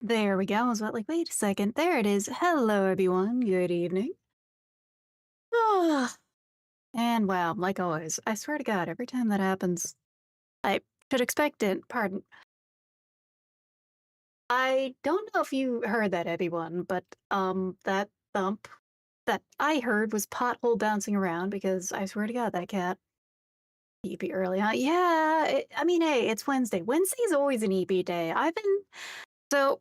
There we go. I was about like, wait a second. There it is. Hello, everyone. Good evening. Ah, and wow, like always, I swear to God, every time that happens, I should expect it. Pardon. I don't know if you heard that, everyone, but that thump that I heard was pothole bouncing around because I swear to God, that cat EP early on. Yeah, I mean, hey, it's Wednesday. Wednesday's always an EP day. So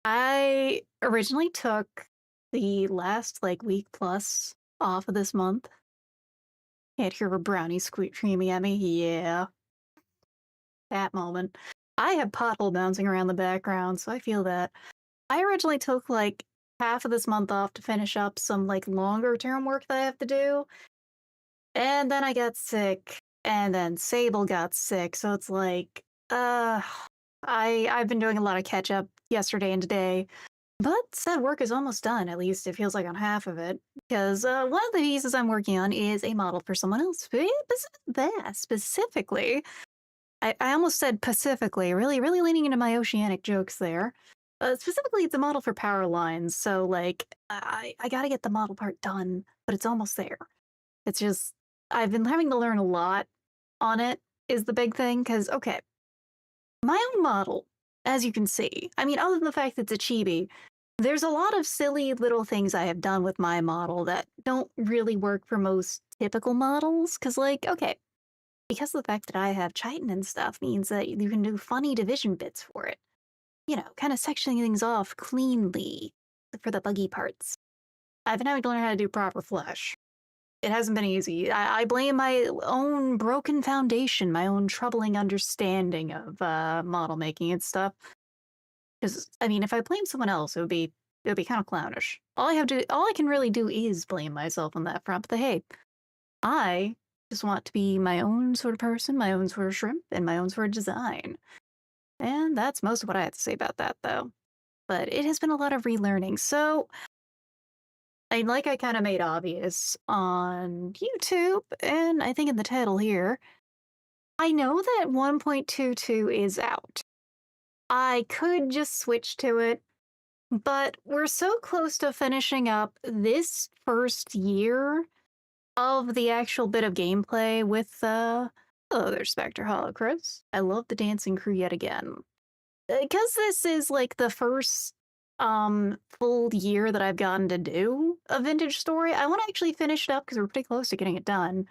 I originally took the last like week plus off of this month. Can't hear a brownie screaming at me. Yeah, that moment. I have pothole bouncing around the background, so I feel that. I originally took like half of this month off to finish up some like longer term work that I have to do. And then I got sick, and then Sable got sick, so it's like, uh, I've been doing a lot of catch up yesterday and today. But said work is almost done, at least it feels like on half of it, because one of the pieces I'm working on is a model for someone else. Specifically, I almost said Pacifically, really, really leaning into my oceanic jokes there. Specifically, it's a model for power lines, so like I gotta get the model part done, but it's almost there. It's just I've been having to learn a lot on it is the big thing, because okay, my own model, as you can see, I mean, other than the fact that it's a chibi, there's a lot of silly little things I have done with my model that don't really work for most typical models. Because, like, okay, because of the fact that I have chitin and stuff means that you can do funny division bits for it. You know, kind of sectioning things off cleanly for the buggy parts. I've been having to learn how to do proper flesh. It hasn't been easy. I blame my own broken foundation, my own troubling understanding of model making and stuff. Because I mean, if I blame someone else, it would be kind of clownish. All I can really do is blame myself on that front. But hey, I just want to be my own sort of person, my own sort of shrimp, and my own sort of design. And that's most of what I have to say about that, though. But it has been a lot of relearning. So, like I kind of made obvious on YouTube, and I think in the title here, I know that 1.22 is out. I could just switch to it. But we're so close to finishing up this first year of the actual bit of gameplay with, hello there, Spectre Hollow Chris. I love the dancing crew yet again. Because this is like the first, full year that I've gotten to do a vintage story, I want to actually finish it up because we're pretty close to getting it done.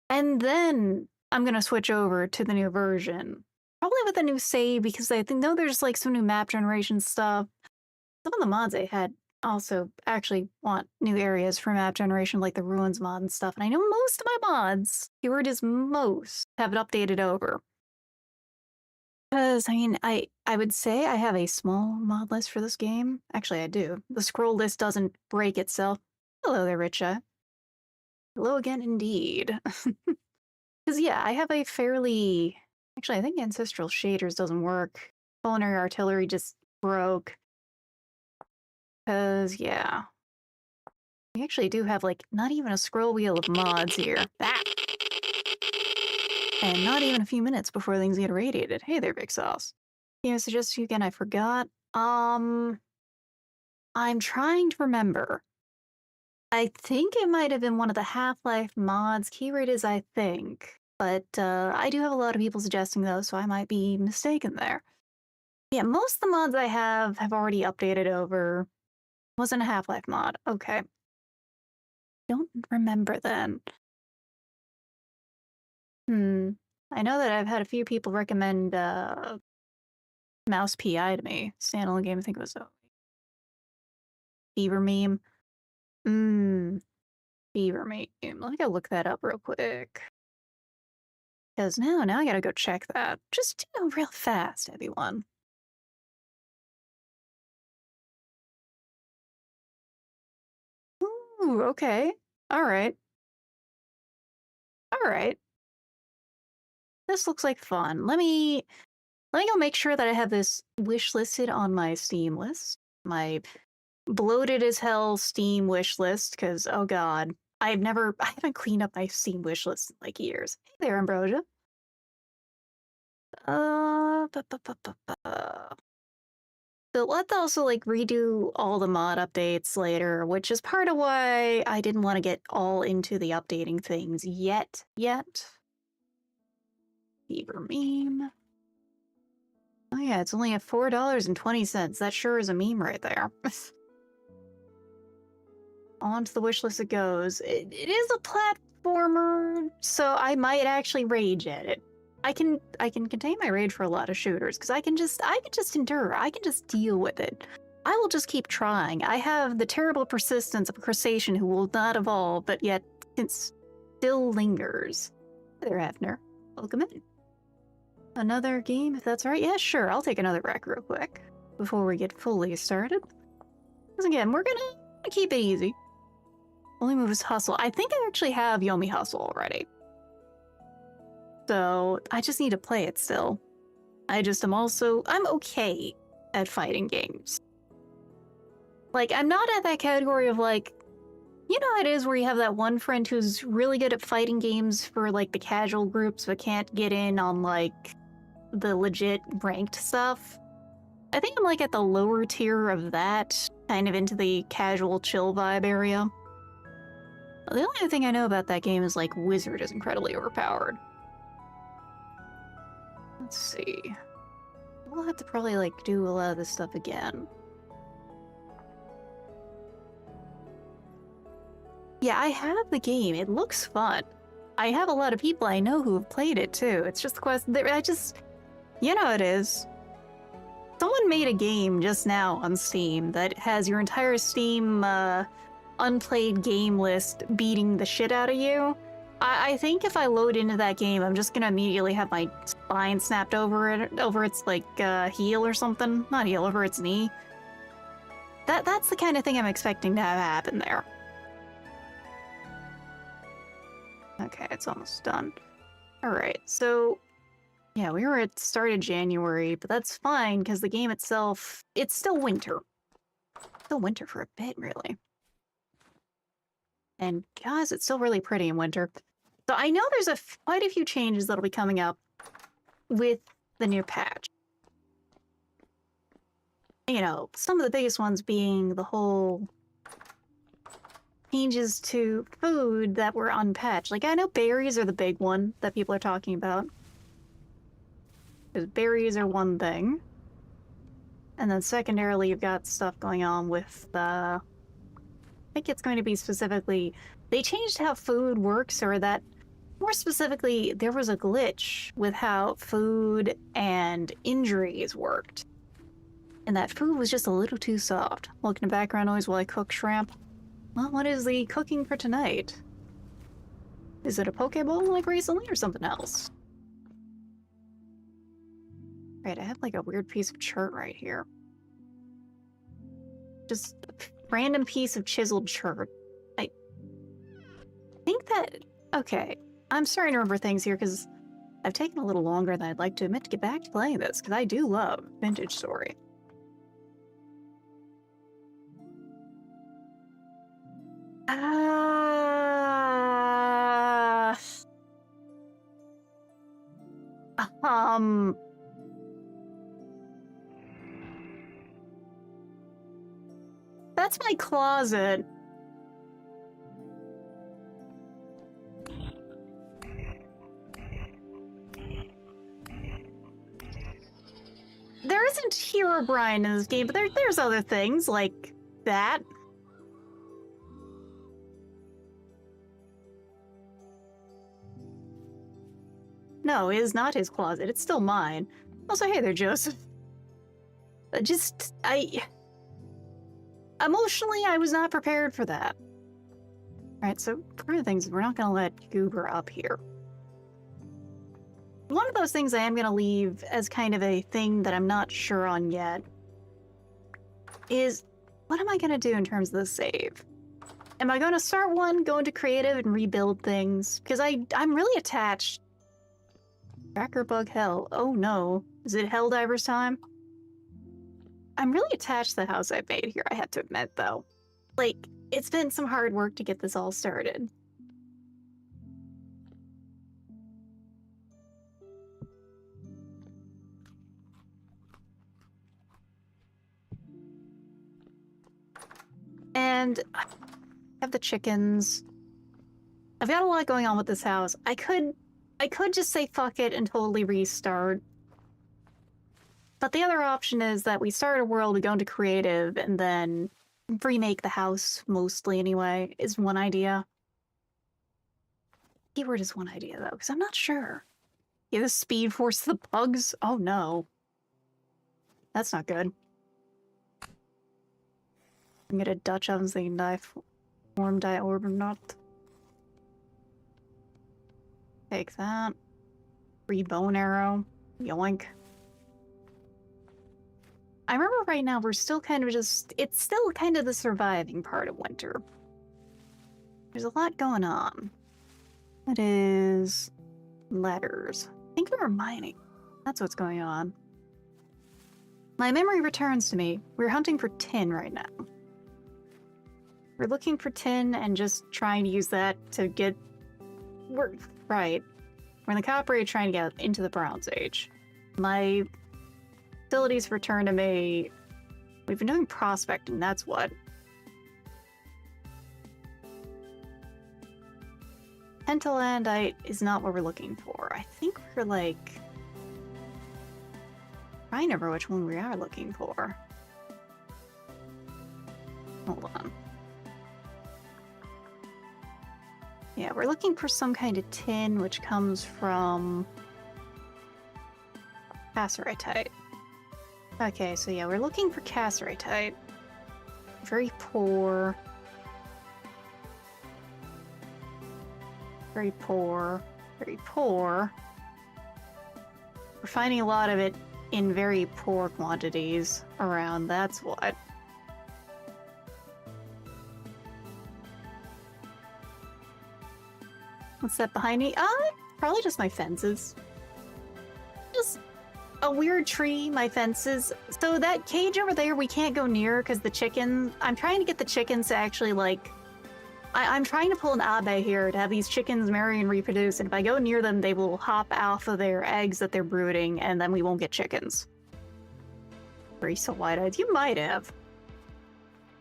And then I'm going to switch over to the new version. Probably with a new save because I think, know there's like some new map generation stuff. Some of the mods I had also actually want new areas for map generation, like the ruins mod and stuff. And I know most of my mods, keyword is most, have it updated over. Because I mean, I would say I have a small mod list for this game. Actually, I do. The scroll list doesn't break itself. Hello there, Richa. Hello again, indeed. Because yeah, I have a fairly. Actually, I think ancestral shaders doesn't work. Culinary artillery just broke. Because yeah, we actually do have, like, not even a scroll wheel of mods here. Ah! And not even a few minutes before things get irradiated. Hey there, Big Sauce. Yeah, suggest you again, I forgot. I'm trying to remember. I think it might have been one of the Half-Life mods. Keyword is I think. But I do have a lot of people suggesting those, so I might be mistaken there. Yeah, most of the mods I have already updated over. Wasn't a Half-Life mod. Okay. Don't remember then. Hmm. I know that I've had a few people recommend Mouse PI to me. Standalone game, I think it was a Fever meme. Mmm, Fever meme. Let me go look that up real quick. Because now I gotta go check that. Just, real fast, everyone. Ooh, okay. All right. All right. This looks like fun. Let me go make sure that I have this wish listed on my Steam list. My bloated as hell Steam wish list, because oh god, I haven't cleaned up my Steam wish list in like years. Hey there, Ambrosia. Ba, ba, ba, ba, ba. So let's also like redo all the mod updates later, which is part of why I didn't want to get all into the updating things yet. Beaver meme. Oh yeah, it's only at $4.20. That sure is a meme right there. Onto the wish list it goes. It is a platformer, so I might actually rage at it. I can contain my rage for a lot of shooters because I can just endure. I can just deal with it. I will just keep trying. I have the terrible persistence of a crustacean who will not evolve, but yet it still lingers. Hey there, Hefner. Welcome in. Another game, if that's right. Yeah, sure. I'll take another rec real quick before we get fully started. Because again, we're gonna keep it easy. Only move is hustle. I think I actually have Yomi Hustle already. So I just need to play it still. I'm okay at fighting games. Like, I'm not at that category of like, you know how it is where you have that one friend who's really good at fighting games for like the casual groups but can't get in on like the legit ranked stuff? I think I'm like at the lower tier of that, kind of into the casual chill vibe area. The only other thing I know about that game is like Wizard is incredibly overpowered. Let's see. We'll have to probably like do a lot of this stuff again. Yeah, I have the game. It looks fun. I have a lot of people I know who have played it too. It's just the question. You know it is. Someone made a game just now on Steam that has your entire Steam unplayed game list beating the shit out of you. I think if I load into that game, I'm just gonna immediately have my spine snapped over its like heel or something. Not heel, over its knee. That's the kind of thing I'm expecting to have happen there. Okay, it's almost done. All right, so yeah, we were at the start of January, but that's fine because the game itself, it's still winter. Still winter for a bit, really. And guys, it's still really pretty in winter. So I know there's quite a few changes that'll be coming up with the new patch. You know, some of the biggest ones being the whole changes to food that were unpatched. Like, I know berries are the big one that people are talking about. Because berries are one thing. And then secondarily, you've got stuff going on with I think it's going to be specifically, they changed how food works, or that, more specifically, there was a glitch with how food and injuries worked. And that food was just a little too soft. Looking at background noise while I cook shrimp. Well, what is the cooking for tonight? Is it a Pokeball like recently or something else? Right, I have like a weird piece of chert right here. Just a random piece of chiseled chert. I think that... Okay, I'm starting to remember things here because I've taken a little longer than I'd like to admit to get back to playing this, because I do love Vintage Story. That's my closet. There isn't Herobrine in this game, but there's other things like that. No, it is not his closet. It's still mine. Also, hey there, Joseph. Emotionally, I was not prepared for that. Alright, so for the things, we're not gonna let Goober up here. One of those things I am gonna leave as kind of a thing that I'm not sure on yet is, what am I gonna do in terms of the save? Am I gonna start one, go into creative, and rebuild things? Because I'm really attached. Cracker Bug Hell. Oh no. Is it Helldivers time? I'm really attached to the house I've made here, I have to admit, though. Like, it's been some hard work to get this all started. And I have the chickens. I've got a lot going on with this house. I could just say fuck it and totally restart. But the other option is that we start a world, we go into creative, and then remake the house, mostly anyway, is one idea. Keyword is one idea, though, because I'm not sure. Yeah, the speed force the bugs? Oh, no. That's not good. I can get a Dutch oven so they can form orb or not. Take that. Free bone arrow. Yoink. I remember right now we're still kind of just... It's still kind of the surviving part of winter. There's a lot going on. That is... letters. I think we were mining. That's what's going on. My memory returns to me. We're hunting for tin right now. We're looking for tin and just trying to use that to get... Right. We're in the Copper Age trying to get into the Bronze Age. My facilities return to me. We've been doing prospecting, that's what. Pentalandite is not what we're looking for. I think we're like... I remember which one we are looking for. Hold on. Yeah, we're looking for some kind of tin, which comes from... Cassiterite. Okay, so yeah, we're looking for cassiterite. Very poor. Very poor. Very poor. We're finding a lot of it in very poor quantities around, that's what. What's that behind me? Probably just my fences. Just a weird tree, my fences. So that cage over there we can't go near because the chicken... I'm trying to get the chickens to actually, like... I'm trying to pull an Abe here to have these chickens marry and reproduce, and if I go near them, they will hop off of their eggs that they're brooding, and then we won't get chickens. Are you so wide-eyed? You might have.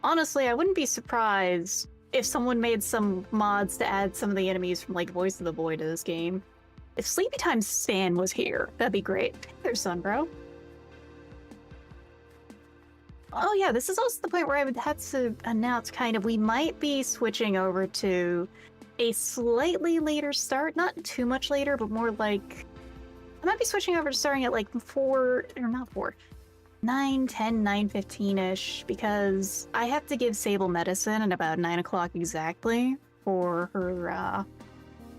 Honestly, I wouldn't be surprised if someone made some mods to add some of the enemies from, like, Voice of the Void to this game. If Sleepy Time Stan was here, that'd be great. There's Sunbro. Oh yeah, this is also the point where I would have to announce kind of we might be switching over to a slightly later start. Not too much later, but more like... I might be switching over to starting at like 9, 10, 9:15-ish, because I have to give Sable medicine at about 9 o'clock exactly for her,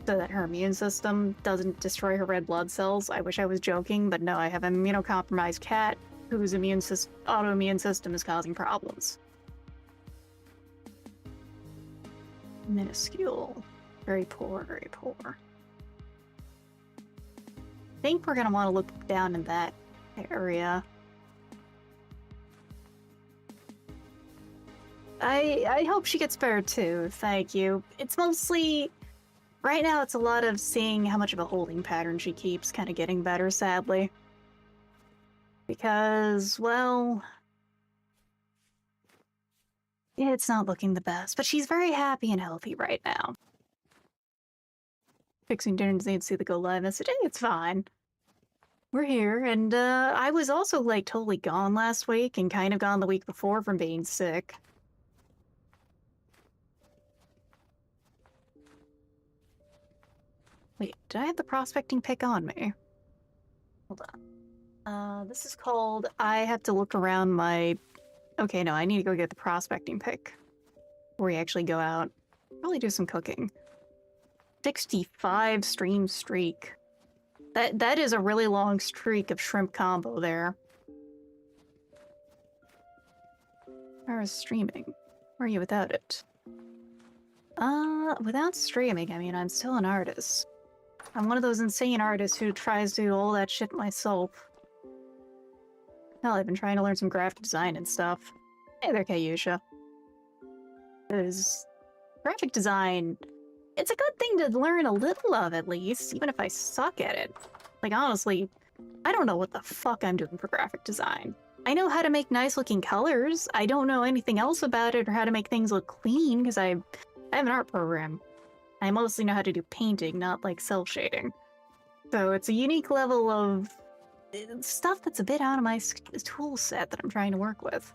so that her immune system doesn't destroy her red blood cells. I wish I was joking, but no, I have an immunocompromised cat whose autoimmune system is causing problems. Minuscule. Very poor, very poor. I think we're gonna want to look down in that area. I hope she gets better too, thank you. It's mostly... Right now it's a lot of seeing how much of a holding pattern she keeps, kind of getting better, sadly. Because, well... it's not looking the best, but she's very happy and healthy right now. Fixing dinner doesn't need to see the go live message. Hey, it's fine. We're here, and I was also, like, totally gone last week and kind of gone the week before from being sick. Wait, did I have the prospecting pick on me? Hold on. This is called, I have to look around my... Okay, no, I need to go get the prospecting pick. Before we actually go out. Probably do some cooking. 65 stream streak. That is a really long streak of shrimp combo there. Where is streaming? Where are you without it? Without streaming, I mean, I'm still an artist. I'm one of those insane artists who tries to do all that shit myself. Hell, I've been trying to learn some graphic design and stuff. Hey there, Kayusha. Because graphic design, it's a good thing to learn a little of, at least, even if I suck at it. Like, honestly, I don't know what the fuck I'm doing for graphic design. I know how to make nice looking colors. I don't know anything else about it or how to make things look clean because I have an art program. I mostly know how to do painting, not like cell shading. So it's a unique level of stuff that's a bit out of my tool set that I'm trying to work with.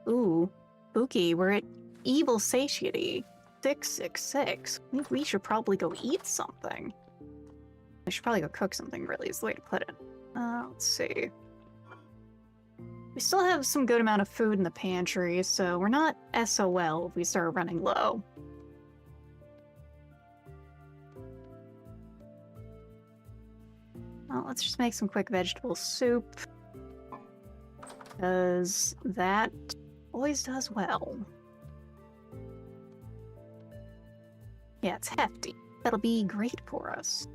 Ooh, spooky. We're at Evil Satiety 666. I think we should probably go eat something. I should probably go cook something, really, is the way to put it. Let's see. We still have some good amount of food in the pantry, so we're not SOL if we start running low. Well, let's just make some quick vegetable soup. Because that always does well. Yeah, it's hefty. That'll be great for us.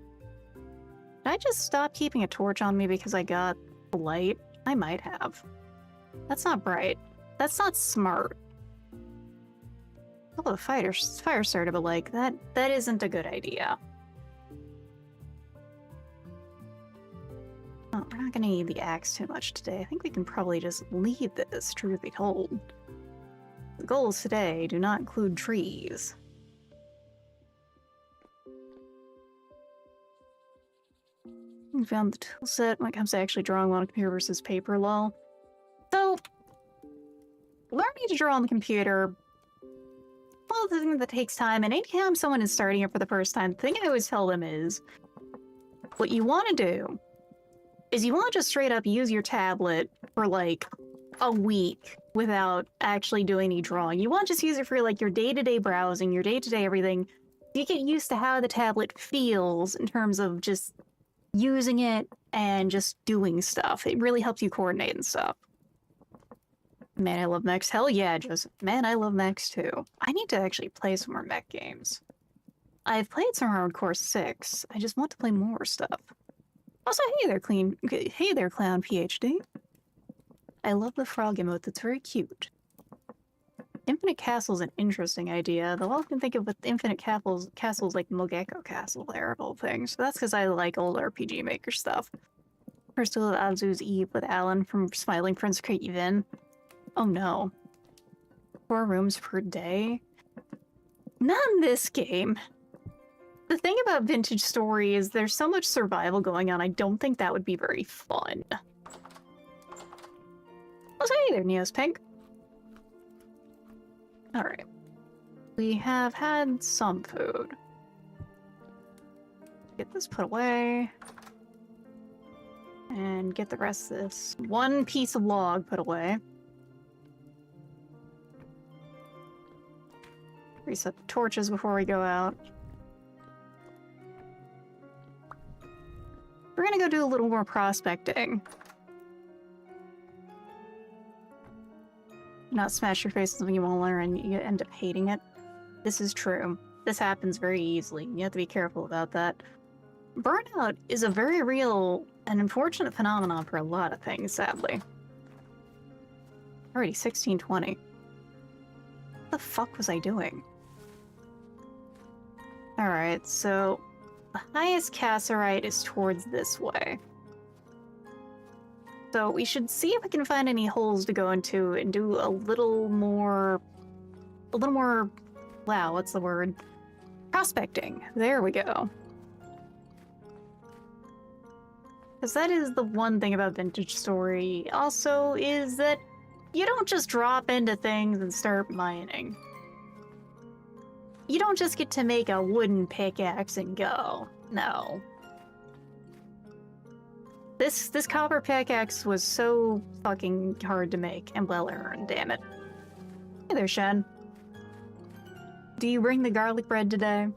Did I just stop keeping a torch on me because I got light? I might have. That's not bright. That's not smart. Oh, the fire started, but like, that isn't a good idea. Oh, we're not gonna need the axe too much today. I think we can probably just leave this, truth be told. The goals today do not include trees. We found the tool set when it comes to actually drawing on a computer versus paper, lol. So, learning to draw on the computer, well, the thing that takes time, and anytime someone is starting it for the first time, the thing I always tell them is, what you want to do is you want to just straight up use your tablet for like a week without actually doing any drawing. You want to just use it for like your day-to-day browsing, your day-to-day everything. You get used to how the tablet feels in terms of just using it and just doing stuff. It really helps you coordinate and stuff. Man, I love mechs. Hell yeah, Joseph. Man, I love mechs too. I need to actually play some more mech games. I've played some Hardcore 6. I just want to play more stuff. Also, hey there, Clown PhD. I love the frog emote. That's very cute. Infinite Castle's an interesting idea, though I often think of with Infinite Castles like Mogeko Castle there of all things. So that's because I like old RPG Maker stuff. First to Abzu's Eve with Alan from Smiling Prince Craven. Oh no. 4 rooms per day? Not in this game. The thing about Vintage Story is there's so much survival going on, I don't think that would be very fun. Oh, hey there, Neos Pink. Alright. We have had some food. Get this put away. And get the rest of this one piece of log put away. Reset the torches before we go out. We're gonna go do a little more prospecting. Not smash your face on something you won't learn and you end up hating it. This is true. This happens very easily. You have to be careful about that. Burnout is a very real and unfortunate phenomenon for a lot of things, sadly. Already 1620. What the fuck was I doing? Alright, so the highest Cassiterite is towards this way. So we should see if we can find any holes to go into and do a little more, wow, what's the word? Prospecting. There we go. Because that is the one thing about Vintage Story also, is that you don't just drop into things and start mining. You don't just get to make a wooden pickaxe and go. No. This copper pickaxe was so fucking hard to make and well earned, damn it. Hey there, Shen. Do you bring the garlic bread today?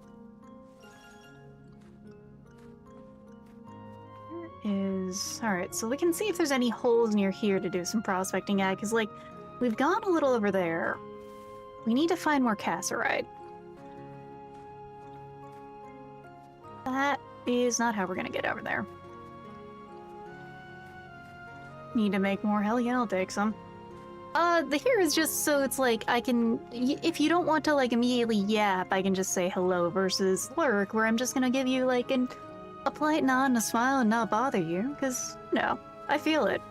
Alright, so we can see if there's any holes near here to do some prospecting at, because, like, we've gone a little over there. We need to find more Cassiterite. That is not how we're gonna get over there. Need to make more? Hell yeah, I'll take some. The here is just so it's like I can, if you don't want to like immediately yap, I can just say hello versus lurk, where I'm just gonna give you like a polite nod and a smile and not bother you, because, you know, I feel it.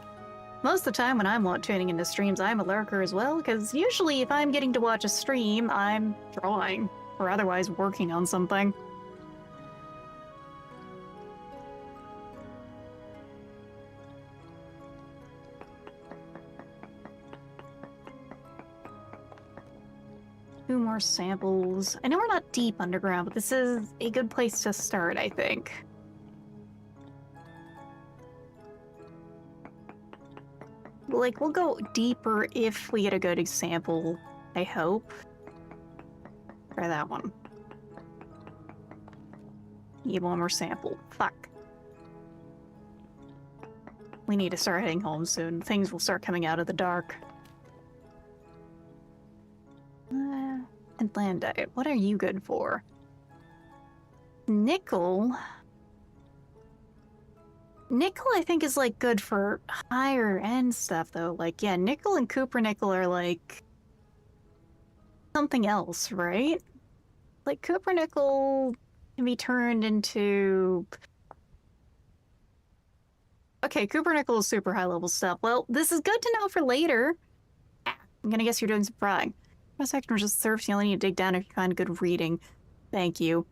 Most of the time when I'm tuning into streams, I'm a lurker as well, because usually if I'm getting to watch a stream, I'm drawing or otherwise working on something. Two more samples. I know we're not deep underground, but this is a good place to start, I think. Like, we'll go deeper if we get a good example, I hope. Try that one. Need one more sample. Fuck. We need to start heading home soon. Things will start coming out of the dark. And Landite, what are you good for? Nickel? Nickel, I think, is, like, good for higher end stuff, though. Like, yeah, nickel and copper nickel are, like, something else, right? Like, copper nickel can be turned into... Okay, copper nickel is super high level stuff. Well, this is good to know for later. I'm gonna guess you're doing some frying. My sector just surfs, you only need to dig down if you find good reading. Thank you.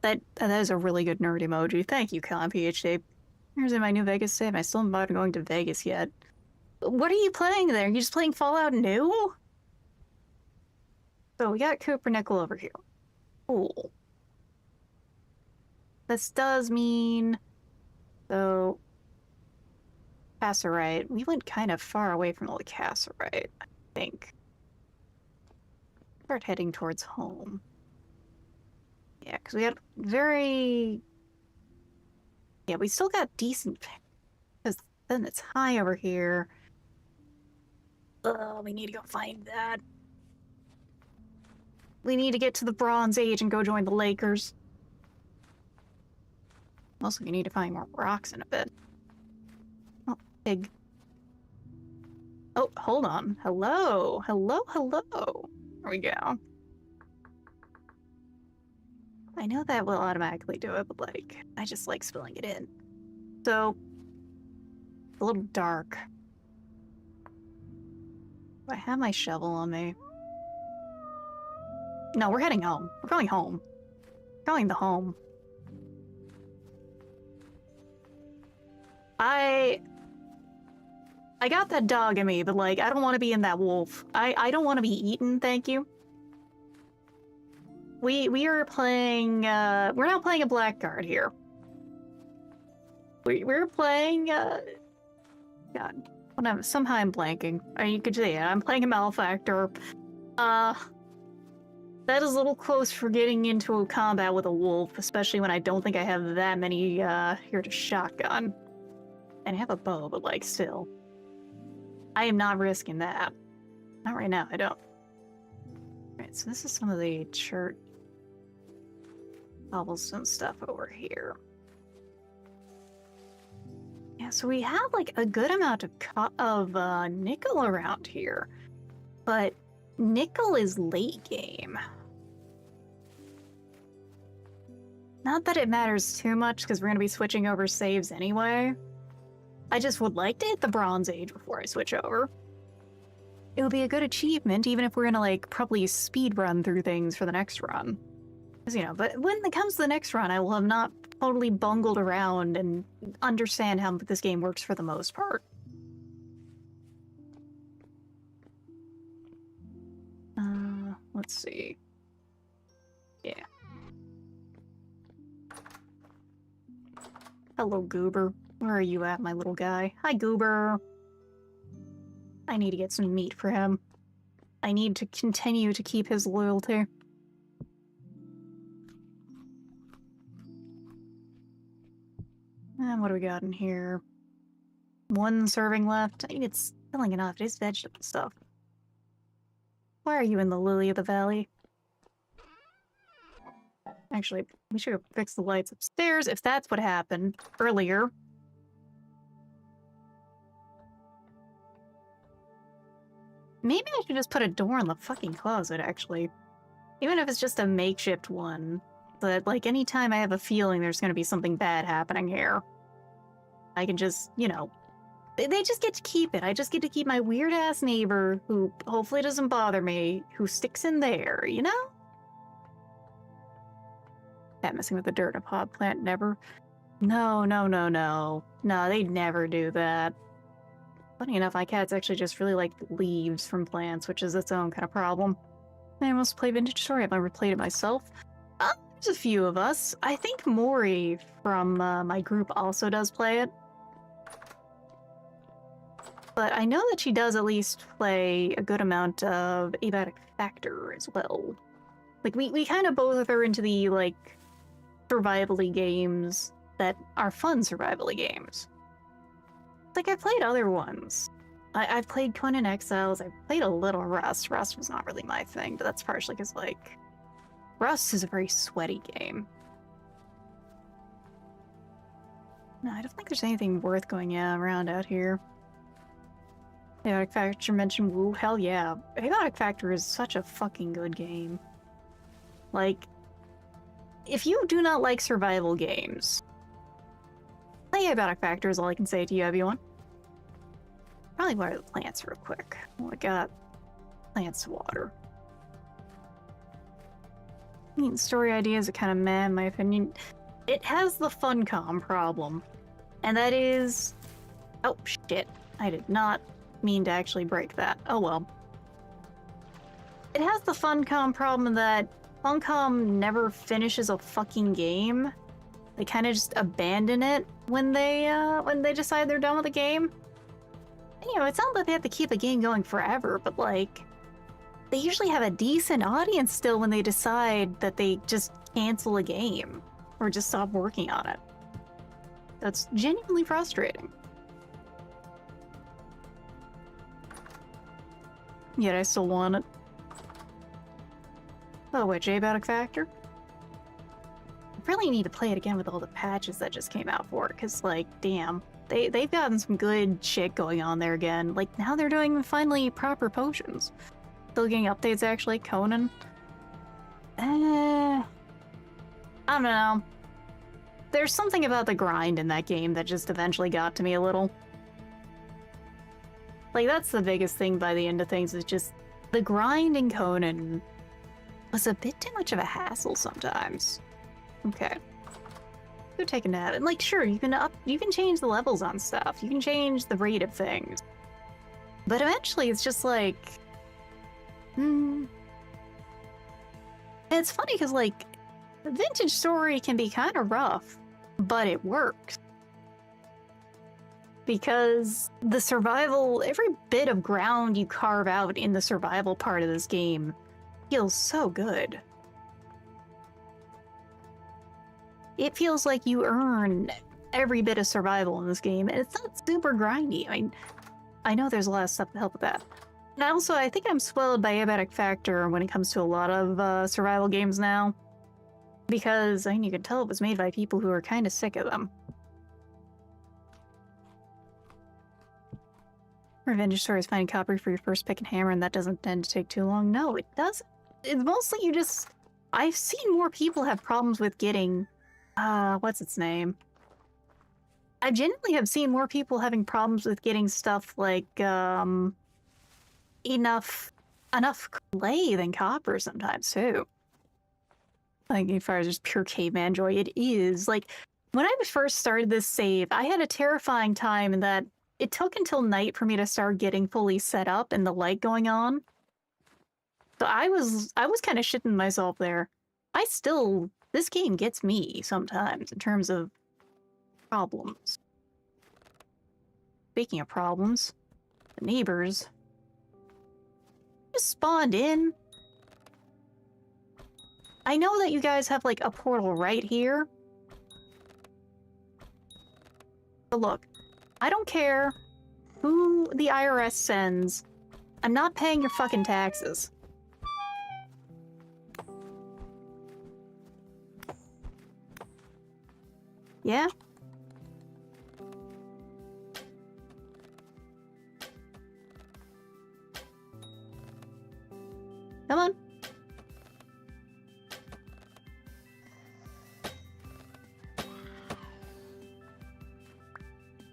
That is a really good nerd emoji. Thank you, Colin PhD. Here's in my new Vegas save. I still haven't bothered going to Vegas yet. What are you playing there? You just playing Fallout New? So we got Cooper Nickel over here. Cool. This does mean... So... Casserite. We went kind of far away from all the Casserite, I think. Start heading towards home. Yeah, because we had very... Yeah, we still got decent... Because then it's high over here. Oh, we need to go find that. We need to get to the Bronze Age and go join the Lakers. Also, we need to find more rocks in a bit. Oh, pig. Oh, hold on. Hello. Hello, hello. There we go. I know that will automatically do it, but, like, I just like spilling it in. So, a little dark. Do I have my shovel on me? No, we're heading home. We're going home. We're going to home. I got that dog in me, but, like, I don't want to be in that wolf. I don't want to be eaten, thank you. We are playing, we're not playing a blackguard here. We're playing, God, whatever, somehow I'm blanking. Or you could say, yeah, I'm playing a malefactor. That is a little close for getting into a combat with a wolf, especially when I don't think I have that many, here to shotgun. And I have a bow, but, like, still. I am not risking that. Not right now, I don't. Alright, so this is some of the church cobblestone stuff over here. Yeah, so we have, like, a good amount of nickel around here. But nickel is late game. Not that it matters too much, because we're going to be switching over saves anyway. I just would like to hit the Bronze Age before I switch over. It would be a good achievement, even if we're gonna, like, probably speed run through things for the next run. Because, you know, but when it comes to the next run, I will have not totally bungled around and understand how this game works for the most part. Let's see. Yeah. Hello, Goober. Where are you at, my little guy? Hi, Goober. I need to get some meat for him. I need to continue to keep his loyalty. And what do we got in here? One serving left. I mean, it's filling enough. It is vegetable stuff. Why are you in the lily of the valley? Actually, we should go fix the lights upstairs if that's what happened earlier. Maybe I should just put a door in the fucking closet, actually. Even if it's just a makeshift one. But, like, anytime I have a feeling there's gonna be something bad happening here, I can just, you know, They just get to keep it. I just get to keep my weird-ass neighbor, who hopefully doesn't bother me, who sticks in there, you know? Cat messing with the dirt in a pot plant, never. No, no, no, no. No, they'd never do that. Funny enough, my cats actually just really like leaves from plants, which is its own kind of problem. I almost play Vintage Story. I've never played it myself. There's a few of us. I think Mori from my group also does play it. But I know that she does at least play a good amount of Abatic Factor as well. Like, we kind of both are into the, like, survival-y games that are fun survival-y games. Like, I've played other ones. I've played Conan Exiles, I've played a little Rust. Rust was not really my thing, but that's partially because, like, Rust is a very sweaty game. No, I don't think there's anything worth going around out here. Abatic Factor mentioned woo, hell yeah. Abatic Factor is such a fucking good game. Like, if you do not like survival games, play Abatic Factor is all I can say to you, everyone. Probably water the plants real quick. Oh, I got plants to water. Story ideas are kind of meh, in my opinion. It has the Funcom problem, and that is... Oh, shit. I did not mean to actually break that. Oh well. It has the Funcom problem that Funcom never finishes a fucking game. They kind of just abandon it when they decide they're done with the game. And, you know, it's not that they have to keep a game going forever, but like, they usually have a decent audience still when they decide that they just cancel a game or just stop working on it. That's genuinely frustrating. Yet I still want it. Oh, wait, Abatic Factor? I really need to play it again with all the patches that just came out for it, because, like, damn. They've gotten some good shit going on there again. Like, now they're doing finally proper potions. Still getting updates, actually. Conan. I don't know. There's something about the grind in that game that just eventually got to me a little. Like, that's the biggest thing by the end of things, is just the grind in Conan was a bit too much of a hassle sometimes. Okay. Go take a nap. And, like, sure, you can change the levels on stuff. You can change the rate of things. But eventually it's just like... And it's funny because, like, the Vintage Story can be kind of rough, but it works. Because the survival, every bit of ground you carve out in the survival part of this game feels so good. It feels like you earn every bit of survival in this game, and it's not super grindy. I mean, I know there's a lot of stuff to help with that. And also, I think I'm spoiled by Abatic Factor when it comes to a lot of survival games now. Because, I mean, you can tell it was made by people who are kind of sick of them. Revenge Story is finding copy for your first pick and hammer, and that doesn't tend to take too long. No, it doesn't. It's mostly you just... I've seen more people have problems with getting... what's its name? I genuinely have seen more people having problems with getting stuff like, enough clay than copper sometimes, too. Like, as far as just pure caveman joy, it is. Like, when I first started this save, I had a terrifying time in that it took until night for me to start getting fully set up and the light going on. So I was kind of shitting myself there. This game gets me sometimes in terms of problems. Speaking of problems, the neighbors just spawned in. I know that you guys have, like, a portal right here. But look, I don't care who the IRS sends. I'm not paying your fucking taxes. Yeah? Come on.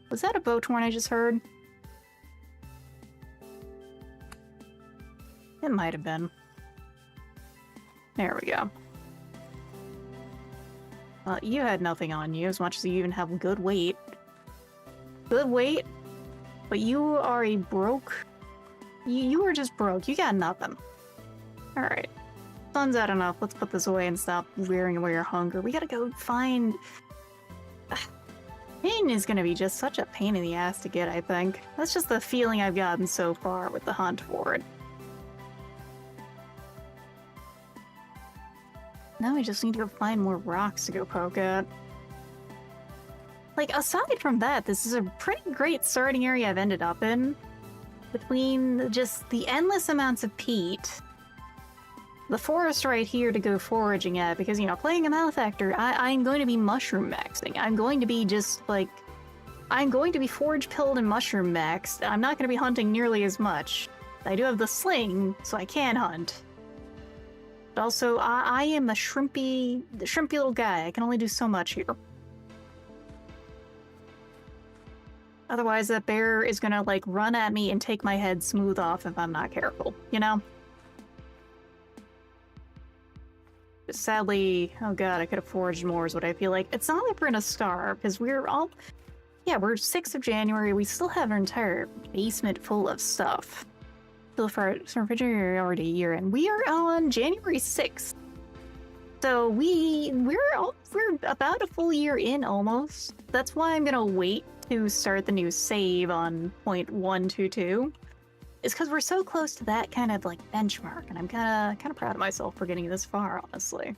Was that a boat horn I just heard? might have been. There we go. You had nothing on you, as much as you even have good weight. Good weight, but you are a broke... You are just broke. You got nothing. Alright. Sun's out enough. Let's put this away and stop wearing away your hunger. We gotta go find... Pain is gonna be just such a pain in the ass to get, I think. That's just the feeling I've gotten so far with the hunt for it. Now we just need to go find more rocks to go poke at. Like, aside from that, this is a pretty great starting area I've ended up in. Between just the endless amounts of peat, the forest right here to go foraging at, because, you know, playing a malefactor, I'm going to be mushroom maxing. I'm going to be just, like... I'm going to be forage pilled and mushroom maxed. I'm not going to be hunting nearly as much. I do have the sling, so I can hunt. But also, I am the shrimpy little guy. I can only do so much here. Otherwise, that bear is gonna, like, run at me and take my head smooth off if I'm not careful, you know? But sadly, oh god, I could have foraged more is what I feel like. It's not like we're gonna starve, because we're all... Yeah, we're 6th of January, we still have our entire basement full of stuff. So for January already a year in. We are on January 6th. So we're about a full year in almost. That's why I'm gonna wait to start the new save on 0.122. Is because we're so close to that kind of like benchmark, and I'm kind of proud of myself for getting this far, honestly.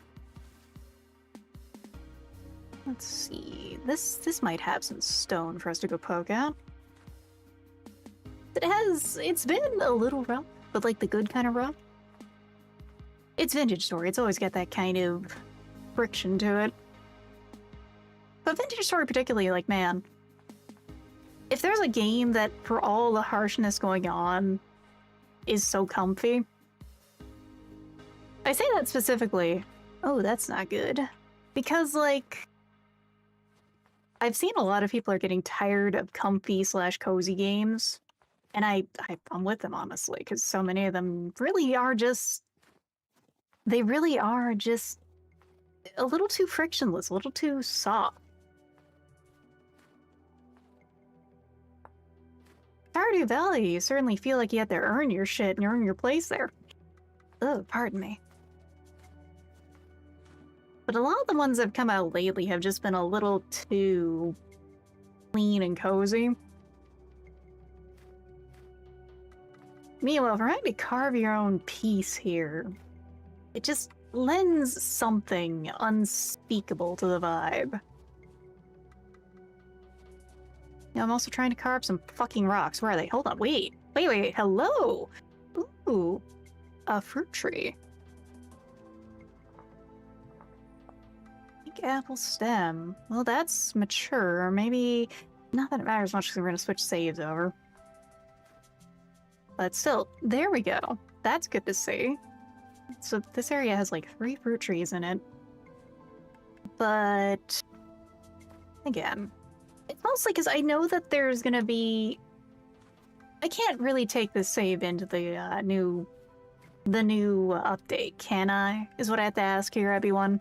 Let's see. This might have some stone for us to go poke at. It's been a little rough, but like the good kind of rough. It's Vintage Story. It's always got that kind of friction to it. But Vintage Story particularly, like, man, if there's a game that, for all the harshness going on, is so comfy. I say that specifically. Oh, that's not good. Because, like, I've seen a lot of people are getting tired of comfy/cozy games. And I'm with them, honestly, because so many of them really are just... They really are just a little too frictionless, a little too soft. Stardew Valley, you certainly feel like you have to earn your shit and earn your place there. Oh, pardon me. But a lot of the ones that have come out lately have just been a little too clean and cozy. Meanwhile, if you're trying to carve your own piece here, it just lends something unspeakable to the vibe. Yeah, I'm also trying to carve some fucking rocks. Where are they? Hold on, wait, hello! Ooh, a fruit tree. Big apple stem. Well, that's mature, or maybe not that it matters much because we're gonna switch saves over. But still, there we go. That's good to see. So this area has like 3 fruit trees in it. But again, it's mostly because I know that there's gonna be... I can't really take this save into the new update, can I? Is what I have to ask here, everyone.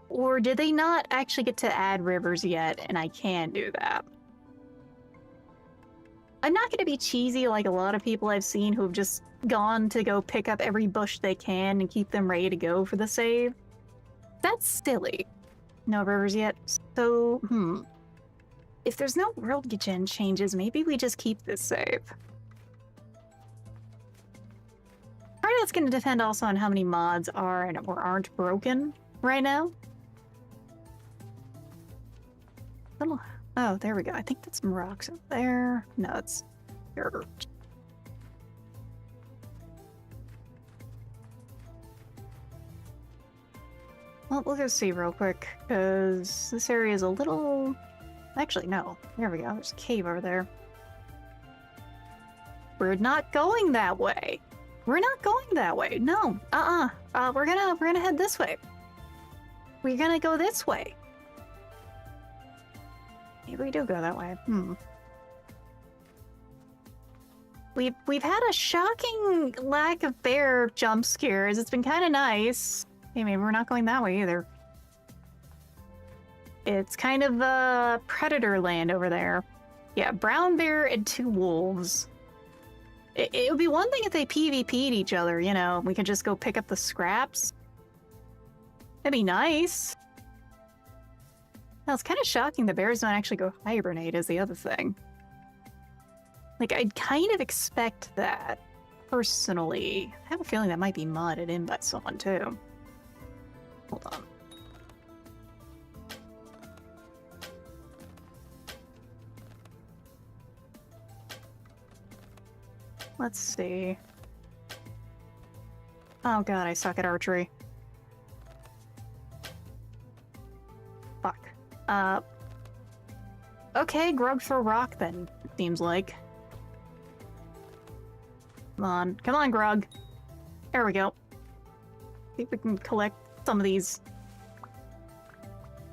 Or did they not actually get to add rivers yet, and I can do that? I'm not going to be cheesy like a lot of people I've seen who have just gone to go pick up every bush they can and keep them ready to go for the save. That's silly. No rivers yet. So, if there's no world gen changes, maybe we just keep this save. Part of that's going to depend also on how many mods are and or aren't broken right now. Oh, there we go. I think that's some rocks up there. No, it's dirt. Well, we'll go see real quick, because this area is a little... Actually, no. There we go. There's a cave over there. We're not going that way. We're not going that way. No. We're gonna head this way. We're gonna go this way. Maybe we do go that way. We've had a shocking lack of bear jump scares. It's been kind of nice. Hey, maybe we're not going that way either. It's kind of predator land over there. Yeah, brown bear and 2 wolves. It would be one thing if they PvP'd each other, you know, we could just go pick up the scraps. That'd be nice. Now, it's kind of shocking the bears don't actually go hibernate is the other thing. Like, I'd kind of expect that, personally. I have a feeling that might be modded in by someone, too. Hold on. Let's see. Oh god, I suck at archery. Fuck. Okay, grub for rock then, it seems like. Come on, Grug. There we go. See if we can collect some of these.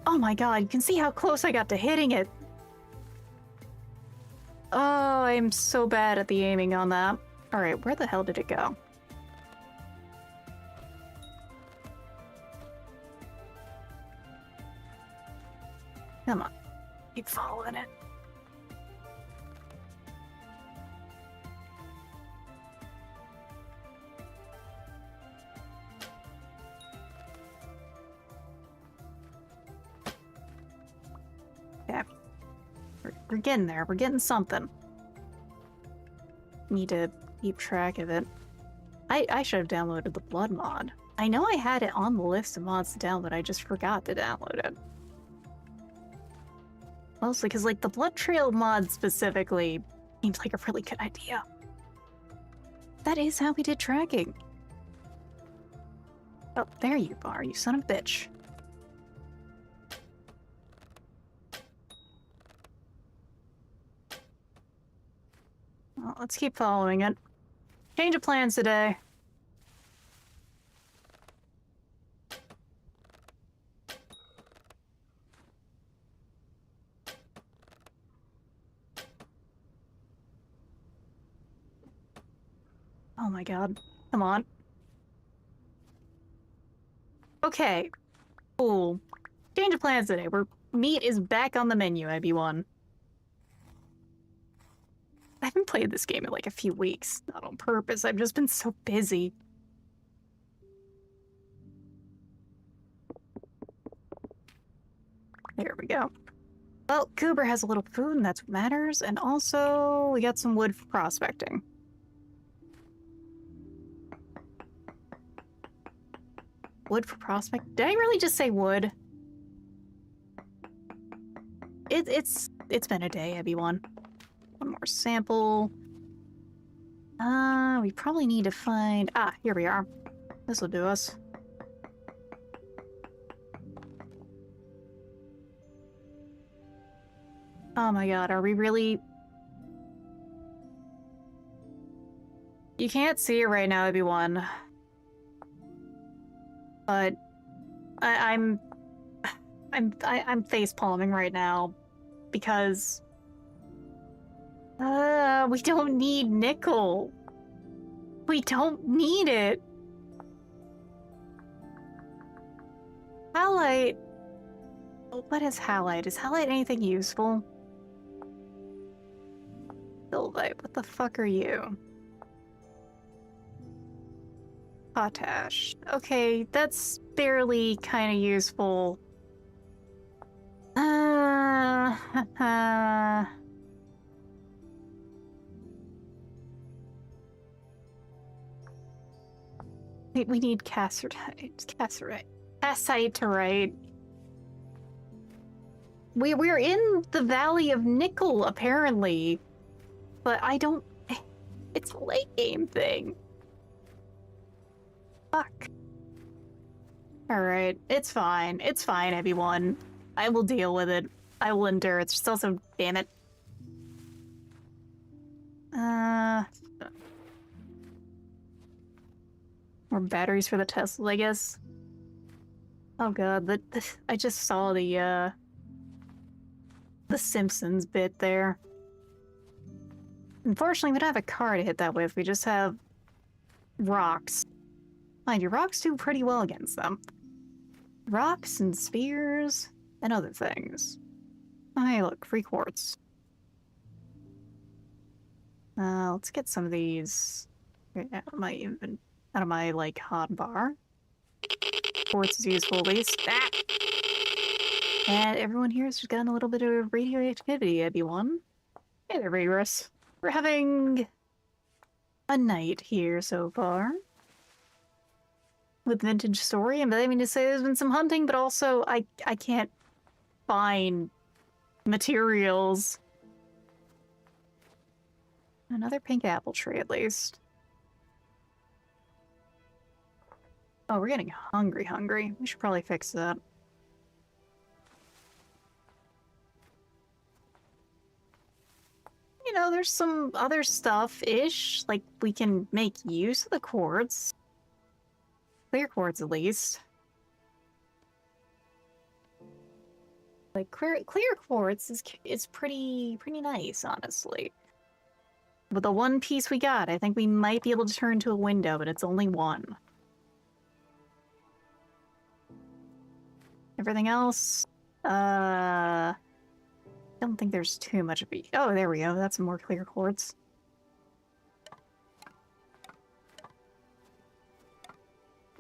Oh my god, you can see how close I got to hitting it. Oh, I'm so bad at the aiming on that. Alright, where the hell did it go? Come on. Keep following it. Yeah. We're getting there. We're getting something. Need to keep track of it. I should have downloaded the blood mod. I know I had it on the list of mods to download, I just forgot to download it. Mostly because, like, the blood trail mod specifically seems like a really good idea. That is how we did tracking. Oh, there you are, you son of a bitch. Well, let's keep following it. Change of plans today. Oh my god. Come on. Okay. Cool. Change of plans today. Meat is back on the menu, IB1. I haven't played this game in like a few weeks. Not on purpose, I've just been so busy. There we go. Well, Cooper has a little food and that's what matters. And also, we got some wood for prospecting. Wood for prospect? Did I really just say wood? It's been a day, everyone. One more sample. We probably need to find... Ah, here we are. This'll do us. Oh my god, are we really... You can't see it right now, everyone. But... I'm face palming right now. Because... we don't need nickel. We don't need it. Halite. What is halite? Is halite anything useful? Silvite, what the fuck are you? Potash. Okay, that's barely kind of useful. We need cassiterite. We're in the Valley of Nickel, apparently. But I don't... It's a late game thing. Fuck. Alright, it's fine. It's fine, everyone. I will deal with it. I will endure. It's just also... Damn it. More batteries for the Tesla, I guess. Oh god, I just saw the Simpsons bit there. Unfortunately, we don't have a car to hit that with. We just have rocks. Mind you, rocks do pretty well against them. Rocks and spears and other things. Oh, hey, look, free quartz. Let's get some of these out of my like hot bar. Quartz is useful at least. Ah! And everyone here has just gotten a little bit of radioactivity, everyone. Hey there, Rigorous. We're having a night here so far. With Vintage Story, and I mean to say there's been some hunting, but also I can't find materials. Another pink apple tree, at least. Oh, we're getting hungry. We should probably fix that. You know, there's some other stuff-ish. Like, we can make use of the quartz. Clear quartz, at least. Like, clear quartz is pretty nice, honestly. With the one piece we got, I think we might be able to turn to a window, but it's only one. Everything else, I don't think there's too much of it. Oh, there we go. That's some more clear quartz.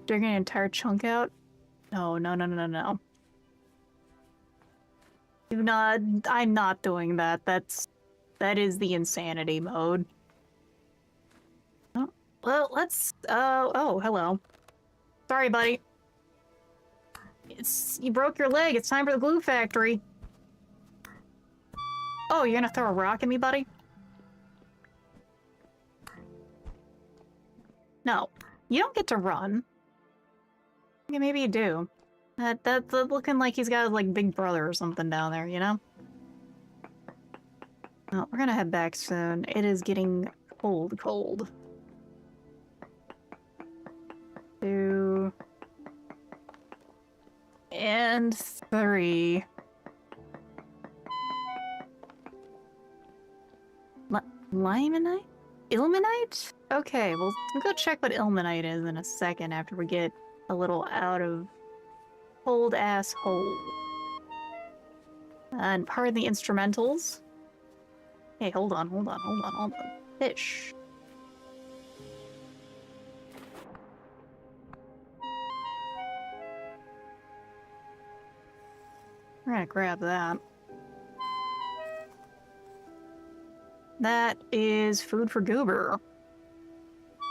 Digging an entire chunk out? No. Do not. I'm not doing that. That is the insanity mode. Oh, well, let's. Oh, hello. Sorry, buddy. You broke your leg. It's time for the glue factory. Oh, you're gonna throw a rock at me, buddy? No, you don't get to run. Okay, maybe you do. That's looking like he's got like big brother or something down there, you know? Oh, we're gonna head back soon. It is getting cold. 2 and 3. Limonite? Ilmenite? Okay, well, we'll go check what ilmenite is in a second after we get a little out of cold-ass hole. And pardon the instrumentals. Hey, hold on. Fish. We're gonna grab that. That is food for Goober.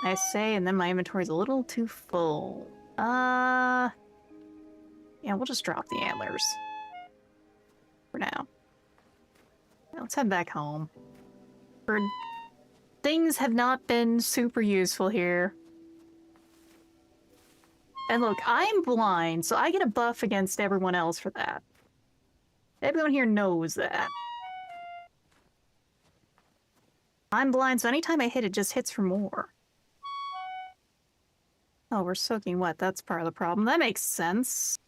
I say, and then my inventory's a little too full. Yeah, we'll just drop the antlers. For now. Let's head back home. Things have not been super useful here. And look, I'm blind, so I get a buff against everyone else for that. Everyone here knows that. I'm blind, so anytime I hit, it just hits for more. Oh, we're soaking wet. That's part of the problem. That makes sense.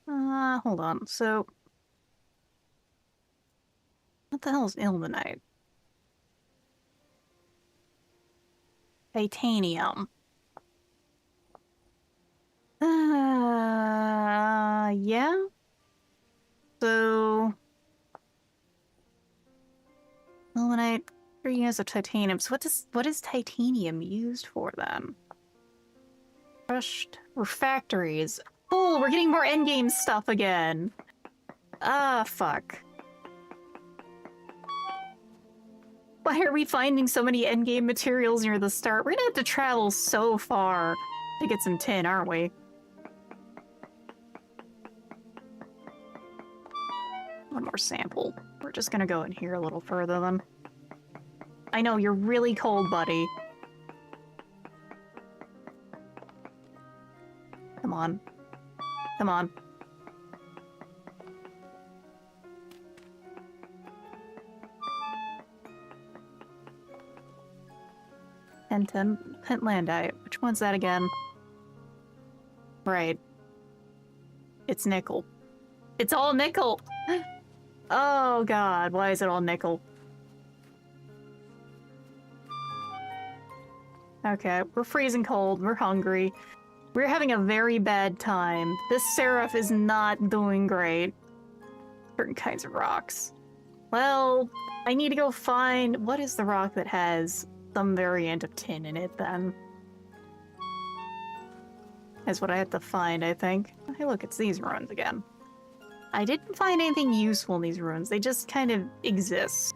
Hold on. So, what the hell is ilmenite? Titanium. Yeah. So, ilmenite, 3 units of titanium. So what is titanium used for then? Crushed refractories. Oh, we're getting more endgame stuff again. Ah, fuck. Why are we finding so many endgame materials near the start? We're gonna have to travel so far to get some tin, aren't we? One more sample. We're just gonna go in here a little further then. I know, you're really cold, buddy. Come on. Come on. Pentlandite. Which one's that again? Right. It's nickel. It's all nickel! Oh god, why is it all nickel? Okay, we're freezing cold, we're hungry. We're having a very bad time. This Seraph is not doing great. Certain kinds of rocks. Well, I need to go find... What is the rock that has some variant of tin in it, then? That's what I have to find, I think. Hey, look, it's these ruins again. I didn't find anything useful in these ruins. They just kind of exist.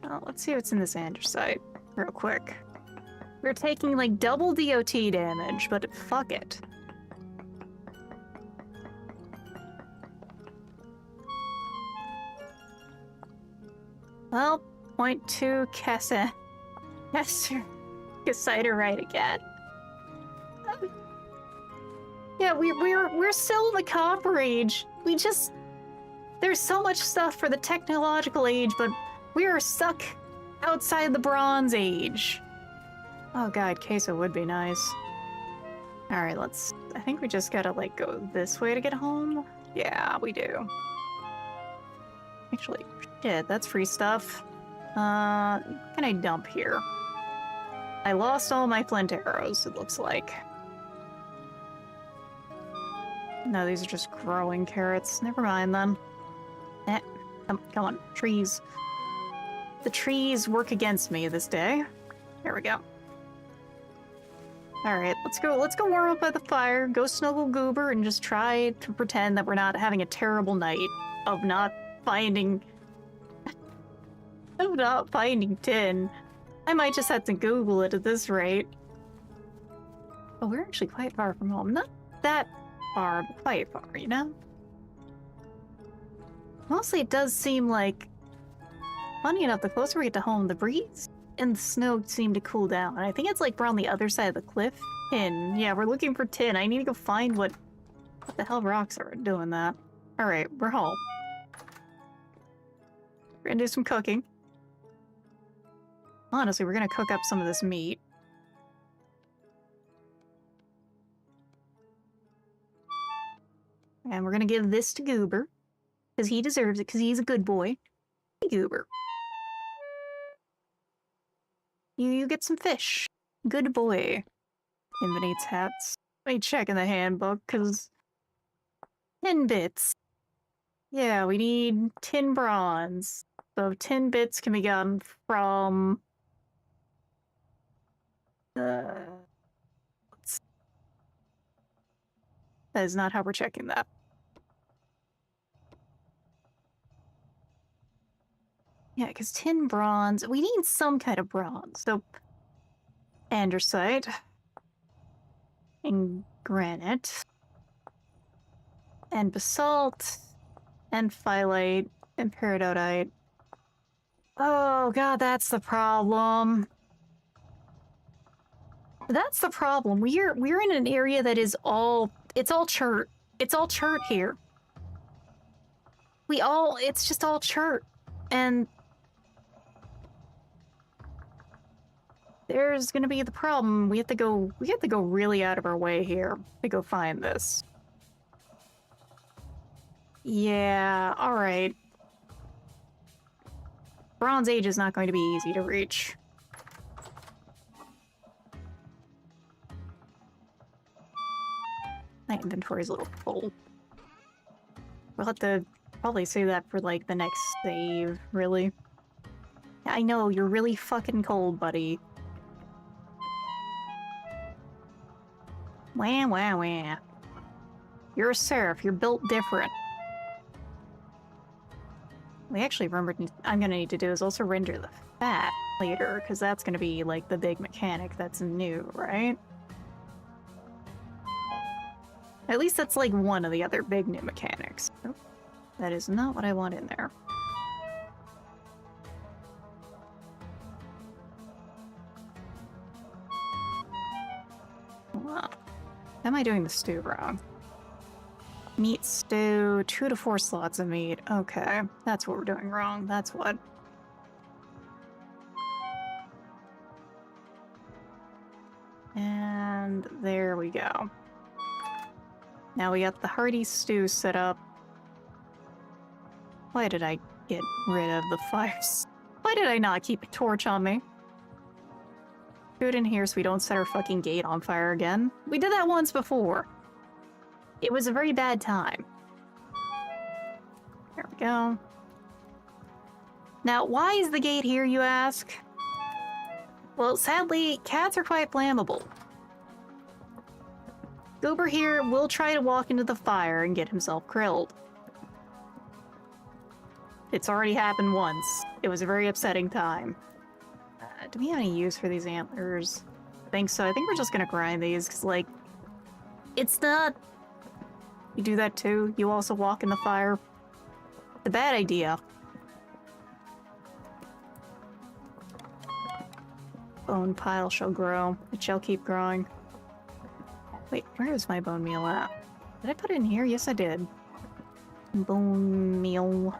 Well, let's see what's in this andesite real quick. We're taking, like, double DOT damage, but fuck it. Well, 0.2 Cassiterite again. Yeah, we're still in the Copper Age. We just... There's so much stuff for the Technological Age, but we are stuck outside the Bronze Age. Oh god, queso would be nice. Alright, let's... I think we just gotta, like, go this way to get home? Yeah, we do. Actually, shit, that's free stuff. What can I dump here? I lost all my flint arrows, it looks like. No, these are just growing carrots. Never mind, then. Come on, trees. The trees work against me this day. There we go. Alright, let's go warm up by the fire, go snuggle goober, and just try to pretend that we're not having a terrible night of not finding... of not finding tin. I might just have to Google it at this rate. Oh, we're actually quite far from home. Not that far, but quite far, you know? Mostly it does seem like... Funny enough, the closer we get to home, the breeze and the snow seem to cool down. And I think it's like we're on the other side of the cliff. Tin. Yeah, we're looking for tin. I need to go find what the hell rocks are doing that. Alright, we're home. We're gonna do some cooking. Honestly, we're gonna cook up some of this meat. And we're gonna give this to Goober. Because he deserves it, because he's a good boy. Hey, Goober. You get some fish. Good boy. Invitates hats. Let me check in the handbook, because... 10 bits. Yeah, we need tin bronze. So 10 bits can be gotten from... that is not how we're checking that. Yeah, because tin bronze... We need some kind of bronze. So... andesite. And granite. And basalt. And phyllite. And peridotite. Oh god, that's the problem. That's the problem. We're in an area that is all... It's all chert. It's all chert here. It's just all chert. And... there's gonna be the problem. We have to go really out of our way here to go find this. Yeah, alright. Bronze Age is not going to be easy to reach. My inventory's a little full. We'll have to probably save that for, like, the next save, really. I know, you're really fucking cold, buddy. Wah, wah, wah. You're a seraph, you're built different. We actually remembered I'm gonna need to do is also render the fat later, because that's gonna be, like, the big mechanic that's new, right? At least that's, like, one of the other big new mechanics. Nope. That is not what I want in there. Wow. How am I doing the stew wrong? Meat stew, 2 to 4 slots of meat. Okay, that's what we're doing wrong. That's what. And there we go. Now we got the hearty stew set up. Why did I get rid of the fires? Why did I not keep a torch on me? Do it in here so we don't set our fucking gate on fire again. We did that once before. It was a very bad time. There we go. Now, why is the gate here, you ask? Well, sadly, cats are quite flammable. Goober here will try to walk into the fire and get himself grilled. It's already happened once. It was a very upsetting time. Do we have any use for these antlers? I think so. I think we're just gonna grind these, because, like, it's not... You do that too? You also walk in the fire? It's a bad idea. Bone pile shall grow. It shall keep growing. Wait, where is my bone meal at? Did I put it in here? Yes, I did. Bone meal.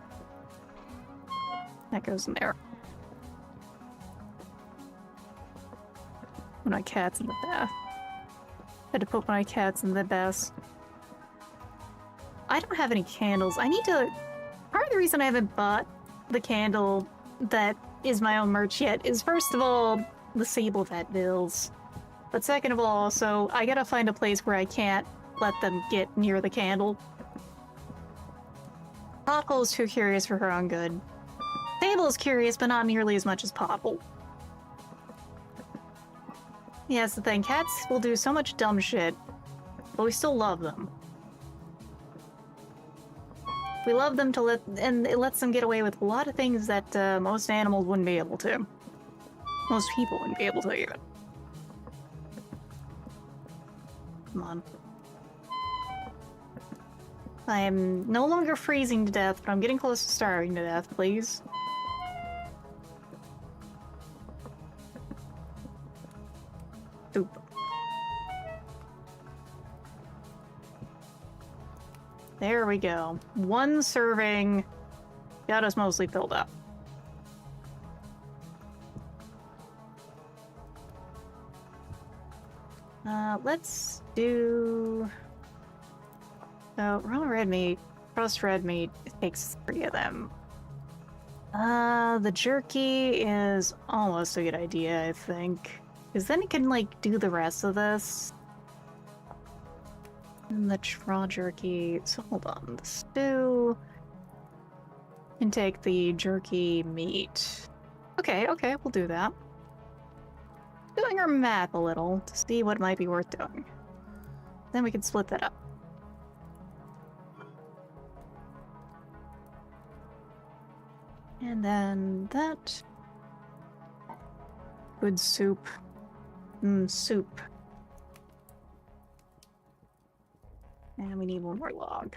That goes in there. Put my cats in the bath. Had to put my cats in the bath. I don't have any candles. I need to... Part of the reason I haven't bought the candle that is my own merch yet is, first of all, the sable vet bills. But second of all, also, I gotta find a place where I can't let them get near the candle. Popple's too curious for her own good. Sable is curious, but not nearly as much as Popple. Yeah, that's the thing. Cats will do so much dumb shit, but we still love them. We love them to and it lets them get away with a lot of things that most animals wouldn't be able to. Most people wouldn't be able to even. Come on. I am no longer freezing to death, but I'm getting close to starving to death, please. Soup. There we go. One serving got us mostly filled up. Let's do... So, raw red meat, crust red meat, it takes 3 of them. The jerky is almost a good idea, I think. Because then it can, like, do the rest of this. And the raw jerky... So, hold on. The stew... can take the jerky meat. Okay, we'll do that. Doing our math a little to see what might be worth doing. Then we can split that up. And then that. Good soup. Soup. And we need one more log.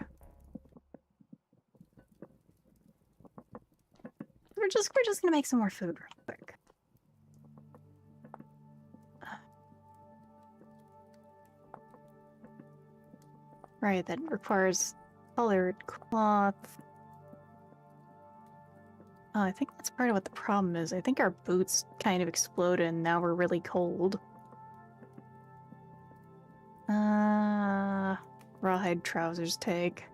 We're just gonna make some more food real quick. Right, that requires colored cloth. I think that's part of what the problem is. I think our boots kind of exploded and now we're really cold. Rawhide trousers take.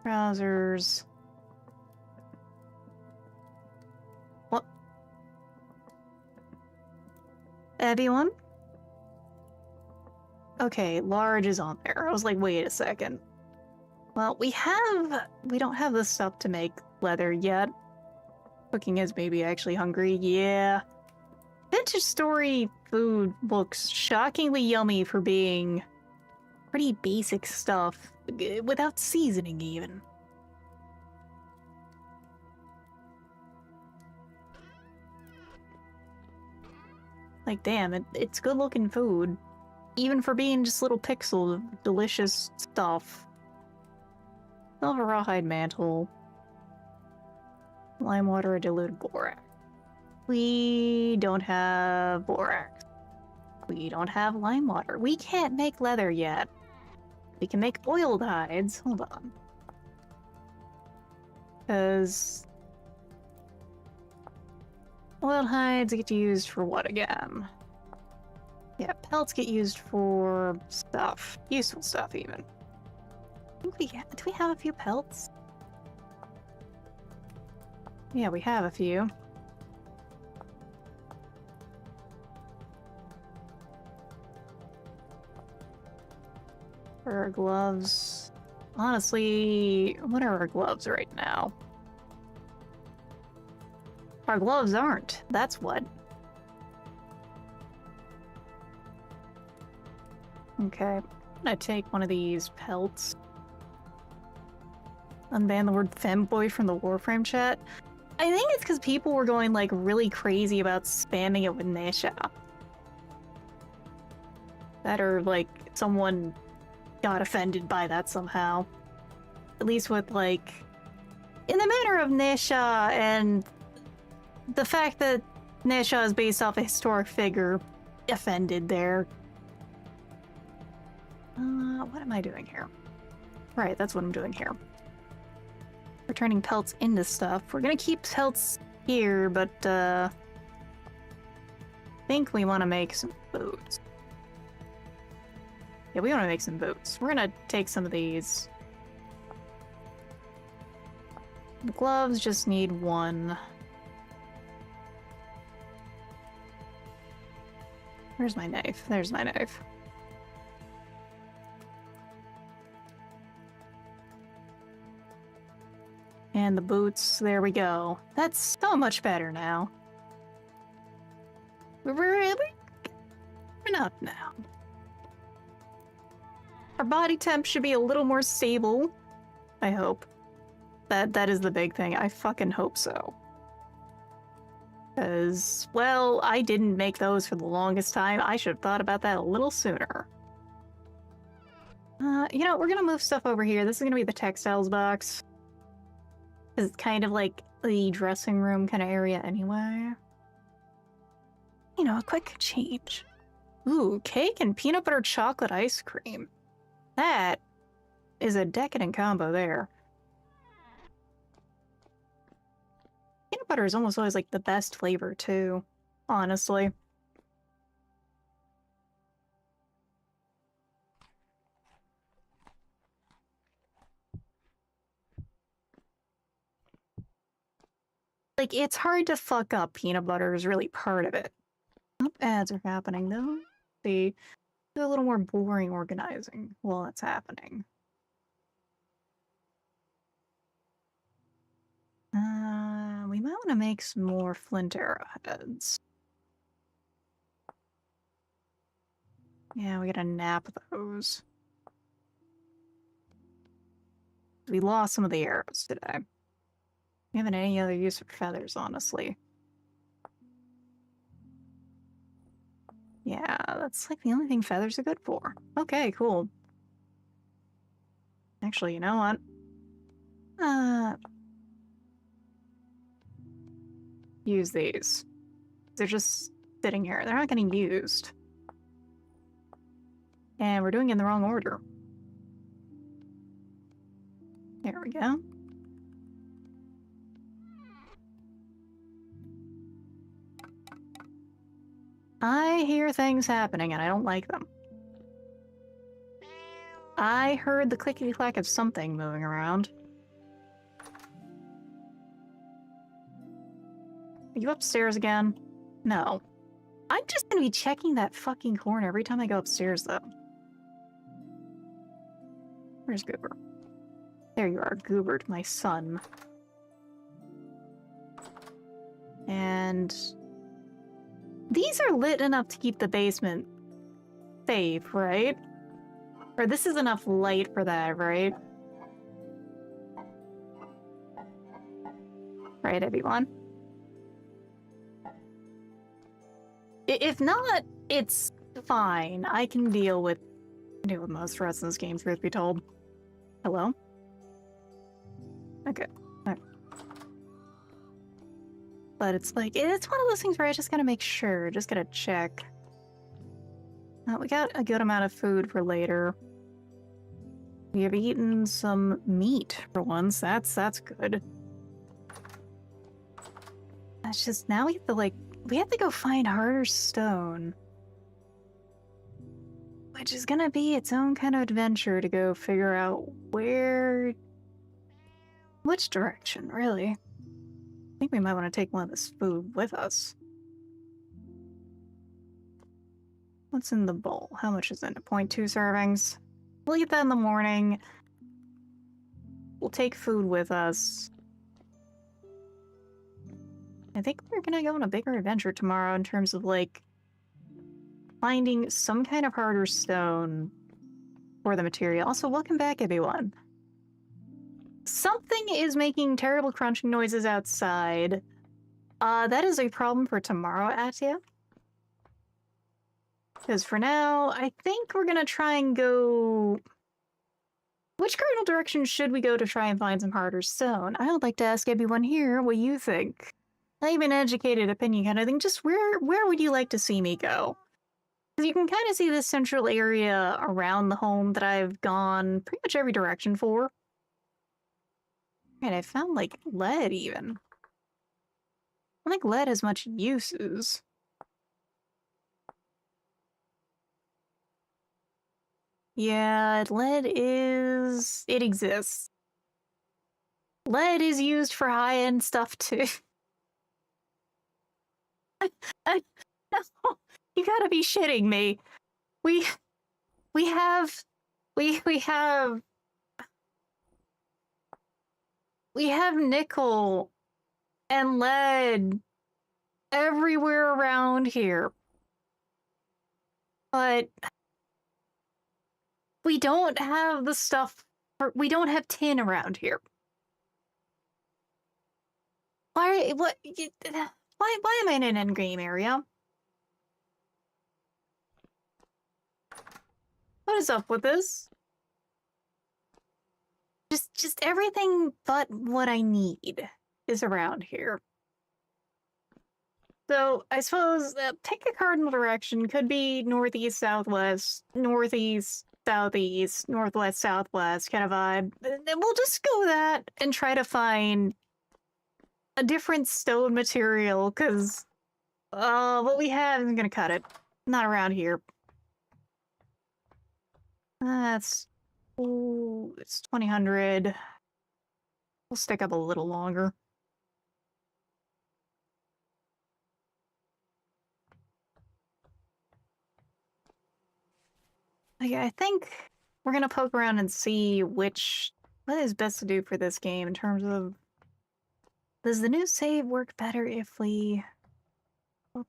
Trousers. What? Everyone? Okay, large is on there. I was like, wait a second. Well, we don't have the stuff to make leather yet. Cooking has maybe actually hungry. Yeah. Vintage story food looks shockingly yummy for being pretty basic stuff, without seasoning even. Like, damn, it's good looking food. Even for being just little pixels of delicious stuff. Still have a rawhide mantle. Lime water or diluted borax. We don't have borax. We don't have lime water. We can't make leather yet. We can make oiled hides. Hold on. Because oiled hides get used for what again? Yeah, pelts get used for stuff. Useful stuff, even. Do we have a few pelts? Yeah, we have a few. For our gloves... Honestly, what are our gloves right now? Our gloves aren't. That's what. Okay, I'm gonna take one of these pelts. Unban the word femboy from the Warframe chat. I think it's because people were going like really crazy about spamming it with Nesha. That or like someone got offended by that somehow. At least with like, in the matter of Nesha and the fact that Nesha is based off a historic figure, offended there. What am I doing here? Right, that's what I'm doing here. We're turning pelts into stuff. We're gonna keep pelts here, but I think we want to make some boots. Yeah, we want to make some boots. We're gonna take some of these. The gloves just need one. Where's my knife? There's my knife. And the boots, there we go. That's so much better now. We're up now. Our body temp should be a little more stable. I hope. That is the big thing. I fucking hope so. Because, well, I didn't make those for the longest time. I should have thought about that a little sooner. You know, we're gonna move stuff over here. This is gonna be the textiles box. It's kind of like the dressing room kind of area anyway. You know, a quick change. Ooh, cake and peanut butter chocolate ice cream. That is a decadent combo there. Peanut butter is almost always like the best flavor too, honestly. Like, it's hard to fuck up. Peanut butter is really part of it. Nope, ads are happening though. See, do a little more boring organizing while it's happening. We might want to make some more flint arrowheads. Yeah, we gotta nap those. We lost some of the arrows today. We haven't any other use for feathers, honestly. Yeah, that's like the only thing feathers are good for. Okay, cool. Actually, you know what? Use these. They're just sitting here. They're not getting used. And we're doing it in the wrong order. There we go. I hear things happening and I don't like them. I heard the clickety-clack of something moving around. Are you upstairs again? No. I'm just gonna be checking that fucking corner every time I go upstairs, though. Where's Goober? There you are, Goobert, my son. And... these are lit enough to keep the basement safe, right? Or this is enough light for that, right? Right, everyone? If not, it's fine. I can deal with most rest in this game, truth be told. Hello? Okay. Alright. But it's like, it's one of those things where I just gotta make sure, just gotta check. We got a good amount of food for later. We have eaten some meat for once. That's good. That's just, now we have to go find harder stone. which is gonna be its own kind of adventure to go figure out which direction, really. I think we might want to take one of this food with us. What's in the bowl? How much is in it? 0.2 servings. We'll eat that in the morning. We'll take food with us. I think we're gonna go on a bigger adventure tomorrow in terms of, like, finding some kind of harder stone for the material. Also, welcome back, everyone. Something is making terrible crunching noises outside. That is a problem for tomorrow, Atia. Because for now, I think we're gonna try and go... Which cardinal direction should we go to try and find some harder stone? I would like to ask everyone here what you think. Not even an educated opinion kind of thing, just where would you like to see me go? Because you can kind of see this central area around the home that I've gone pretty much every direction for. And I found, like, lead, even. I don't think lead has much uses. Yeah, it exists. Lead is used for high-end stuff, too. No, you gotta be shitting me. We have nickel and lead everywhere around here. But we don't have the stuff, we don't have tin around here. Why am I in an endgame area? What is up with this? Just everything but what I need is around here. So I suppose pick a cardinal direction. Could be northeast, southwest, northeast, southeast, northwest, southwest kind of vibe. Then we'll just go with that and try to find a different stone material, because what we have isn't gonna cut it. Not around here. That's... Ooh, it's 2000. We'll stick up a little longer. Okay, I think we're gonna poke around and see what is best to do for this game in terms of... Does the new save work better if we... I'll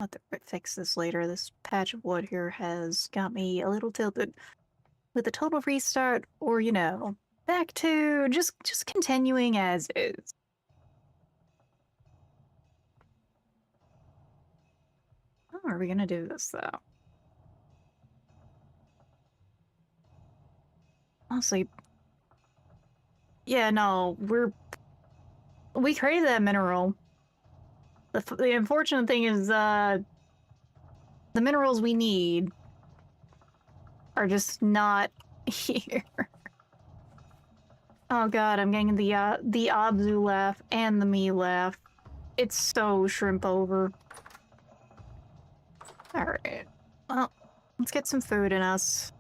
have to fix this later. This patch of wood here has got me a little tilted. With a total restart, or, you know, back to just continuing as is. How are we gonna do this, though? Honestly... Yeah, no, we created that mineral. The unfortunate thing is, the minerals we need are just not here. Oh god, I'm getting the Abzu laugh and the me laugh. It's so shrimp over. Alright. Well, let's get some food in us.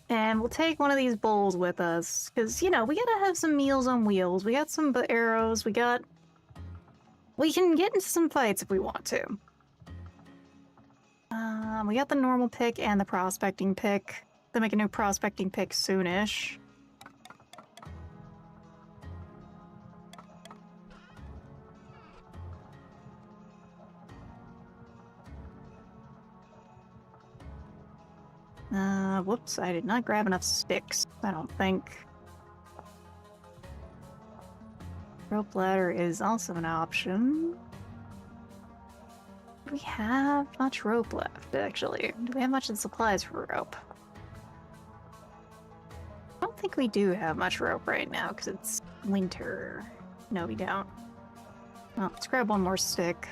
And we'll take one of these bowls with us, because, you know, we gotta have some meals on wheels. We got some arrows, we can get into some fights if we want to. We got the normal pick and the prospecting pick. They'll make a new prospecting pick soonish. Whoops, I did not grab enough sticks, I don't think. Rope ladder is also an option. Do we have much rope left, actually? Do we have much in supplies for rope? I don't think we do have much rope right now, because it's winter. No, we don't. Well, let's grab one more stick.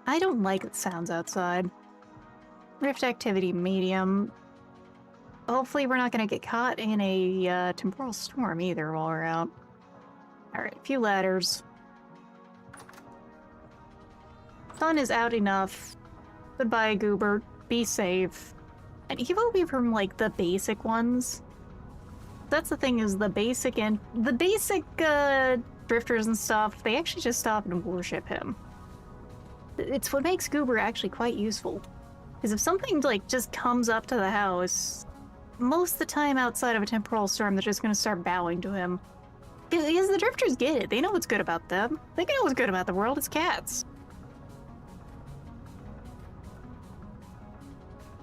I don't like the sounds outside. Rift activity medium. Hopefully we're not gonna get caught in a temporal storm either while we're out. Alright, a few ladders. Sun is out enough. Goodbye, Goober. Be safe. And evo me from, like, the basic ones. That's the thing, is the basic drifters and stuff, they actually just stop and worship him. It's what makes Goober actually quite useful. Because if something, like, just comes up to the house, most of the time outside of a temporal storm, they're just gonna start bowing to him. Because the drifters get it. They know what's good about them. They know what's good about the world. It's cats.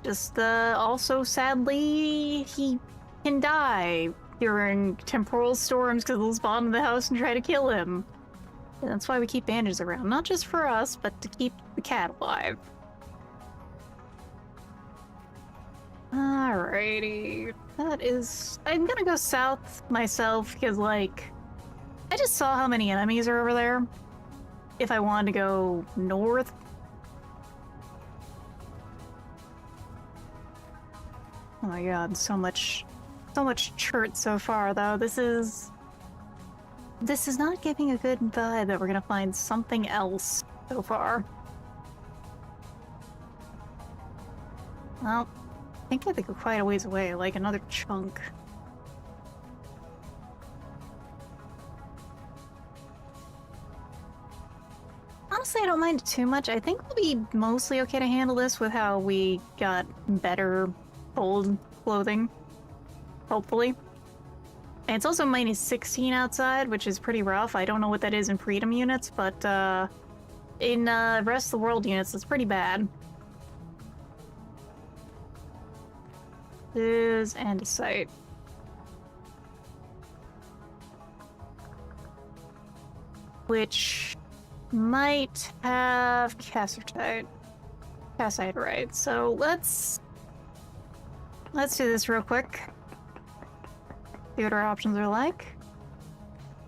Just, also, sadly, he can die during temporal storms because they'll spawn in the house and try to kill him. And that's why we keep bandages around. Not just for us, but to keep the cat alive. Alrighty. That is... I'm gonna go south myself because, like... I just saw how many enemies are over there. If I wanted to go north... Oh my god, so much chert so far, though. This is not giving a good vibe that we're gonna find something else so far. Well, I think I have to go quite a ways away, like another chunk. Honestly, I don't mind it too much. I think we'll be mostly okay to handle this with how we got better cold clothing. Hopefully. And it's also minus 16 outside, which is pretty rough. I don't know what that is in freedom units, but in rest of the world units, it's pretty bad. Is andesite. Which might have cassiterite. Cassite, right. So let's do this real quick. See what our options are like.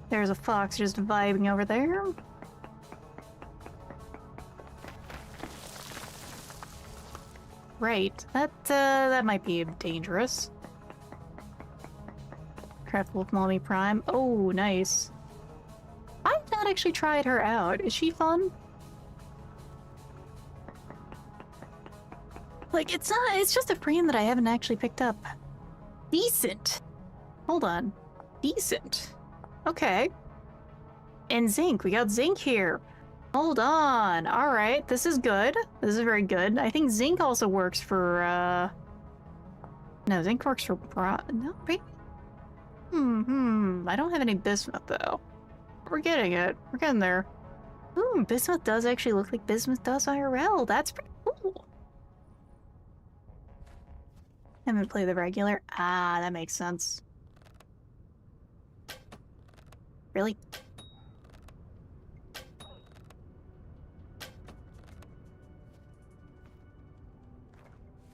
There's a fox just vibing over there. Right. That might be dangerous. Craft Wolf Mommy Prime. Oh, nice. I've not actually tried her out. Is she fun? Like, it's just a frame that I haven't actually picked up. Decent. Hold on. Decent. Okay. And zinc. We got zinc here. Hold on. Alright, this is good. This is very good. I think zinc also works for, no, zinc works for no, right? I don't have any bismuth, though. We're getting it. We're getting there. Ooh, bismuth does actually look like bismuth does IRL. That's pretty cool. I'm gonna play the regular. Ah, that makes sense. Really?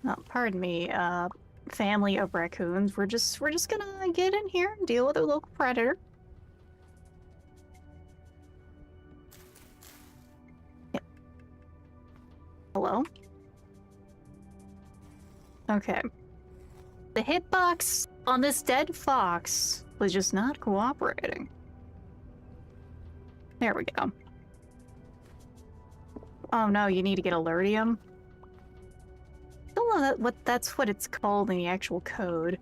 Oh, pardon me, family of raccoons. We're just gonna get in here and deal with a local predator. Yep. Hello? Okay. The hitbox on this dead fox was just not cooperating. There we go. Oh no, you need to get alertium. Don't know that's what it's called in the actual code.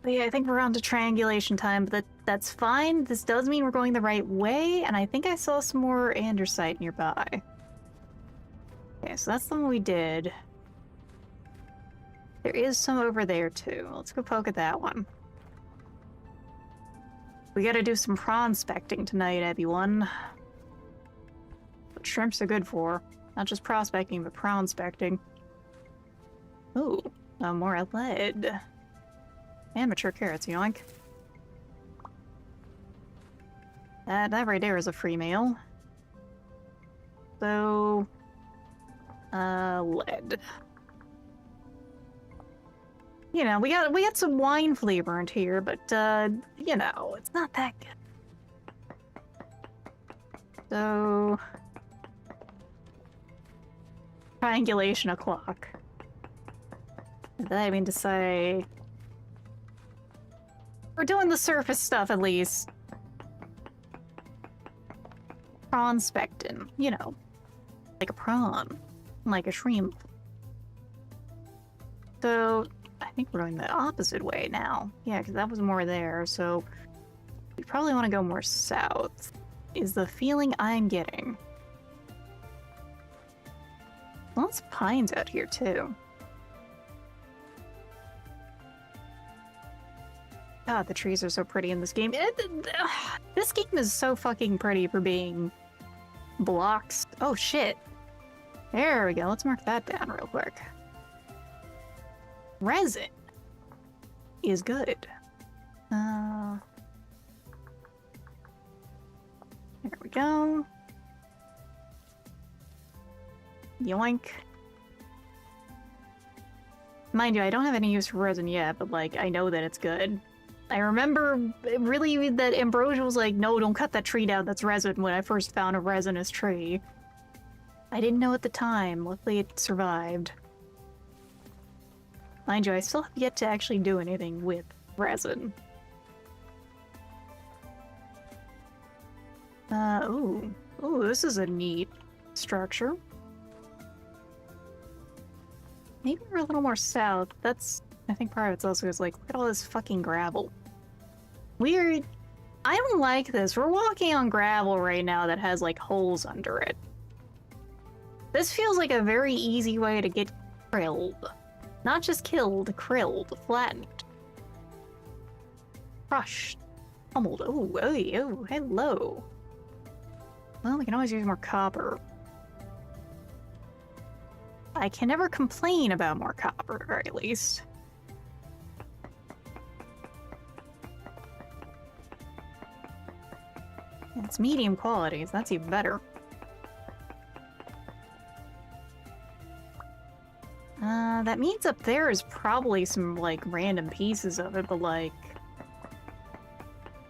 But yeah, I think we're on to triangulation time, but that's fine. This does mean we're going the right way, and I think I saw some more andesite nearby. Okay, so that's the one we did. There is some over there too. Let's go poke at that one. We gotta do some prospecting tonight, everyone. What shrimps are good for. Not just prospecting, but prospecting. Ooh, more lead. And mature carrots, yoink. That right there is a free meal. So... lead. You know, we got some wine flavor in here, but, you know, it's not that good. So... triangulation o'clock. That I mean to say... We're doing the surface stuff, at least. Prospecting, you know. Like a prawn. Like a shrimp. So, I think we're going the opposite way now. Yeah, because that was more there, so... We probably want to go more south, is the feeling I'm getting. Lots of pines out here, too. God, the trees are so pretty in this game. This game is so fucking pretty for being blocks. Oh, shit. There we go. Let's mark that down real quick. Resin is good. There we go. Yoink. Mind you, I don't have any use for resin yet, but, like, I know that it's good. I remember really that Ambrosia was like, no, don't cut that tree down, that's resin, when I first found a resinous tree. I didn't know at the time. Luckily it survived. Mind you, I still have yet to actually do anything with resin. Ooh, this is a neat structure. Maybe we're a little more south. That's, I think part of it's also is like, look at all this fucking gravel. Weird. I don't like this. We're walking on gravel right now that has like holes under it. This feels like a very easy way to get krilled. Not just killed, krilled, flattened. Crushed. Pummeled. Oh, hello. Well, we can always use more copper. I can never complain about more copper, at the very least. It's medium quality, so that's even better. That means up there is probably some, like, random pieces of it, but, like...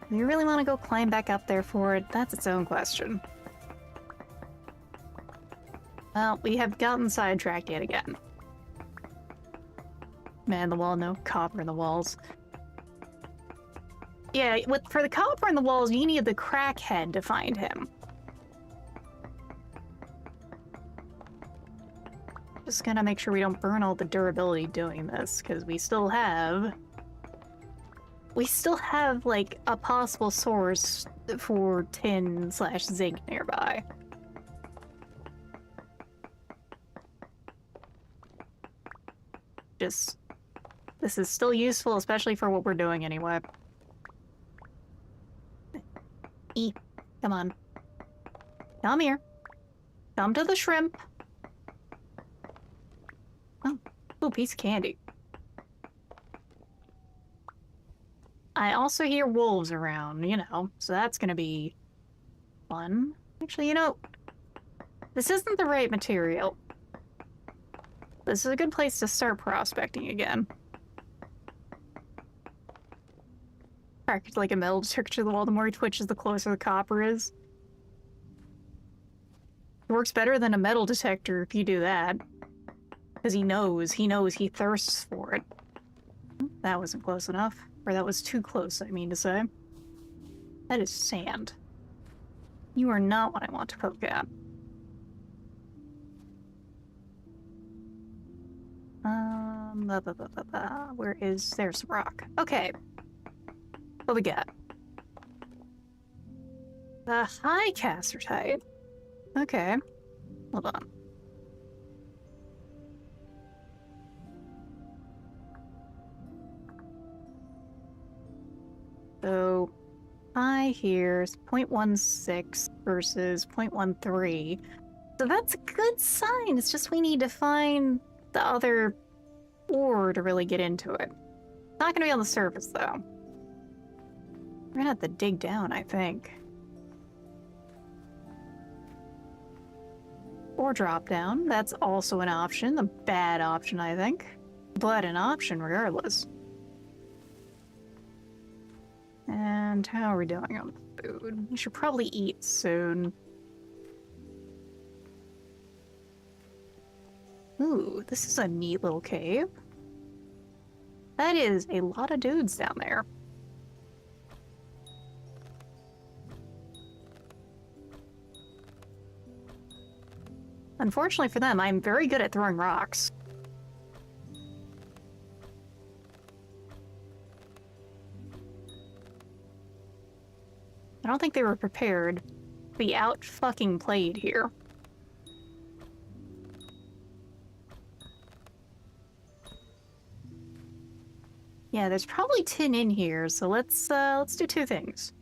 Do you really want to go climb back up there for it? That's its own question. Well, we have gotten sidetracked yet again. Man, the wall, no copper in the walls. Yeah, for the copper in the walls, you need the crackhead to find him. Just gonna make sure we don't burn all the durability doing this, because we still have, like, a possible source for tin/zinc nearby. This is still useful, especially for what we're doing anyway. Come on. Come here. Come to the shrimp. Oh, piece of candy. I also hear wolves around, you know, so that's gonna be fun. Actually, you know, this isn't the right material. This is a good place to start prospecting again. Cracked like a metal detector to the wall, the more he twitches, the closer the copper is. It works better than a metal detector if you do that. Because he knows he thirsts for it. That wasn't close enough. Or that was too close, I mean to say. That is sand. You are not what I want to poke at. Where is... There's some rock. Okay. What we got? The high castertite. Okay. Hold on. So, high here is 0.16 versus 0.13. So that's a good sign. It's just we need to find the other ore to really get into it. It's not gonna be on the surface, though. We're gonna have to dig down, I think. Or drop down. That's also an option. A bad option, I think. But an option regardless. And how are we doing on food? We should probably eat soon. Ooh, this is a neat little cave. That is a lot of dudes down there. Unfortunately for them, I'm very good at throwing rocks. I don't think they were prepared to be out-fucking-played here. Yeah, there's probably tin in here, so let's do two things.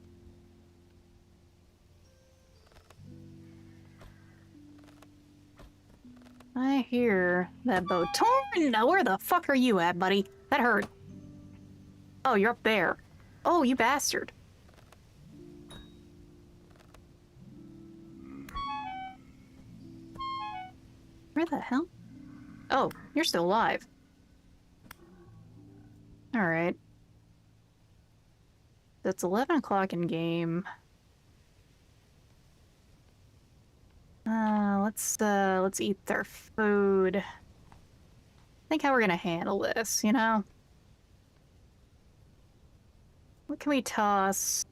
I hear that boat. Torn! Now where the fuck are you at, buddy? That hurt. Oh, you're up there. Oh, you bastard. Where the hell? Oh, you're still alive. Alright. It's 11 o'clock in game. Let's eat their food. Think how we're gonna handle this, you know? What can we toss?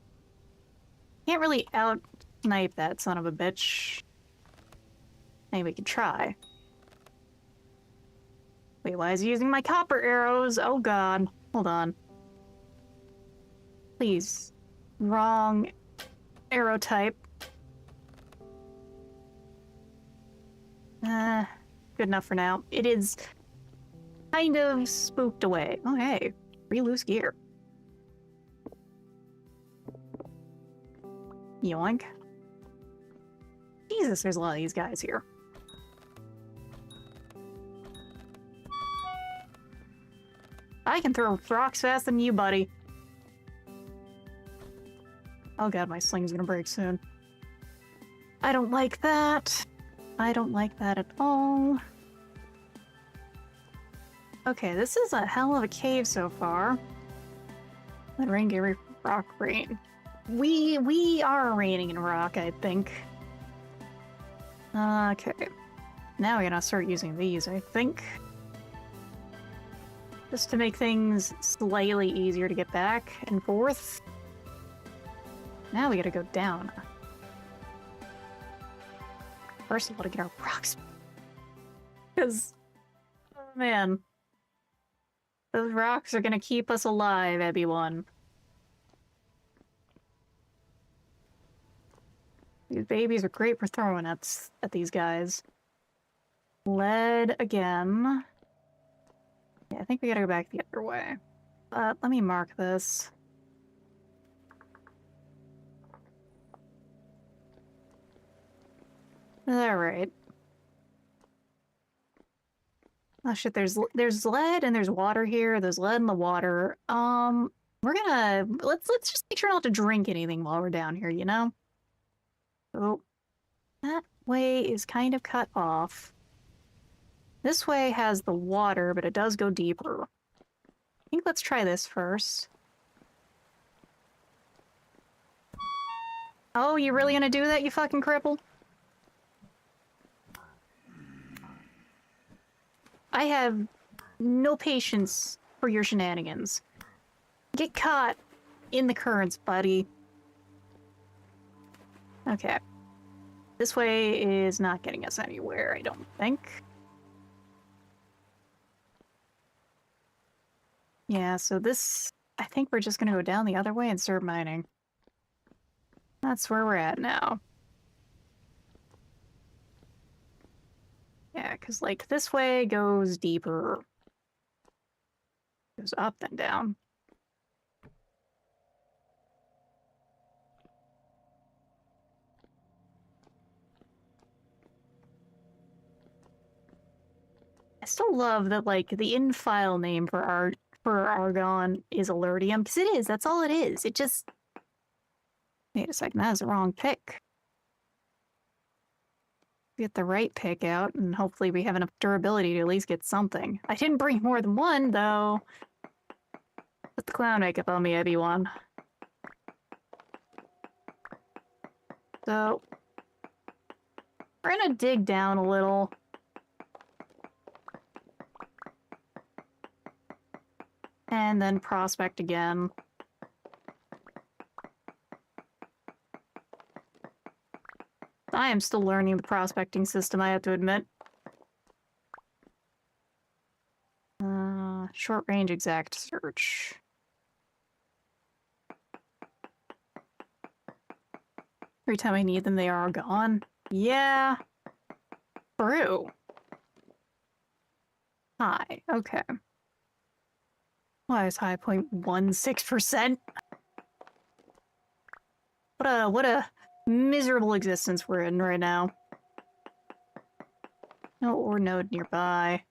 Can't really out-snipe that son of a bitch. Maybe we could try. Wait, why is he using my copper arrows? Oh god. Hold on. Please. Wrong arrow type. Good enough for now. It is kind of spooked away. Oh, hey. Free loose gear. Yoink. Jesus, there's a lot of these guys here. I can throw rocks faster than you, buddy. Oh god, my sling's gonna break soon. I don't like that. I don't like that at all. Okay, this is a hell of a cave so far. Let rain get rock rain. We are raining in rock, I think. Okay. Now we're gonna start using these, I think. Just to make things slightly easier to get back and forth. Now we gotta go down. First of all, to get our rocks. Because, oh man. Those rocks are gonna keep us alive, everyone. These babies are great for throwing at these guys. Lead again. Yeah, I think we gotta go back the other way. But let me mark this. Alright. Oh shit, there's lead and there's water here. There's lead in the water. We're gonna let's just make sure not to drink anything while we're down here, you know? So that way is kind of cut off. This way has the water, but it does go deeper. I think let's try this first. Oh, you really gonna do that, you fucking cripple? I have no patience for your shenanigans. Get caught in the currents, buddy. Okay. This way is not getting us anywhere, I don't think. Yeah, so this... I think we're just gonna go down the other way and start mining. That's where we're at now. Yeah, because, like, this way goes deeper. Goes up and down. I still love that, like, the in-file name for Argon is Alertium, because it is, that's all it is. It just... Wait a second, that was the wrong pick. Get the right pick out, and hopefully we have enough durability to at least get something. I didn't bring more than one, though. Put the clown makeup on me, everyone. So, we're gonna dig down a little. And then prospect again. I am still learning the prospecting system, I have to admit. Short range exact search. Every time I need them, they are gone. Yeah. True. High. Okay. Why is high 0.16%? What a miserable existence we're in right now. No ore node nearby.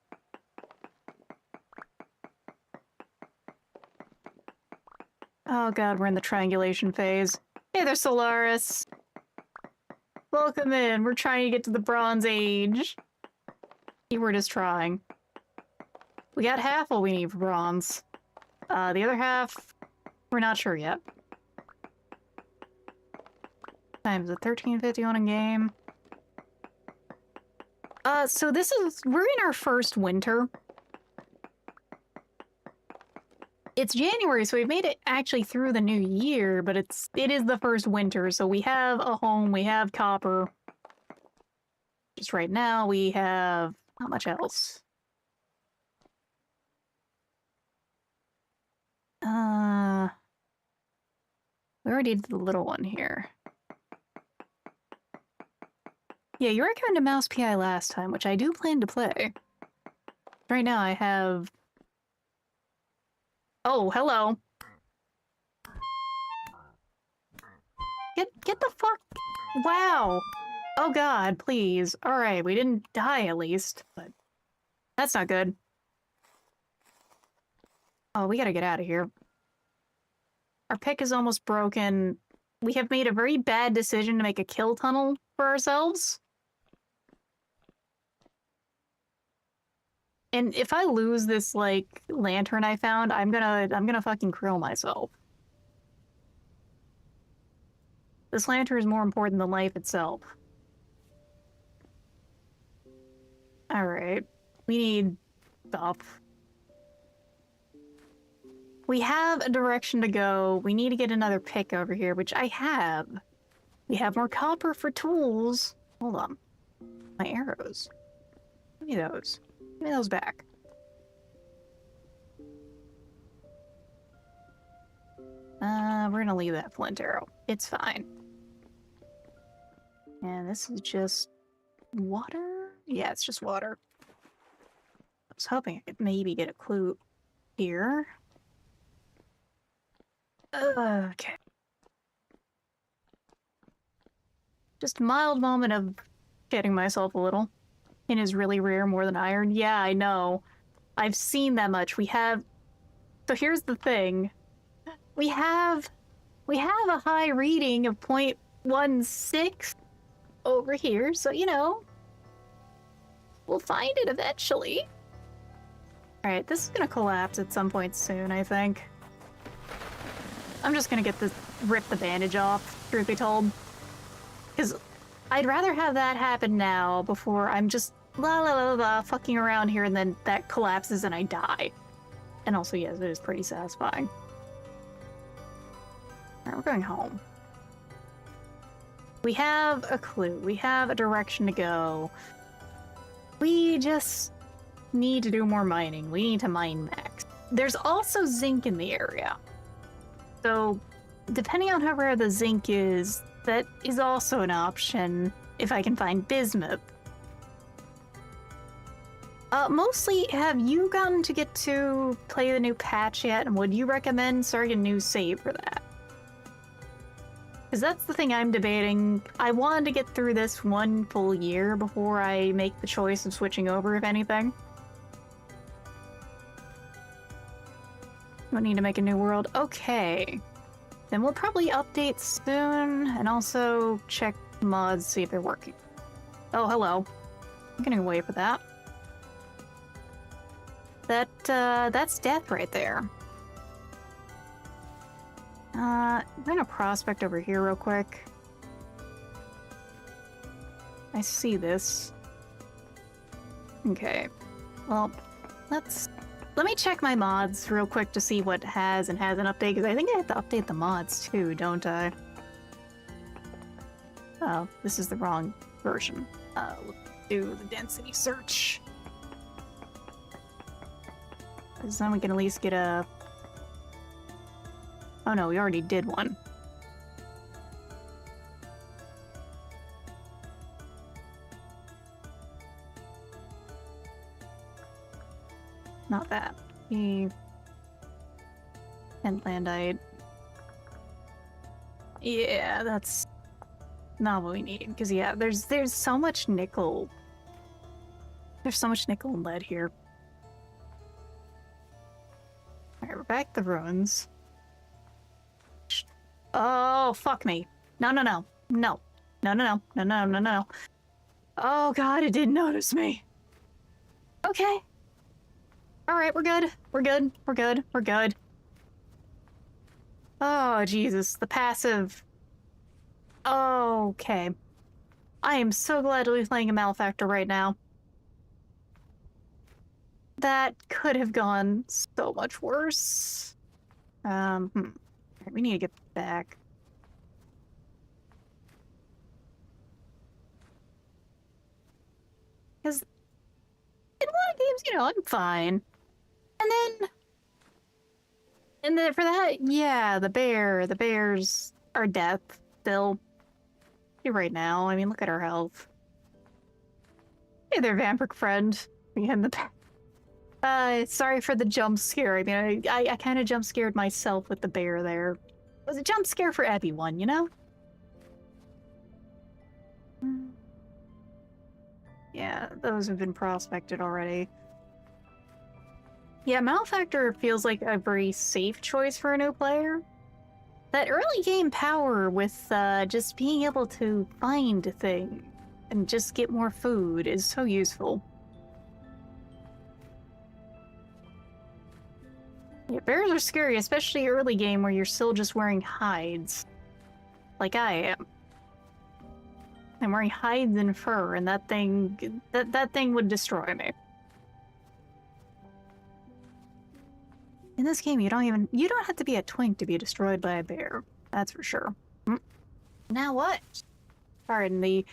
Oh god, we're in the triangulation phase. Hey there, Solaris. Welcome in. We're trying to get to the Bronze Age. Keyword is trying. We got half what we need for bronze. The other half, we're not sure yet. Times a 1351 in game. So we're in our first winter. It's January, so we've made it actually through the new year, but it is the first winter, so we have a home, we have copper. Just right now, we have not much else. We already did the little one here. Yeah, you recommended Mouse PI last time, which I do plan to play. Right now I have... Oh, hello. Get the fuck... Wow. Oh god, please. Alright, we didn't die at least, but... That's not good. Oh, we gotta get out of here. Our pick is almost broken. We have made a very bad decision to make a kill tunnel for ourselves. And if I lose this, like, lantern I found, I'm gonna fucking krill myself. This lantern is more important than life itself. Alright. We need stuff. We have a direction to go. We need to get another pick over here, which I have. We have more copper for tools. Hold on. My arrows. Give me those. Give me those back. We're gonna leave that flint arrow. It's fine. And this is just water? Yeah, it's just water. I was hoping I could maybe get a clue here. Okay. Just a mild moment of shitting myself a little. Tin is really rare, more than iron. Yeah, I know. I've seen that much. So here's the thing. We have a high reading of 0.16 over here, so you know. We'll find it eventually. Alright, this is gonna collapse at some point soon, I think. I'm just gonna rip the bandage off, truth be told. Because I'd rather have that happen now before I'm just fucking around here and then that collapses and I die. And also, yes, it is pretty satisfying. Alright, we're going home. We have a clue. We have a direction to go. We just need to do more mining. We need to mine max. There's also zinc in the area. So, depending on how rare the zinc is, that is also an option if I can find bismuth. Mostly, have you gotten to get to play the new patch yet? And would you recommend starting a new save for that? Because that's the thing I'm debating. I wanted to get through this one full year before I make the choice of switching over, if anything. We need to make a new world. Okay. Then we'll probably update soon, and also check mods, see if they're working. Oh, hello. I'm gonna wait for that. That's death right there. I'm gonna prospect over here real quick. I see this. Okay. Well, let's Let me check my mods real quick to see what has and hasn't updated, because I think I have to update the mods too, don't I? Oh, this is the wrong version. Let's do the density search. Because then we can at least get a... Oh no, we already did one. Not that. Pentlandite. Yeah, that's not what we need. Because yeah, there's so much nickel. There's so much nickel and lead here. Alright, we're back to the ruins. Oh, fuck me. No, no, no. No. No, no, no. No, no, no, no. Oh god, it didn't notice me. Okay. Alright, we're good. We're good. We're good. We're good. Oh, Jesus. The passive. Okay. I am so glad to be playing a Malefactor right now. That could have gone so much worse. We need to get back. Because in a lot of games, you know, I'm fine. And then for that, yeah, the bears are death still. Right now, I mean, look at our health. Hey there, vampiric friend. Again, sorry for the jump scare. I mean, I kind of jump scared myself with the bear there. It was a jump scare for everyone, you know? Yeah, those have been prospected already. Yeah, Malefactor feels like a very safe choice for a new player. That early game power with just being able to find a thing and just get more food is so useful. Yeah, bears are scary, especially early game where you're still just wearing hides. Like I am. I'm wearing hides and fur, and that thing would destroy me. In this game, you don't have to be a twink to be destroyed by a bear. That's for sure. Now what? Pardon, the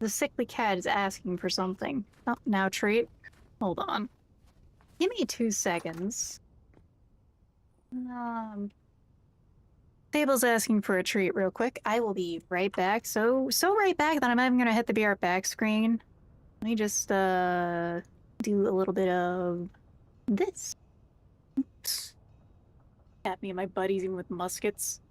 sickly cat is asking for something. Oh, now treat. Hold on. Give me 2 seconds. Table's asking for a treat real quick. I will be right back. So right back that I'm not even gonna hit the BR back screen. Let me just do a little bit of this. Oops. Got me and my buddies even with muskets.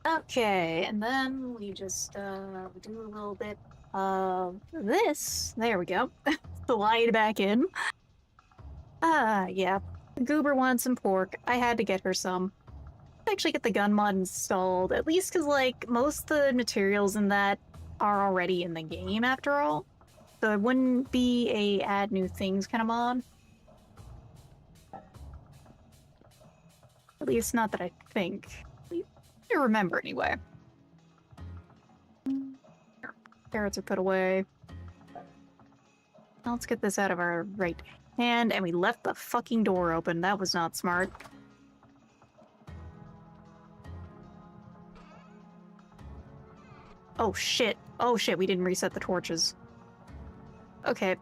Okay, and then we just do a little bit of this. There we go. Slide back in. Yeah. Goober wanted some pork. I had to get her some. Actually get the gun mod installed, at least because, like, most of the materials in that are already in the game, after all. So it wouldn't be a add new things kind of mod. At least not that I think. I remember anyway. Carrots are put away. Now let's get this out of our right hand, and we left the fucking door open. That was not smart. Oh shit. Oh shit, we didn't reset the torches. Okay.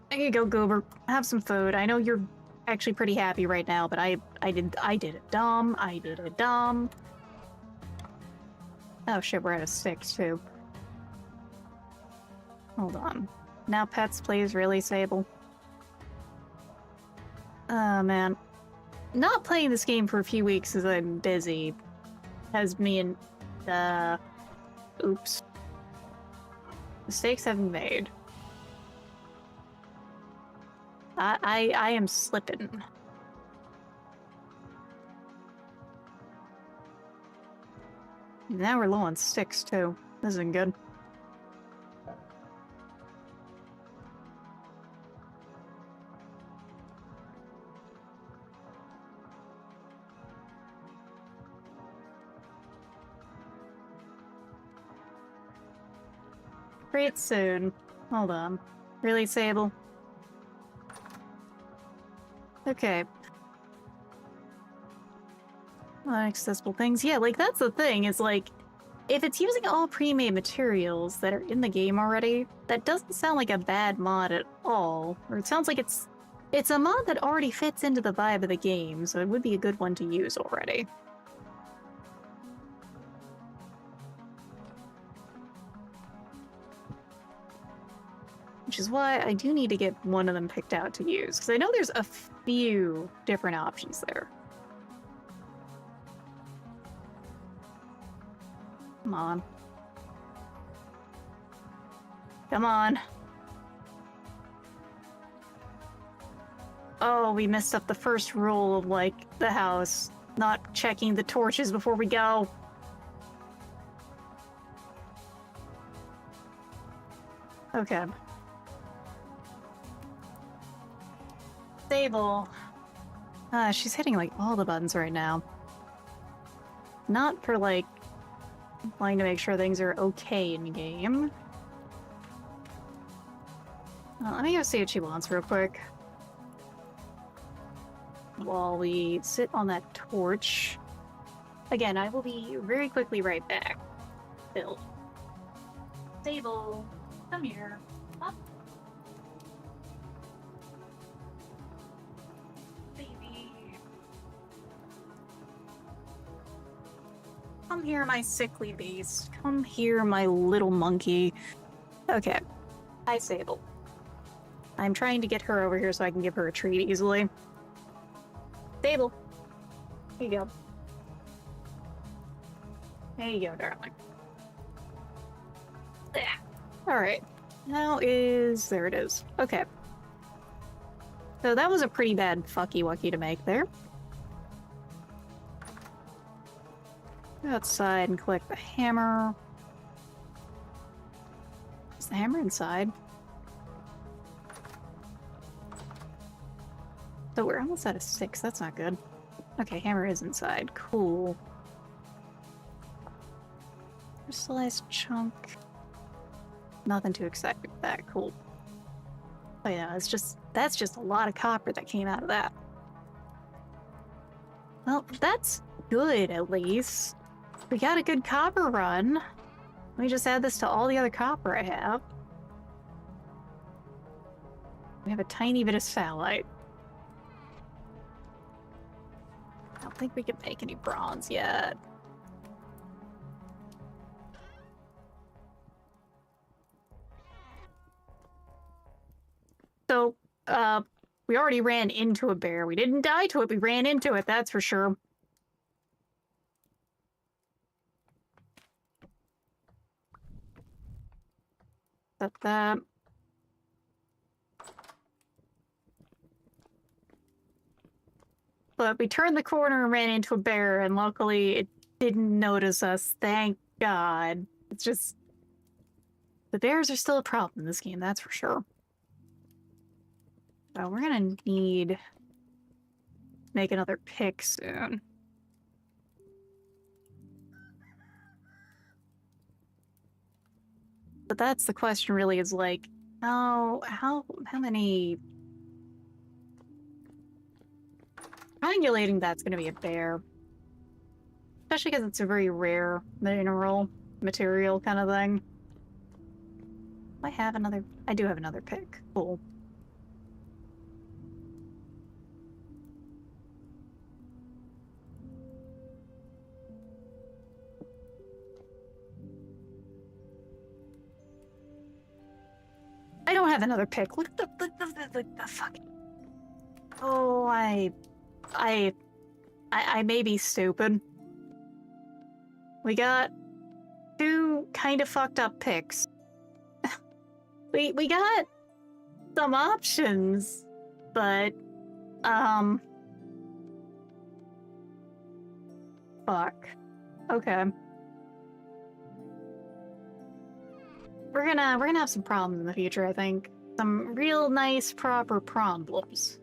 There you go, Goober. Have some food. I know you're actually pretty happy right now, but I did it dumb. I did it dumb. Oh shit, we're at a 6 too. Hold on. Now pets, please, really, Sable? Oh man. Not playing this game for a few weeks as I'm busy has me and oops. Mistakes have been made. I am slipping. Now we're low on 6 too. This isn't good. Great soon. Hold on. Really, Sable? Okay. Inaccessible things. Yeah, like, that's the thing, is like, if it's using all pre-made materials that are in the game already, that doesn't sound like a bad mod at all. Or it sounds like it's a mod that already fits into the vibe of the game, so it would be a good one to use already. Which is why I do need to get one of them picked out to use, because I know there's a few different options there. Come on. Come on. Oh, we messed up the first rule of, like, the house. Not checking the torches before we go. Okay. Stable. She's hitting, like, all the buttons right now. Not for, like, wanting to make sure things are okay in-game. Let me go see what she wants real quick. While we sit on that torch. Again, I will be very quickly right back. Build. Stable. Come here. Up. Baby. Come here, my sickly beast. Come here, my little monkey. Okay. Hi, Sable. I'm trying to get her over here so I can give her a treat easily. Sable. Here you go. There you go, darling. There. Alright. Now is... There it is. Okay. So that was a pretty bad fucky-wucky to make there. Go outside and collect the hammer. Is the hammer inside? So we're almost out of 6. That's not good. Okay, hammer is inside. Cool. Crystallized chunk. Nothing too exciting with that. Cool. Oh yeah, that's just a lot of copper that came out of that. Well, that's good at least. We got a good copper run. Let me just add this to all the other copper I have. We have a tiny bit of satellite. I don't think we can make any bronze yet. So, we already ran into a bear. We didn't die to it, we ran into it, that's for sure. That. But we turned the corner and ran into a bear, and luckily it didn't notice us. Thank God. It's just... The bears are still a problem in this game, that's for sure. So we're gonna need... make another pick soon. But that's the question really, is like, how many... Triangulating that's gonna be a bear. Especially because it's a very rare mineral material kind of thing. I have another... I do have another pick. Cool. I don't have another pick. Look at the fucking... Oh, I may be stupid. We got 2 kind of fucked up picks. we got some options, but fuck. Okay. We're gonna have some problems in the future, I think. Some real nice proper problems.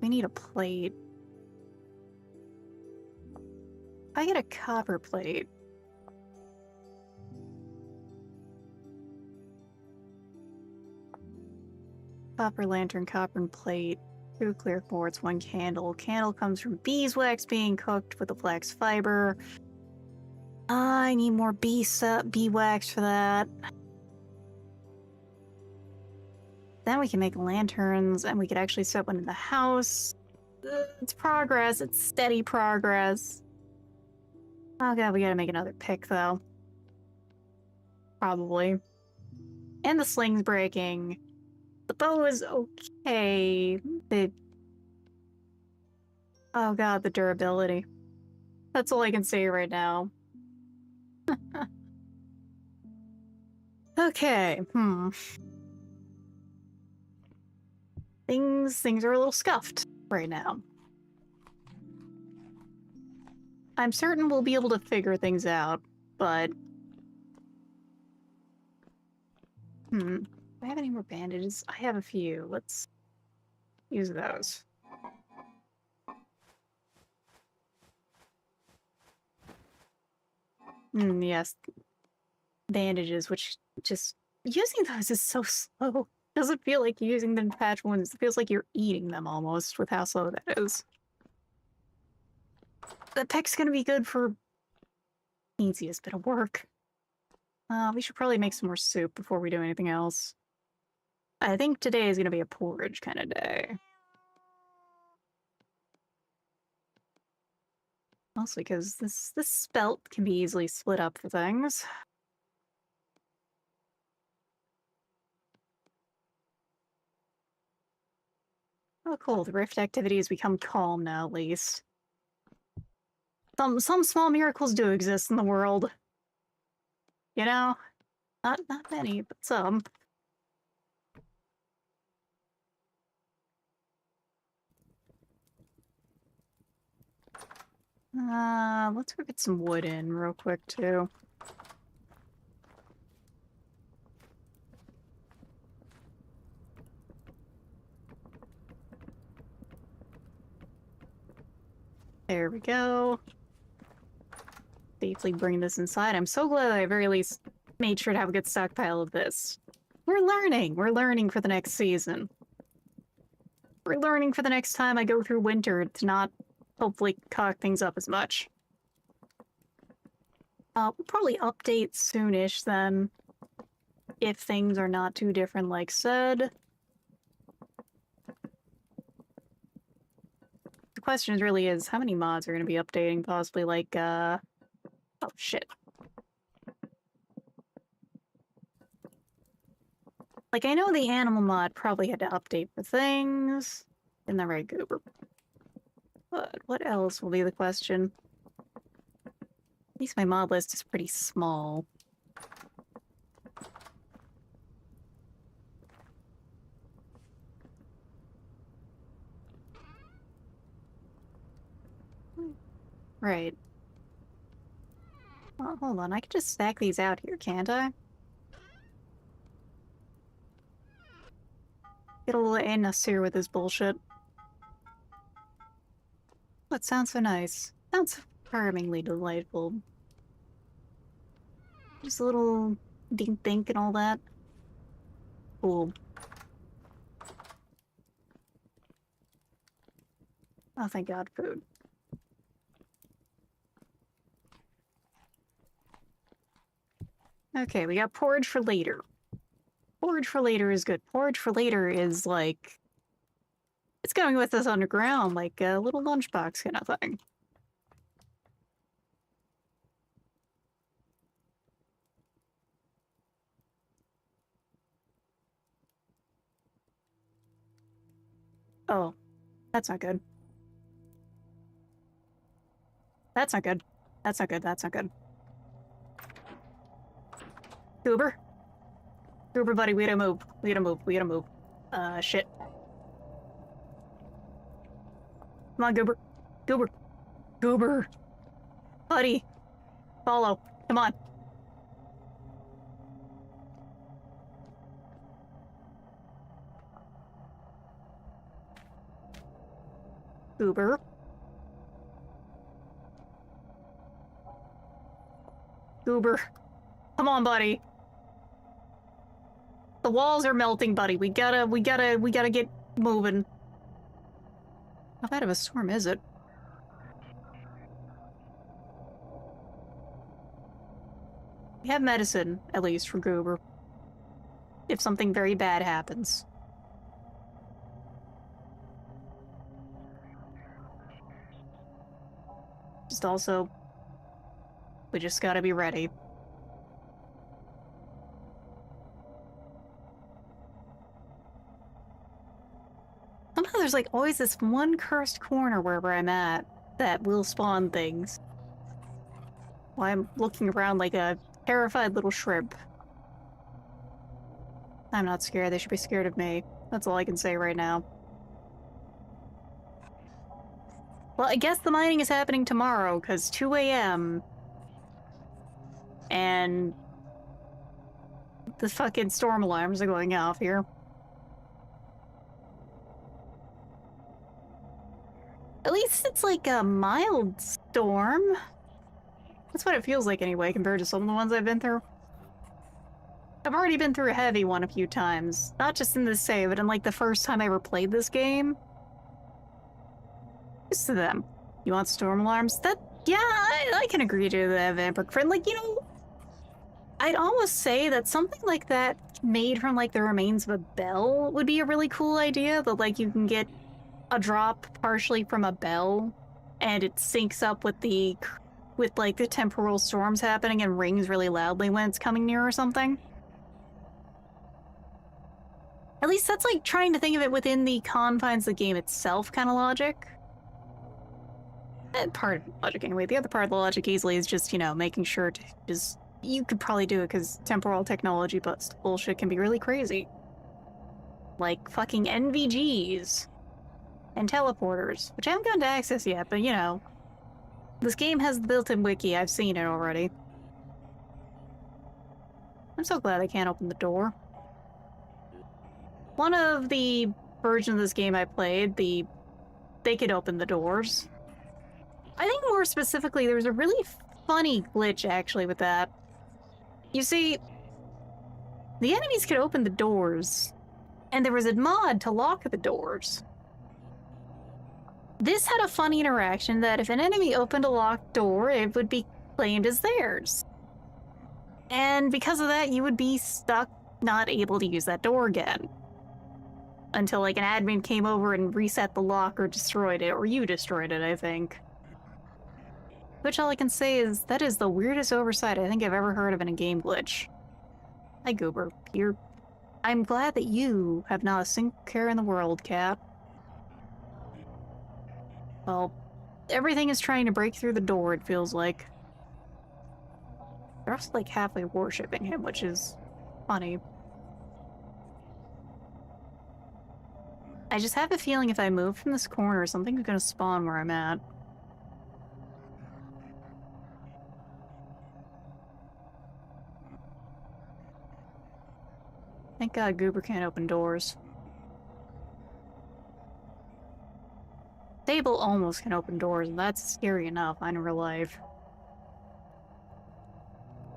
We need a plate. If I get a copper plate, Copper lantern, copper and plate, 2 clear quartz, 1 candle. Candle comes from beeswax being cooked with the flax fiber. I need more beeswax for that. Then we can make lanterns, and we could actually set one in the house. It's progress. It's steady progress. Oh god, we gotta make another pick, though. Probably. And the sling's breaking. The bow is okay. Oh god, the durability. That's all I can say right now. Okay, Things are a little scuffed right now. I'm certain we'll be able to figure things out, but... Do I have any more bandages? I have a few. Let's use those. Yes. Bandages, which just... Using those is so slow. Doesn't feel like using them to patch wounds. It feels like you're eating them almost with how slow that is. The pick's gonna be good for easiest bit of work. We should probably make some more soup before we do anything else. I think today is gonna be a porridge kind of day. Mostly because this spelt can be easily split up for things. Oh cool, the rift activity has become calm now, at least. Some small miracles do exist in the world. You know? Not many, but some. Let's go get some wood in real quick, too. There we go. Safely bring this inside. I'm so glad I at very least made sure to have a good stockpile of this. We're learning. We're learning for the next season. We're learning for the next time I go through winter to not hopefully cock things up as much. We'll probably update soonish then, if things are not too different like said. The question really is, how many mods are going to be updating? Possibly like, oh shit. Like, I know the animal mod probably had to update for things. Isn't that right, Goober? But what else will be the question? At least my mod list is pretty small. Right. Well, hold on, I can just stack these out here, can't I? Get a little announcer with this bullshit. Oh, it sounds so nice. Sounds charmingly delightful. Just a little dink-dink and all that. Cool. Oh, thank God, food. Okay, we got porridge for later. Porridge for later is good. Porridge for later is like... It's going with us underground, like a little lunchbox kind of thing. Oh, that's not good. That's not good. That's not good. That's not good. Goober? Goober, buddy, we gotta move. We gotta move. We gotta move. Shit. Come on, Goober. Goober. Goober. Buddy. Follow. Come on. Goober. Goober. Come on, buddy. The walls are melting, buddy. We gotta get moving. How bad of a storm is it? We have medicine, at least, for Goober. If something very bad happens. Just also, we just gotta be ready. Somehow there's like always this one cursed corner wherever I'm at that will spawn things. While I'm looking around like a terrified little shrimp. I'm not scared, they should be scared of me. That's all I can say right now. Well, I guess the mining is happening tomorrow, because 2 a.m. and the fucking storm alarms are going off here. At least it's like a mild storm. That's what it feels like anyway, compared to some of the ones I've been through. I've already been through a heavy one a few times. Not just in this save, but in like the first time I ever played this game. Used to them. You want storm alarms? Yeah, I can agree to that, Vampire Friend. Like, you know, I'd almost say that something like that made from like the remains of a bell would be a really cool idea. That like you can get a drop partially from a bell and it syncs up with like the temporal storms happening and rings really loudly when it's coming near or something. At least that's like trying to think of it within the confines of the game itself kind of logic. Part of the logic anyway. The other part of the logic easily is just, you know, making sure to just... You could probably do it because temporal technology but bullshit can be really crazy. Like fucking NVGs. And teleporters, which I haven't gotten to access yet, but you know. This game has the built-in wiki, I've seen it already. I'm so glad I can't open the door. One of the versions of this game I played, they could open the doors. I think more specifically, there was a really funny glitch actually with that. You see, the enemies could open the doors, and there was a mod to lock the doors. This had a funny interaction that if an enemy opened a locked door, it would be claimed as theirs. And because of that, you would be stuck not able to use that door again. Until like an admin came over and reset the lock or destroyed it, or you destroyed it, I think. Which all I can say is, that is the weirdest oversight I think I've ever heard of in a game glitch. Hi Goober, I'm glad that you have not a single care in the world, cat. Well, everything is trying to break through the door, it feels like. They're also like halfway worshipping him, which is funny. I just have a feeling if I move from this corner, something's gonna spawn where I'm at. Thank God Goober can't open doors. Sable almost can open doors, and that's scary enough in real life.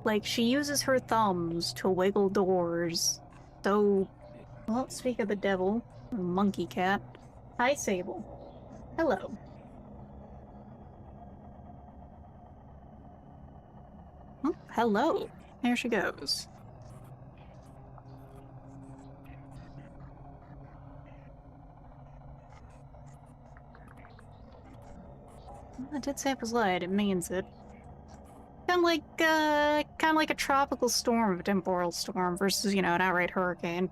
Like, she uses her thumbs to wiggle doors. So, well, speak of the devil, monkey cat. Hi, Sable. Hello. Oh, hello. There she goes. I did say it was light, it means it. Kind of like a tropical storm, a temporal storm, versus, you know, an outright hurricane.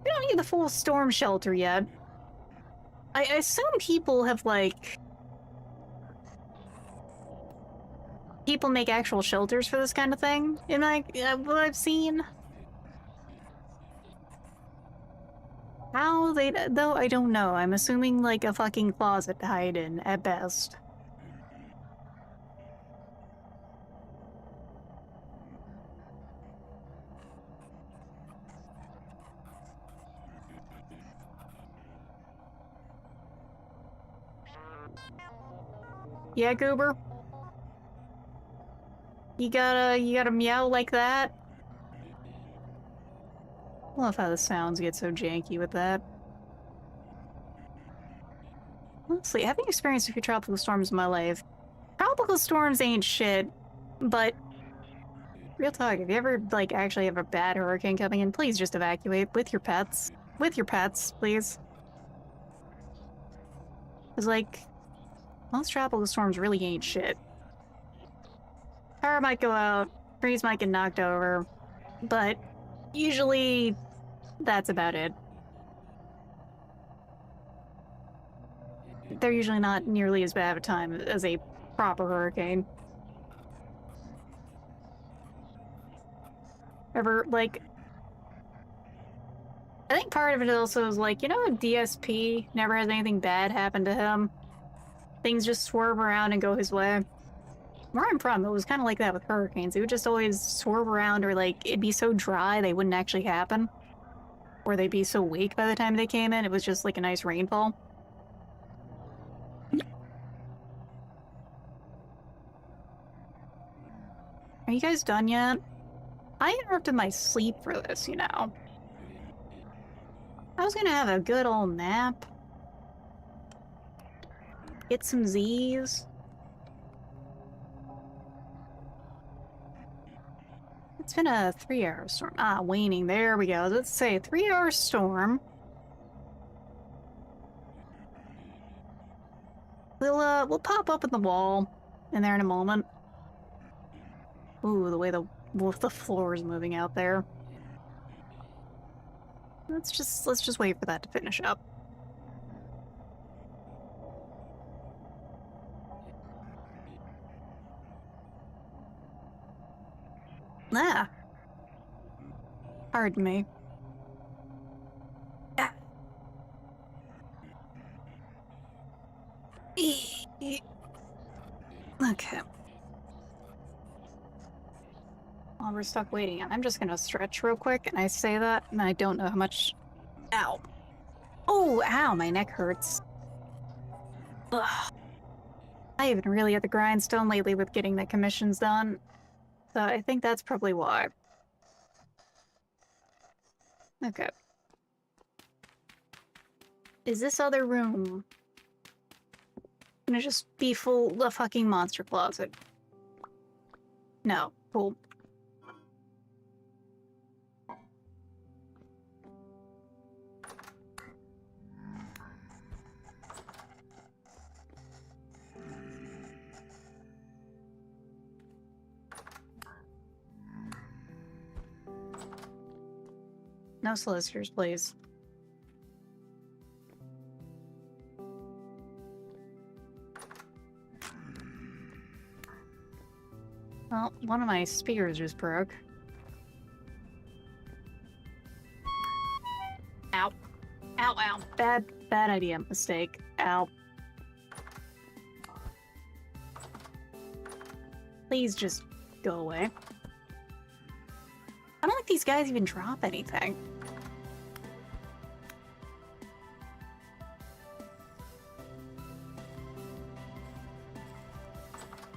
We don't need the full storm shelter yet. I assume people have, like... People make actual shelters for this kind of thing, in what I've seen. How they... though, I don't know. I'm assuming, like, a fucking closet to hide in, at best. Yeah, Goober? You gotta meow like that? I love how the sounds get so janky with that. Honestly, having experienced a few tropical storms in my life, tropical storms ain't shit, but real talk, if you ever, like, actually have a bad hurricane coming in, please just evacuate with your pets. With your pets, please. Because, like, most tropical storms really ain't shit. Power might go out, trees might get knocked over, but usually that's about it. They're usually not nearly as bad of a time as a proper hurricane. Ever, like, I think part of it also is like, you know, DSP never has anything bad happen to him. Things just swerve around and go his way. Where I'm from, it was kind of like that with hurricanes. It would just always swerve around, or like it'd be so dry they wouldn't actually happen. Or they'd be so weak by the time they came in, it was just like a nice rainfall. Are you guys done yet? I interrupted my sleep for this, you know. I was gonna have a good old nap. Get some Z's. It's been a 3-hour storm. Ah, waning. There we go. Let's say a 3-hour storm. We'll pop up in the wall in there in a moment. Ooh, the way the floor is moving out there. Let's just wait for that to finish up. Ah. Pardon me. Ah. Okay. While we're stuck waiting, I'm just gonna stretch real quick, and I say that, and I don't know how much... Ow. Oh, ow, my neck hurts. Ugh. I've been really at the grindstone lately with getting the commissions done, so I think that's probably why. Okay. Is this other room gonna just be full of fucking monster closet? No. Cool. No solicitors, please. Well, one of my speakers just broke. Ow. Ow, ow. Bad idea. Mistake. Ow. Please just go away. I don't think these guys even drop anything.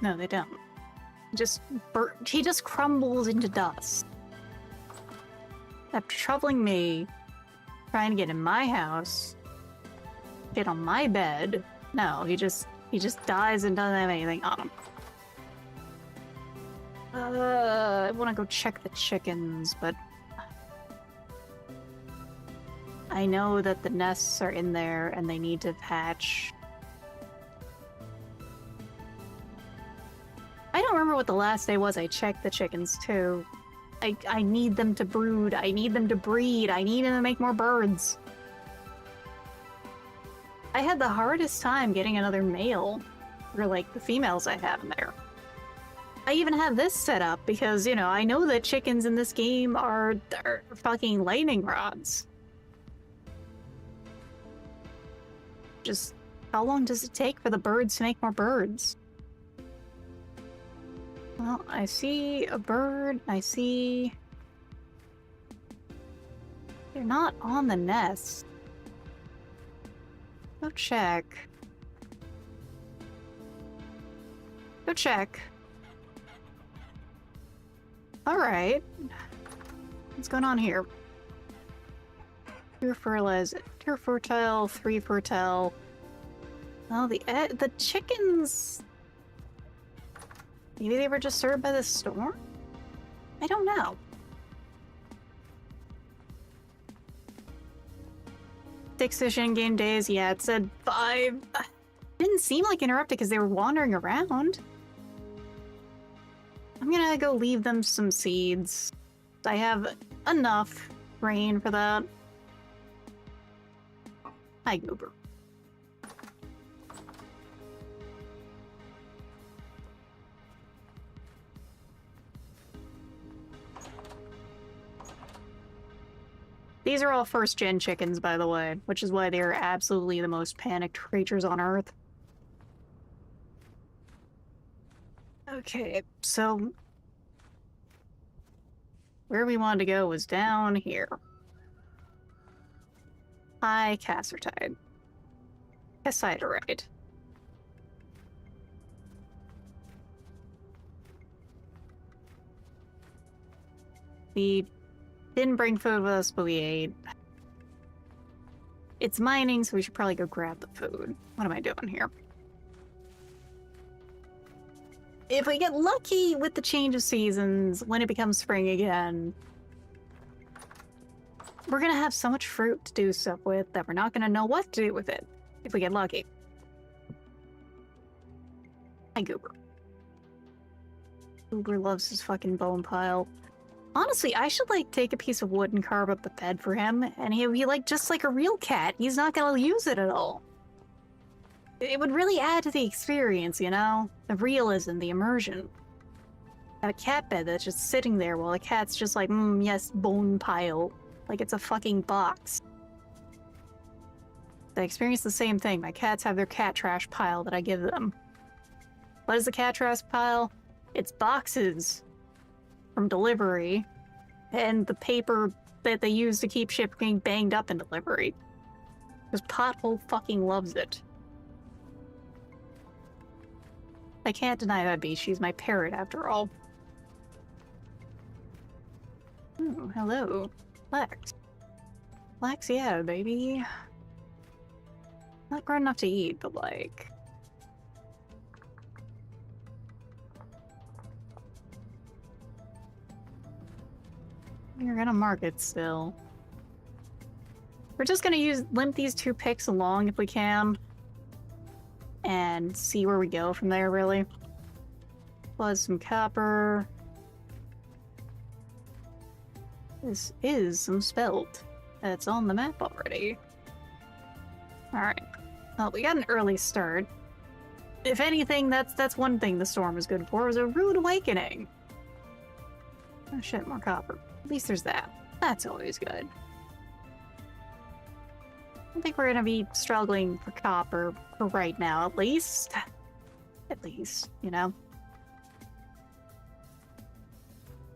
No, they don't. He just crumbles into dust. After troubling me, trying to get in my house, get on my bed. No, he just dies and doesn't have anything on him. I want to go check the chickens, but I know that the nests are in there and they need to hatch. I don't remember what the last day was I checked the chickens too. I need them to brood, I need them to breed, I need them to make more birds. I had the hardest time getting another male for like the females I have in there. I even have this set up because, you know, I know that chickens in this game are fucking lightning rods. Just, how long does it take for the birds to make more birds? Well, I see a bird, I see... They're not on the nest. Go check. Go check. Alright. What's going on here? 2 fertilize, 2 fertile, 3 fertile. Oh, the chickens... Maybe they were disturbed by the storm? I don't know. 6-ish in-game days, yeah, it said 5. Didn't seem like interrupted because they were wandering around. I'm gonna go leave them some seeds. I have enough rain for that. Hi, Goober. These are all first-gen chickens, by the way, which is why they are absolutely the most panicked creatures on Earth. Okay, so... where we wanted to go was down here. High Cassertide. Cassiterite. We didn't bring food with us, but we ate. It's mining, so we should probably go grab the food. What am I doing here? If we get lucky with the change of seasons, when it becomes spring again, we're gonna have so much fruit to do stuff with that we're not gonna know what to do with it if we get lucky. Hi, Goober. Goober loves his fucking bone pile. Honestly, I should, like, take a piece of wood and carve up the bed for him, and he'll be, like, just like a real cat. He's not gonna use it at all. It would really add to the experience, you know? The realism, the immersion. Have a cat bed that's just sitting there while the cat's just like, yes, bone pile. Like it's a fucking box. They experience the same thing. My cats have their cat trash pile that I give them. What is the cat trash pile? It's boxes from delivery and the paper that they use to keep shit being banged up in delivery. Because Pothole fucking loves it. I can't deny that bee. She's my parrot after all. Oh, hello. Lex. Lex, yeah, baby. Not grown enough to eat, but like... You're gonna mark it still. We're just gonna limp these 2 picks along if we can. And see where we go from there, really. Plus some copper. This is some spelt. That's on the map already. Alright. Well, we got an early start. If anything, that's one thing the storm was good for, was a rude awakening. Oh shit, more copper. At least there's that. That's always good. I don't think we're gonna be struggling for copper for right now, at least. At least, you know?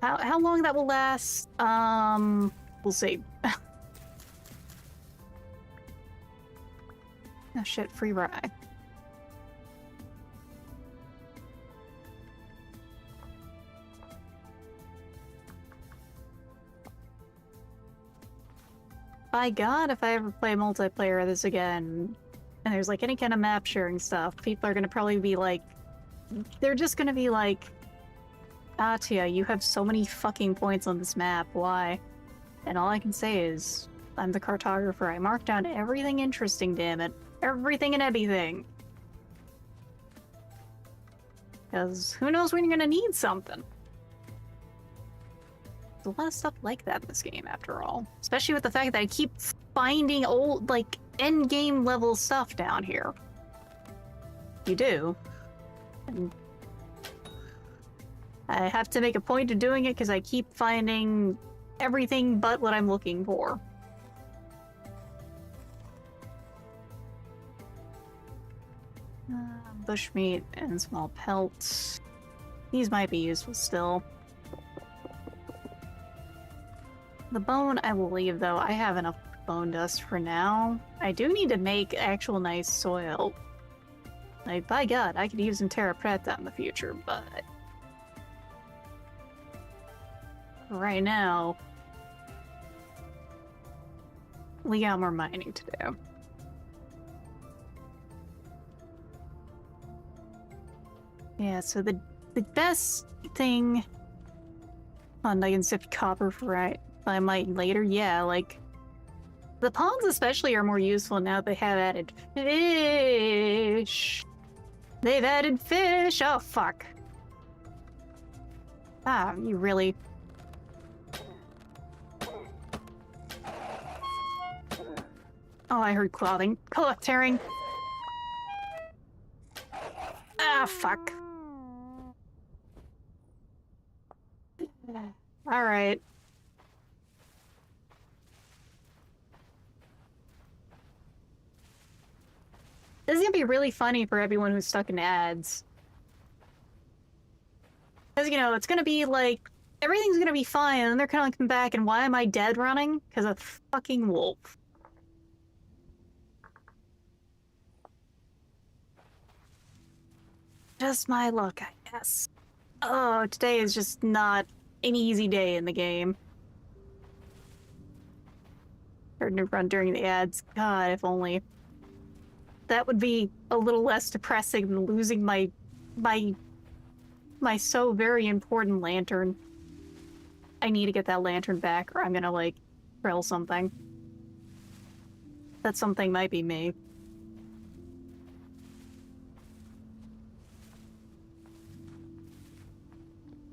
How long that will last? We'll see. Oh shit, free rye. By God, if I ever play multiplayer of this again, and there's like any kind of map sharing stuff, people are gonna probably be like, they're just gonna be like, Atia, you have so many fucking points on this map, why? And all I can say is, I'm the cartographer, I mark down everything interesting, damn it. Everything and everything. Because who knows when you're gonna need something. There's a lot of stuff like that in this game, after all. Especially with the fact that I keep finding old, like, end-game level stuff down here. You do. And I have to make a point of doing it because I keep finding everything but what I'm looking for. Bushmeat and small pelts. These might be useful still. The bone I will leave though. I have enough bone dust for now. I do need to make actual nice soil. Like, by God, I could use some terra preta in the future, but... Right now, we got more mining to do. Yeah, so the best thing on I can sift copper for I might later. Yeah, like the ponds especially are more useful now they have added fish. They've added fish. Oh fuck. Ah, you really. Oh, I heard clothing. Tearing. Ah, fuck. All right. This is gonna be really funny for everyone who's stuck in ads. Because, you know, it's gonna be like, everything's gonna be fine, and then they're gonna come back, and why am I dead running? Because of fucking wolf. Just my luck, I guess. Oh, today is just not an easy day in the game. Starting to run during the ads. God, if only. That would be a little less depressing than losing my so very important lantern. I need to get that lantern back, or I'm gonna, like, drill something. That something might be me.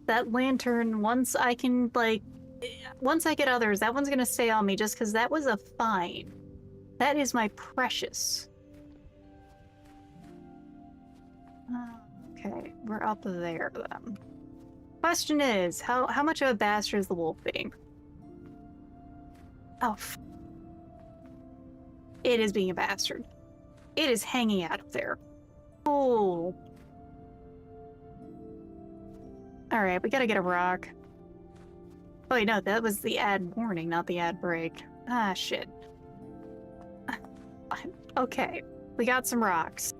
That lantern, once I can, like, once I get others, that one's gonna stay on me just because that was a fine. That is my precious. Okay, we're up there then. Question is, how much of a bastard is the wolf being? Oh, it is being a bastard. It is hanging out up there. Oh. Alright, we gotta get a rock. Oh wait, no, that was the ad warning, not the ad break. Ah, shit. Okay, we got some rocks.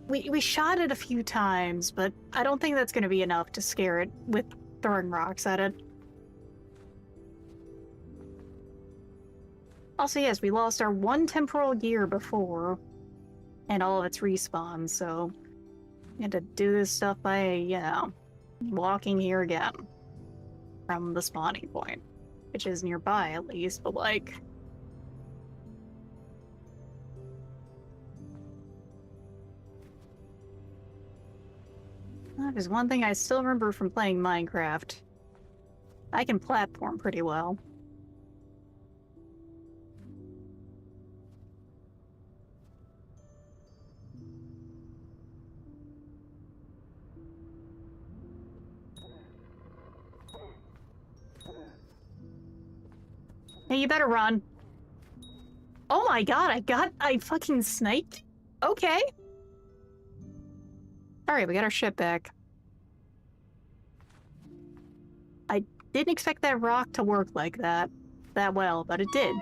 We shot it a few times, but I don't think that's gonna be enough to scare it with throwing rocks at it. Also, yes, we lost our one temporal gear before, and all of its respawns, so we had to do this stuff by, you know, walking here again from the spawning point, which is nearby at least, but like... There's one thing I still remember from playing Minecraft. I can platform pretty well. Hey, you better run. Oh my god, I fucking sniped? Okay. Alright, we got our ship back. I didn't expect that rock to work like that well, but it did.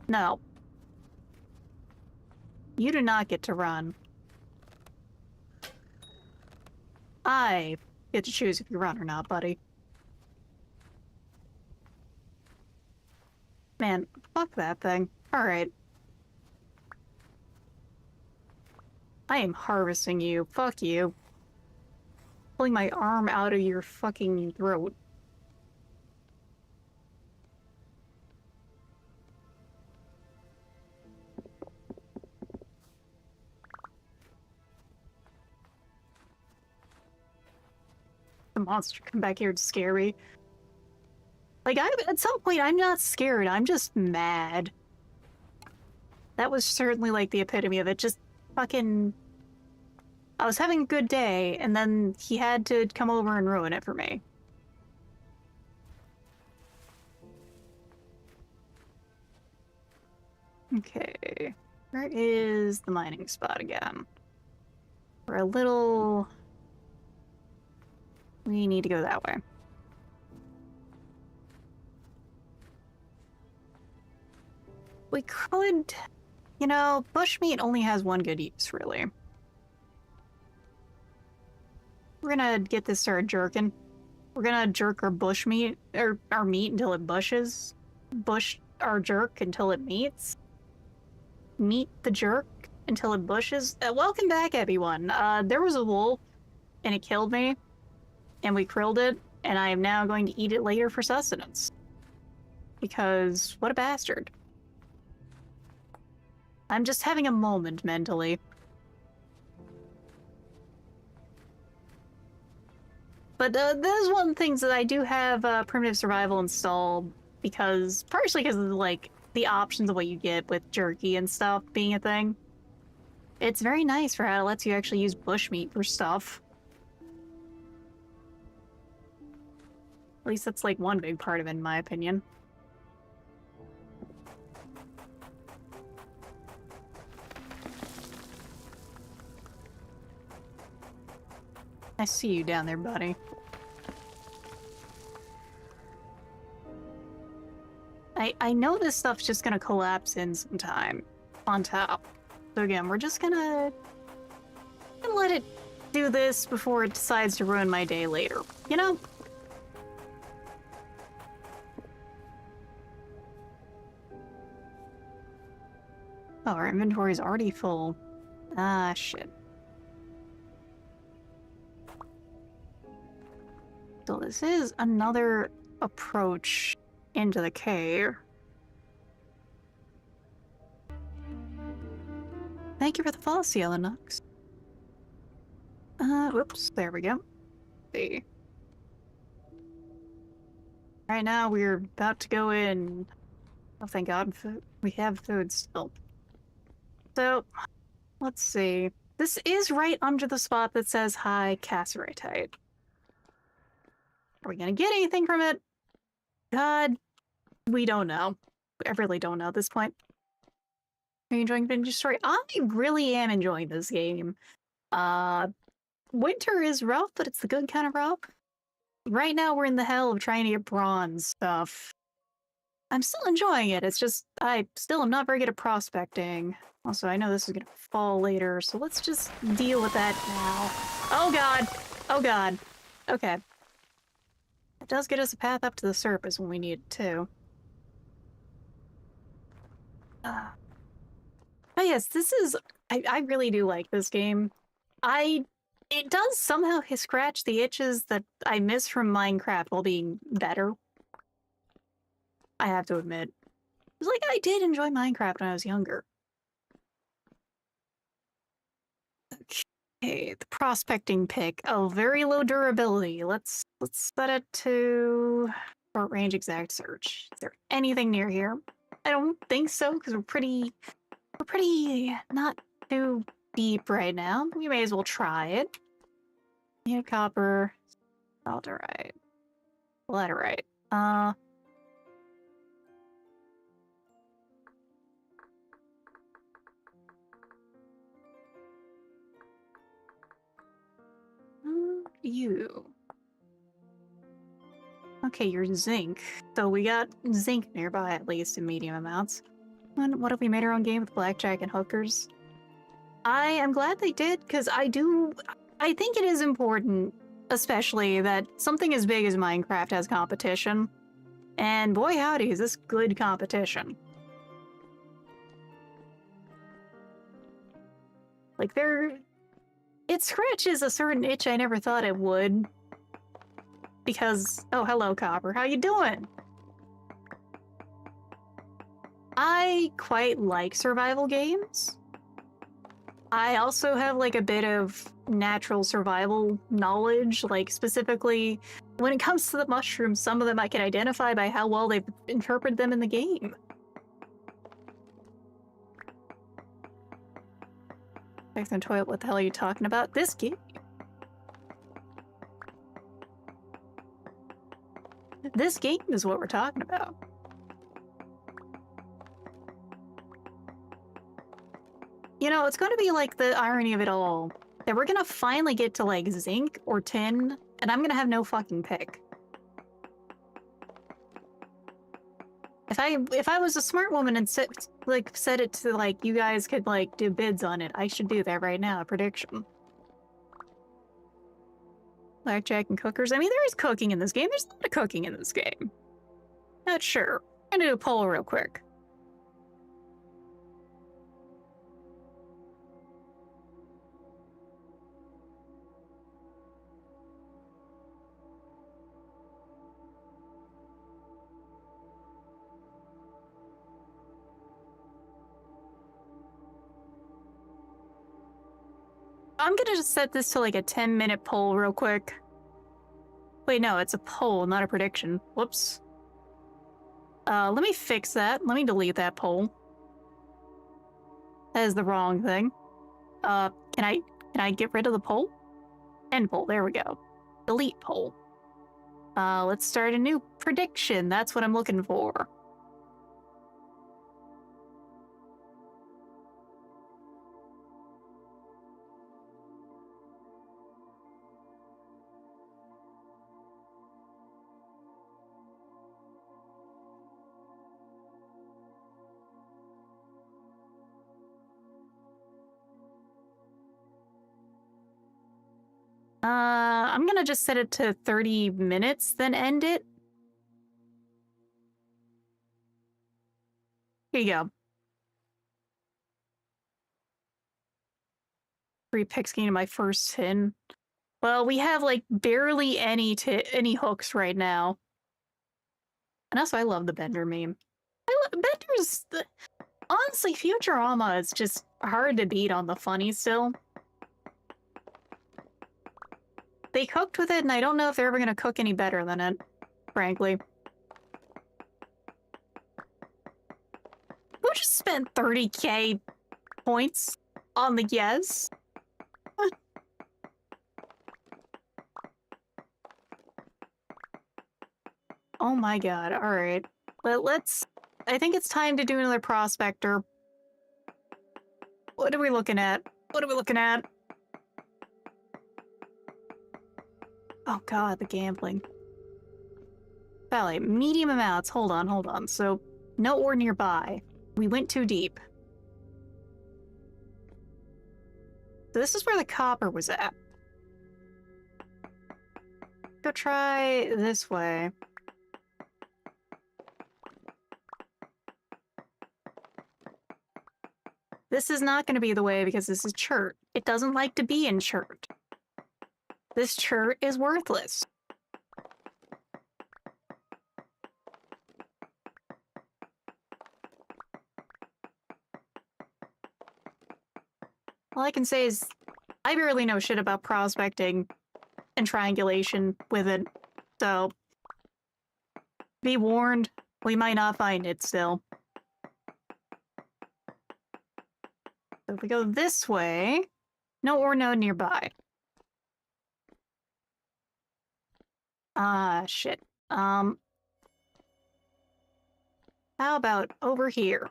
No. You do not get to run. I get to choose if you run or not, buddy. Man, fuck that thing. Alright. I am harvesting you. Fuck you. Pulling my arm out of your fucking throat. The monster come back here to scare me. Like, at some point, I'm not scared. I'm just mad. That was certainly, like, the epitome of it. Just fucking... I was having a good day, and then he had to come over and ruin it for me. Okay. Where is the mining spot again? We're a little... We need to go that way. We could... You know, bushmeat only has one good use, really. We're gonna get this started jerking. We're gonna jerk our bush meat, or our meat until it bushes. Bush our jerk until it meets. Meat the jerk until it bushes. Welcome back, everyone. There was a wolf, and it killed me, and we grilled it, and I am now going to eat it later for sustenance. Because, what a bastard. I'm just having a moment mentally. But there's one of the things that I do have primitive survival installed because, partially because of like the options of what you get with jerky and stuff being a thing. It's very nice for how it lets you actually use bushmeat for stuff. At least that's like one big part of it, in my opinion. I see you down there, buddy. I know this stuff's just gonna collapse in sometime on top. So again, we're just gonna let it do this before it decides to ruin my day later, you know? Oh, our inventory's already full. Ah, shit. So this is another approach into the cave. Thank you for the follow, Cielo Nux. Whoops, there we go. See. Right now, we're about to go in. Oh, thank God, we have food still. So, let's see. This is right under the spot that says high cassiterite. Are we gonna get anything from it? God, we don't know. I really don't know at this point. Are you enjoying Vintage Story? I really am enjoying this game. Winter is rough, but it's the good kind of rough. Right now, we're in the hell of trying to get bronze stuff. I'm still enjoying it. It's just, I still am not very good at prospecting. Also, I know this is gonna fall later, so let's just deal with that now. Oh God! Oh God. Okay. It does get us a path up to the surface when we need it too. Oh yes, this is... I really do like this game. It does somehow scratch the itches that I miss from Minecraft while being better. I have to admit. It's like, I did enjoy Minecraft when I was younger. Okay, the prospecting pick. Oh, very low durability. Let's set it to short range exact search. Is there anything near here? I don't think so, because we're pretty not too deep right now. We may as well try it. Yeah, copper, sphalerite, laterite. You. Okay, you're zinc. So we got zinc nearby, at least in medium amounts. And what if we made our own game with blackjack and hookers? I am glad they did, because I think it is important, especially that something as big as Minecraft has competition. And boy howdy, is this good competition. Like, it scratches a certain itch I never thought it would. Because, oh, hello, Copper. How you doing? I quite like survival games. I also have, like, a bit of natural survival knowledge, like, specifically when it comes to the mushrooms, some of them I can identify by how well they've interpreted them in the game. Back in the toilet, what the hell are you talking about? This game? This game is what we're talking about. You know, it's going to be like the irony of it all. That we're going to finally get to like zinc or tin, and I'm going to have no fucking pick. If I was a smart woman and said it to like you guys could like do bids on it, I should do that right now, a prediction. Blackjack and cookers. I mean, there is cooking in this game. There's a lot of cooking in this game. Not sure. I'm gonna do a poll real quick. I'm gonna just set this to like a 10-minute poll real quick. Wait, no, it's a poll, not a prediction. Whoops. Let me fix that. Let me delete that poll. That is the wrong thing. Can I get rid of the poll? End poll, there we go. Delete poll. Let's start a new prediction. That's what I'm looking for. I'm gonna just set it to 30 minutes, then end it. Here you go. 3 picks gained my first tin. Well, we have like barely any hooks right now. And also, I love the Bender meme. Bender's honestly, Futurama is just hard to beat on the funny still. They cooked with it, and I don't know if they're ever gonna cook any better than it, frankly. Who just spent 30k points on the yes? Oh my god, alright. Let's... I think it's time to do another prospector. What are we looking at? What are we looking at? Oh god, the gambling. Valley, medium amounts. Hold on. So, no ore nearby. We went too deep. So this is where the copper was at. Go try this way. This is not going to be the way because this is chert. It doesn't like to be in chert. This chert is worthless. All I can say is I barely know shit about prospecting and triangulation with it, so be warned, we might not find it still. So if we go this way, no ore node nearby. Shit. How about over here?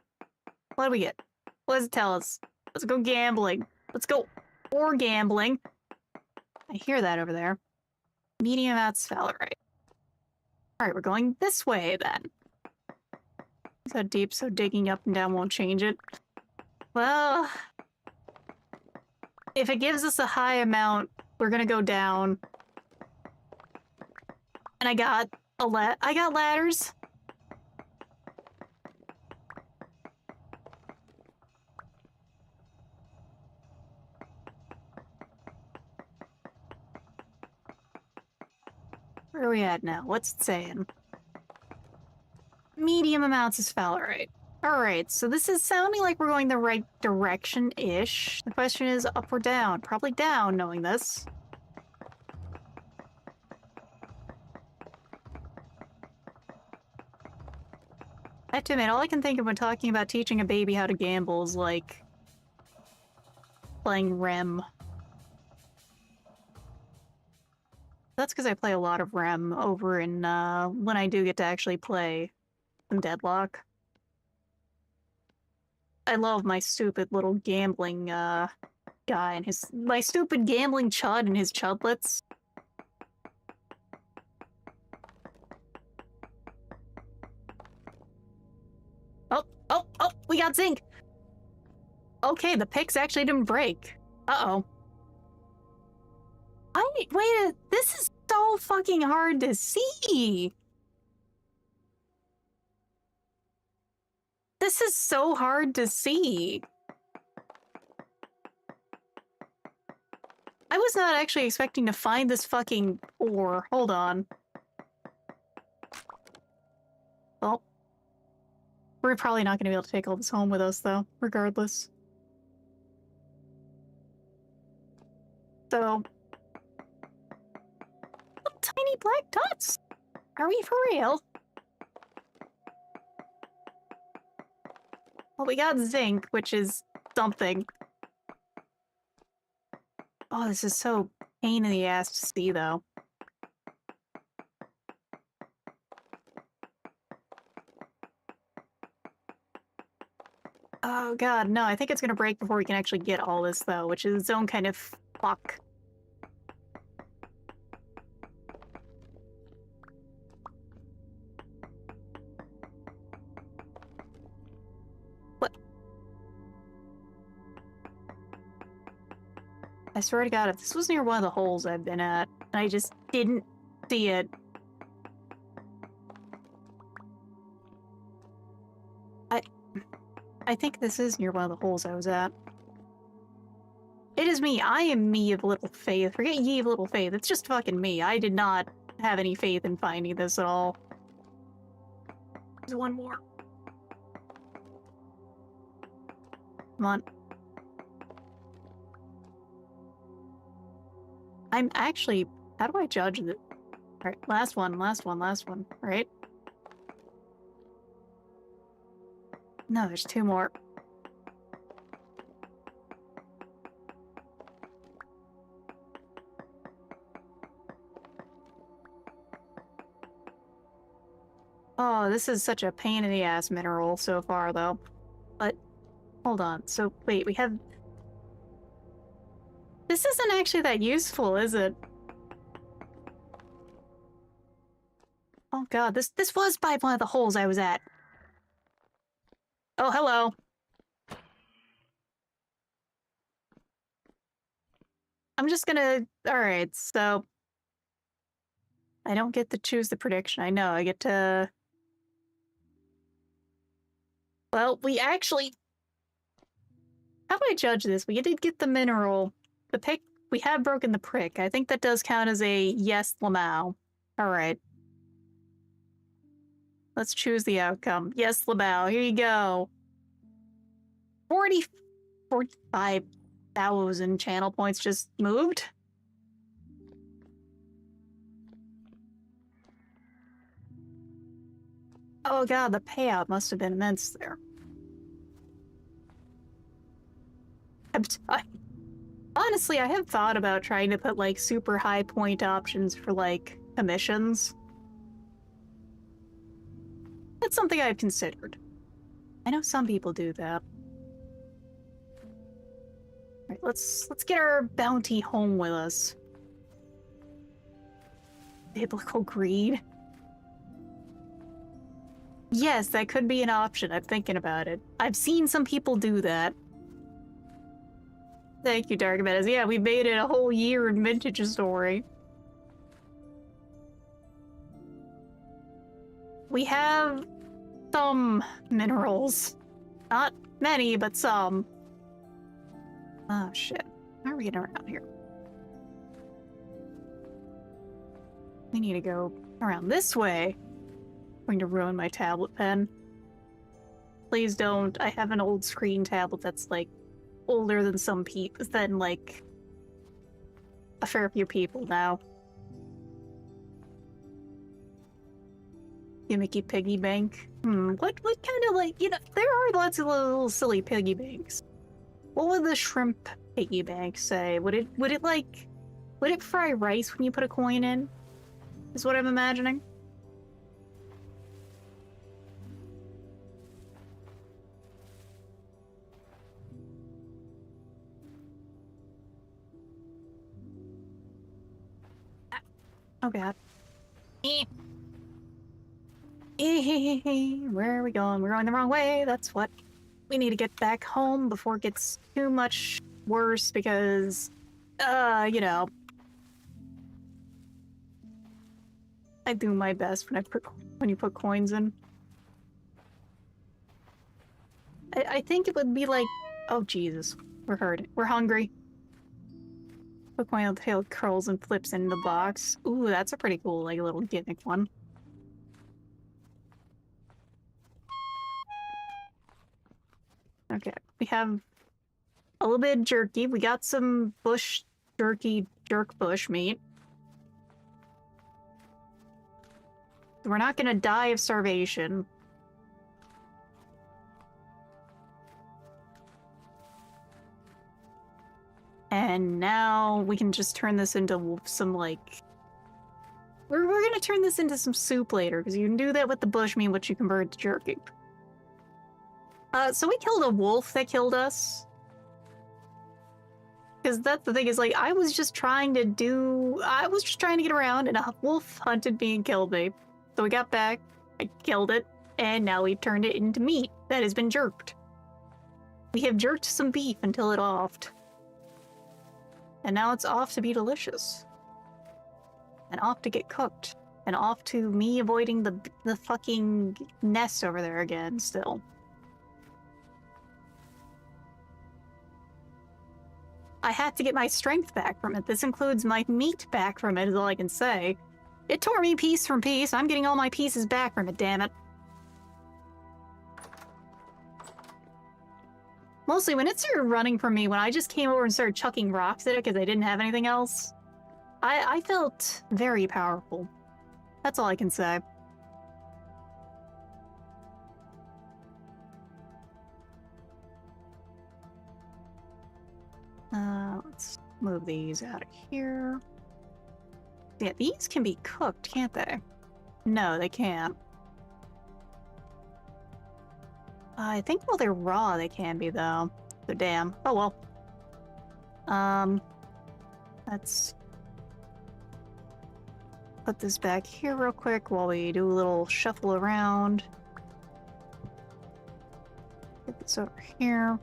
What do we get? What does it tell us? Let's go gambling. Let's go ore gambling. I hear that over there. Medium sphalerite. Alright, we're going this way then. So deep, so digging up and down won't change it. Well, if it gives us a high amount, we're gonna go down. And I got ladders. Where are we at now? What's it saying? Medium amounts of sphalerite. Alright, so this is sounding like we're going the right direction-ish. The question is up or down? Probably down, knowing this. I have to admit, all I can think of when talking about teaching a baby how to gamble is like playing REM. That's because I play a lot of REM over in when I do get to actually play some Deadlock. I love my stupid little gambling guy and my stupid gambling chud and his chudlets. Oh, we got zinc! Okay, the picks actually didn't break. Uh-oh. Wait, this is so fucking hard to see. This is so hard to see. I was not actually expecting to find this fucking ore. Hold on. Well, we're probably not going to be able to take all this home with us, though, regardless. So... little tiny black dots. Are we for real? Well, we got zinc, which is something. Oh, this is so pain in the ass to see, though. Oh god, no, I think it's gonna break before we can actually get all this, though, which is its own kind of fuck. What? I swear to god, if this was near one of the holes I've been at, and I just didn't see it... I think this is near one of the holes I was at. It is me. I am me of little faith. Forget ye of little faith. It's just fucking me. I did not have any faith in finding this at all. There's one more. Come on. I'm actually... How do I judge this? Alright, last one, right? No, there's two more. Oh, this is such a pain in the ass mineral so far, though. But, hold on. So, wait, we have... This isn't actually that useful, is it? Oh god, this was by one of the holes I was at. Oh, hello. I'm just gonna... Alright, so... I don't get to choose the prediction. I know, I get to... Well, we actually... How do I judge this? We did get the mineral. The pick... We have broken the prick. I think that does count as a yes, Lamau. Alright. Let's choose the outcome. Yes, Lamau, here you go. 45,000 channel points just moved. Oh god, the payout must have been immense there. Honestly, I have thought about trying to put, like, super high point options for, like, commissions. That's something I've considered. I know some people do that. Alright, let's get our bounty home with us. Biblical greed. Yes, that could be an option. I'm thinking about it. I've seen some people do that. Thank you, Dark Menace. Yeah, we made it a whole year in Vintage Story. We have some minerals. Not many, but some. Oh, shit. How are we getting around here? We need to go around this way. I'm going to ruin my tablet pen. Please don't. I have an old screen tablet that's, like, older than some people, than, like, a fair few people now. Gimmicky piggy bank. What kind of, like, you know, there are lots of little silly piggy banks. What would the shrimp piggy bank say? Would it fry rice when you put a coin in? Is what I'm imagining. Oh god. Where are we going? We're going the wrong way. That's what. We need to get back home before it gets too much worse because, you know. I do my best when you put coins in. I think it would be like, oh Jesus, we're hurt. We're hungry. Put coin on the tail curls and flips into the box. Ooh, that's a pretty cool, like, little gimmick one. Okay, we have a little bit of jerky. We got some bush jerky, jerk bush meat. We're not gonna die of starvation. And now we can just turn this into some, like... We're gonna turn this into some soup later, because you can do that with the bushmeat, which you convert to jerky. So we killed a wolf that killed us. Because that's the thing, is like, I was just trying to get around, and a wolf hunted me and killed me. So we got back, I killed it, and now we've turned it into meat that has been jerked. We have jerked some beef until it offed. And now it's off to be delicious. And off to get cooked. And off to me avoiding the fucking nest over there again still. I had to get my strength back from it. This includes my meat back from it, is all I can say. It tore me piece from piece. I'm getting all my pieces back from it, damn it. Mostly when it started running from me, when I just came over and started chucking rocks at it because I didn't have anything else, I felt very powerful. That's all I can say. Let's move these out of here. Yeah, these can be cooked, can't they? No, they can't. I think while they're raw, they can be, though. So damn. Oh well. Let's put this back here real quick while we do a little shuffle around. Get this over here.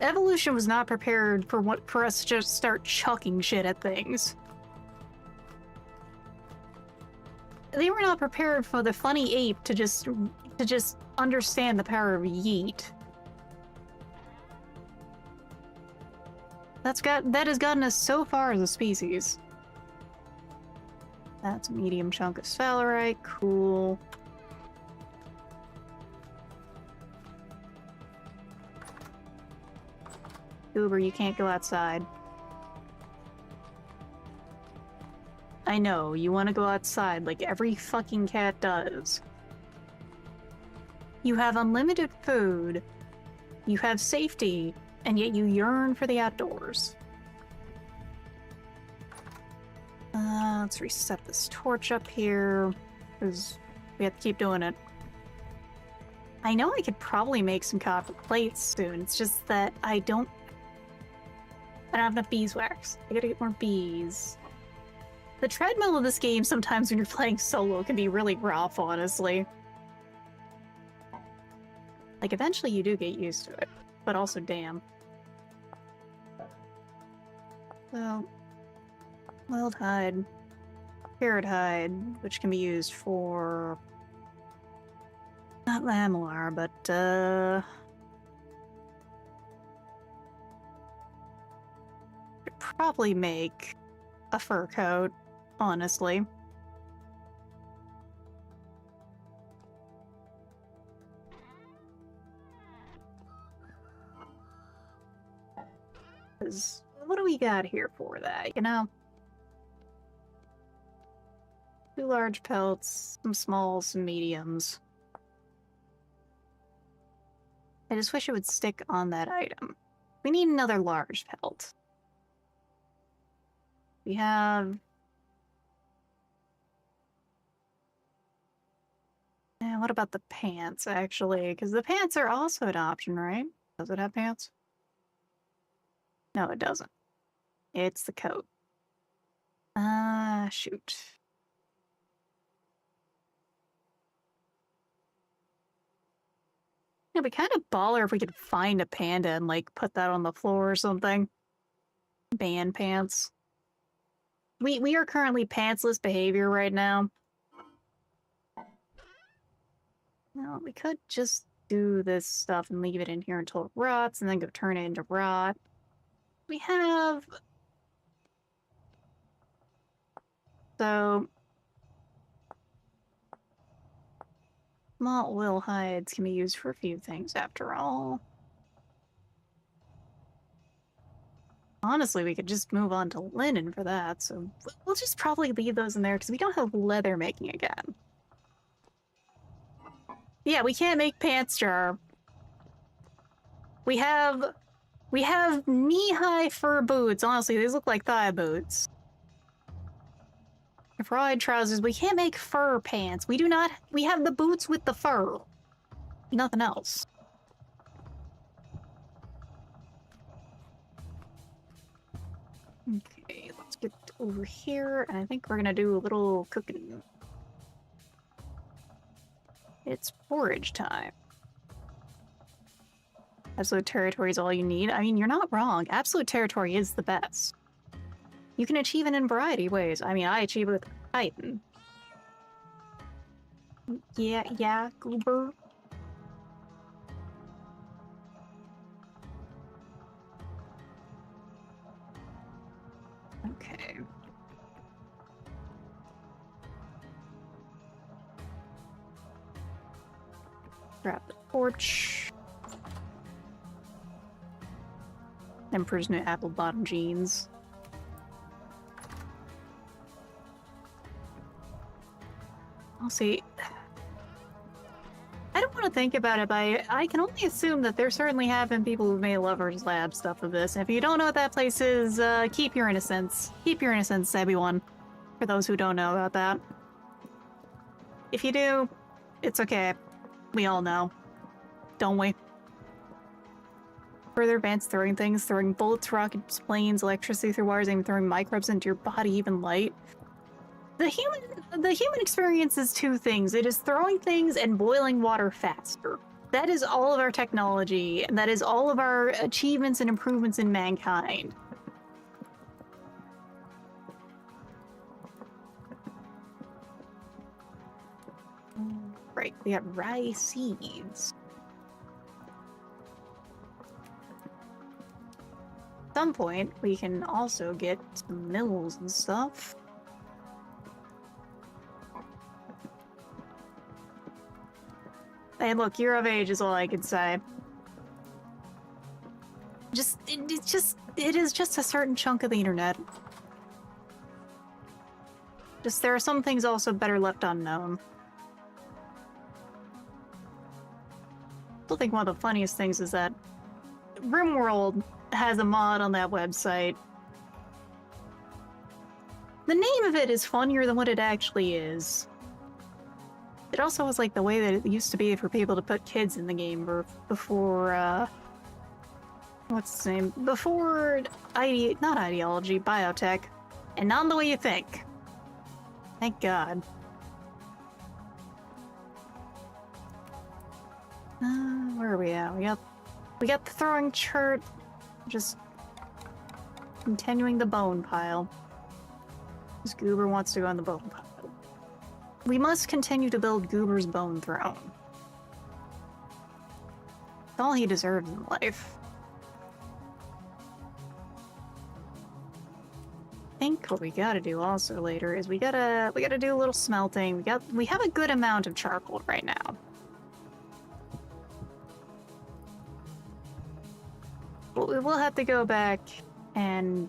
Evolution was not prepared for us to just start chucking shit at things. They were not prepared for the funny ape to just understand the power of yeet. That has gotten us so far as a species. That's a medium chunk of sphalerite, cool. Uber, you can't go outside. I know, you want to go outside like every fucking cat does. You have unlimited food, you have safety, and yet you yearn for the outdoors. Let's reset this torch up here, because we have to keep doing it. I know I could probably make some copper plates soon, it's just that I don't have enough beeswax. I gotta get more bees. The treadmill of this game sometimes when you're playing solo can be really rough, honestly. Like, eventually you do get used to it, but also damn. So, wild hide, carrot hide, which can be used for not lamellar, but could probably make a fur coat, honestly. Because what do we got here for that, you know? 2 large pelts, some smalls, some mediums. I just wish it would stick on that item. We need another large pelt. We have... what about the pants, actually? Because the pants are also an option, right? Does it have pants? No, it doesn't. It's the coat. Shoot. It'd be kind of baller if we could find a panda and, like, put that on the floor or something. Ban pants. We are currently pantsless behavior right now. No, we could just do this stuff and leave it in here until it rots and then go turn it into rot. We have... So... Malt oil hides can be used for a few things after all. Honestly, we could just move on to linen for that, so we'll just probably leave those in there because we don't have leather making again. Yeah, we can't make pants jar. We have knee-high fur boots. Honestly, these look like thigh boots. Fried trousers. We can't make fur pants. We do not. We have the boots with the fur. Nothing else. Okay, let's get over here, and I think we're gonna do a little cooking. It's forage time. Absolute territory is all you need. I mean, you're not wrong. Absolute territory is the best. You can achieve it in a variety of ways. I mean, I achieve it with Titan. Yeah, Goober. Okay. Grab the torch. Emperor's new apple bottom jeans. I'll see. I don't want to think about it, but I can only assume that there certainly have been people who've made Lover's Lab stuff of this. And if you don't know what that place is, keep your innocence. Keep your innocence, everyone. For those who don't know about that. If you do, it's okay. We all know. Don't we? Further advanced throwing things, throwing bullets, rockets, planes, electricity through wires, even throwing microbes into your body, even light. The human experience is two things. It is throwing things and boiling water faster. That is all of our technology, and that is all of our achievements and improvements in mankind. Right, we got rye seeds. At some point, we can also get some mills and stuff. Hey, look, you're of age is all I can say. It is just a certain chunk of the internet. There are some things also better left unknown. I still think one of the funniest things is that RimWorld has a mod on that website. The name of it is funnier than what it actually is. It also was like the way that it used to be for people to put kids in the game before, what's its name? Before, not ideology, biotech. And not the way you think. Thank God. Where are we at? We got the throwing chart. Just continuing the bone pile. This Goober wants to go on the bone pile. We must continue to build Goober's bone throne. It's all he deserves in life. I think what we gotta do also later is we gotta do a little smelting. We have a good amount of charcoal right now. But we will have to go back and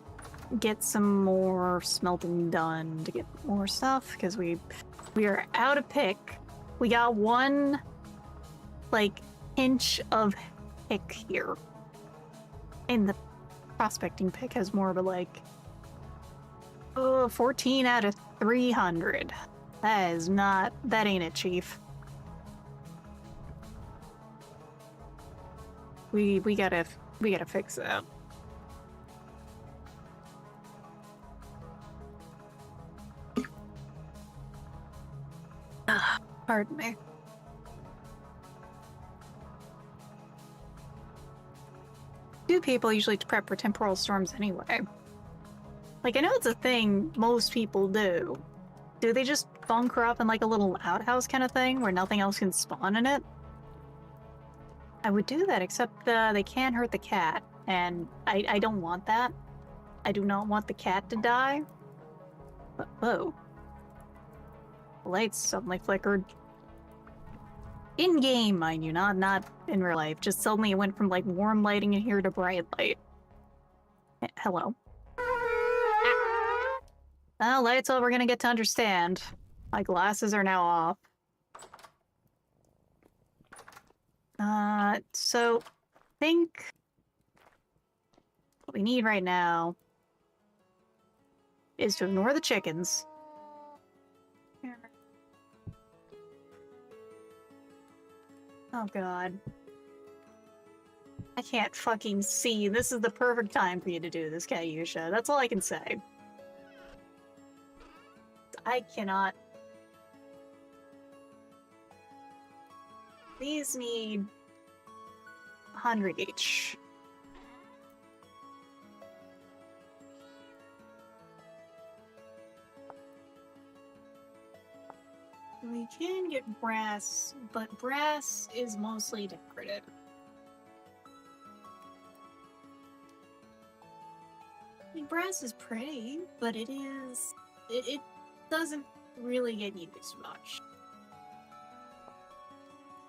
get some more smelting done to get more stuff because we are out of pick. We got one, like, inch of pick here. And the prospecting pick has more of a, like, 14 out of 300. That ain't it, Chief. We gotta fix that. Pardon me. Do people usually prep for temporal storms anyway? Like, I know it's a thing most people do. Do they just bunker up in like a little outhouse kind of thing where nothing else can spawn in it? I would do that, except they can hurt the cat, and I don't want that. I do not want the cat to die. But, whoa. The lights suddenly flickered. In-game, mind you, not in real life. Just suddenly it went from like warm lighting in here to bright light. Hello. Well, that's all we're gonna get to understand. My glasses are now off. So think what we need right now is to ignore the chickens. Oh god. I can't fucking see. This is the perfect time for you to do this, Kayusha. That's all I can say. I cannot. These need 100 each. We can get brass, but brass is mostly decorative. I mean, brass is pretty, but it doesn't really get used much.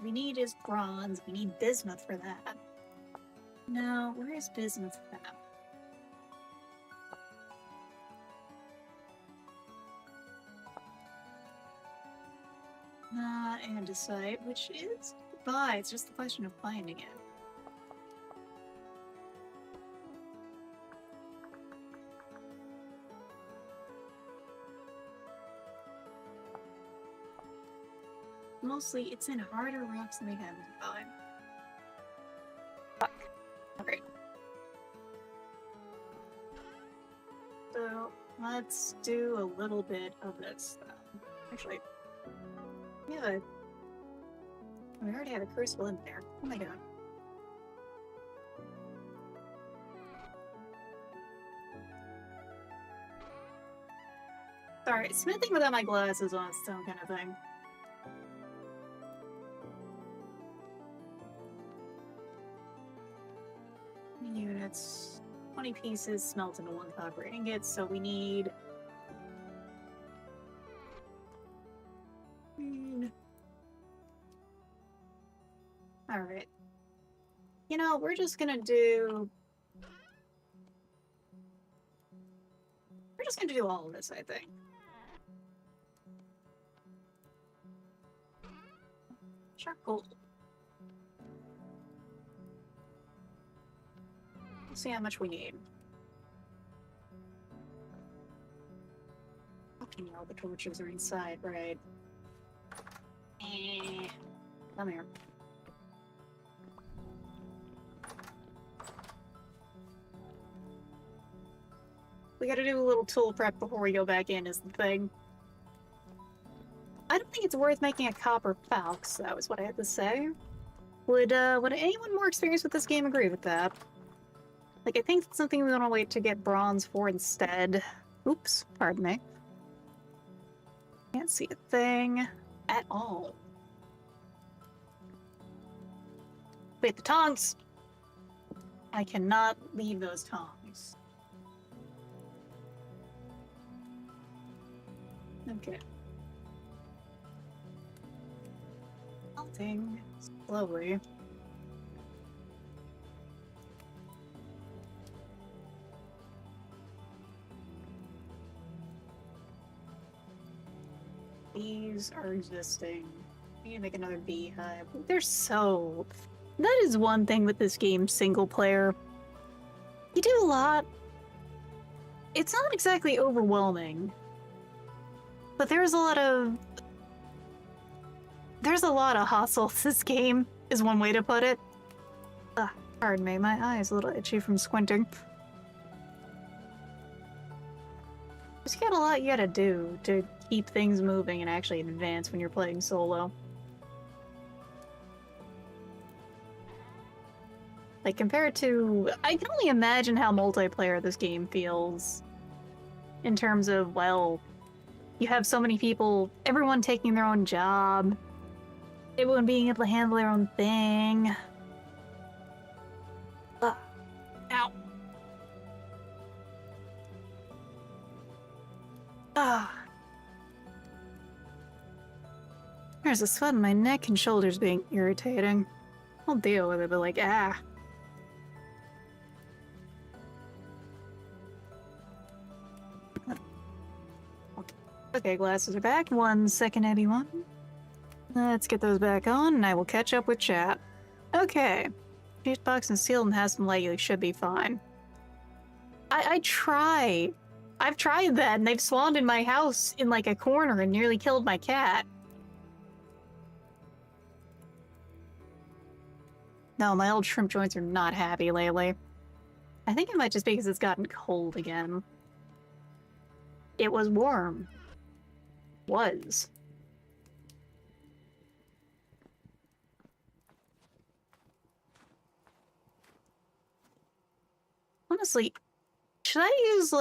We need is bronze. We need bismuth for that. No, where is bismuth for that? Andesite, which is goodbye. It's just a question of finding it. Mostly, it's in harder rocks than we have in time. Fuck. Okay. So, let's do a little bit of this stuff. Actually, yeah, we already have a crucible in there. Oh my god. Sorry, smithing without my glasses on its own kind of thing. Units, 20 pieces smelt into 1 copper ingot, so we need... Alright. You know, we're just gonna do... We're just gonna do all of this, I think. Charcoal. We'll see how much we need. Fucking hell, the torches are inside, right? Come here. We gotta do a little tool prep before we go back in is the thing. I don't think it's worth making a copper falx, that was what I had to say. Would anyone more experienced with this game agree with that? Like, I think it's something we want to wait to get bronze for instead. Oops, pardon me. Can't see a thing at all. Wait, the tongs! I cannot leave those tongs. Okay. Melting slowly. Bees are existing. We need to make another beehive. They're so... That is one thing with this game, single player. You do a lot. It's not exactly overwhelming. But there's a lot of hustle to this game, is one way to put it. Pardon me, my eye is a little itchy from squinting. There's got a lot you gotta do to keep things moving and actually advance when you're playing solo. Like, compared to... I can only imagine how multiplayer this game feels. in terms of, well, you have so many people, everyone taking their own job, everyone being able to handle their own thing. Ow. There's a sweat in my neck and shoulders being irritating. I'll deal with it, but like, Okay, glasses are back. 1 second, everyone. Let's get those back on, and I will catch up with chat. Okay. Fuse box and sealed and has some light. You should be fine. I've tried that, and they've spawned in my house in like a corner and nearly killed my cat. No, my old shrimp joints are not happy lately. I think it might just be because it's gotten cold again. It was warm. Was. Honestly, should I use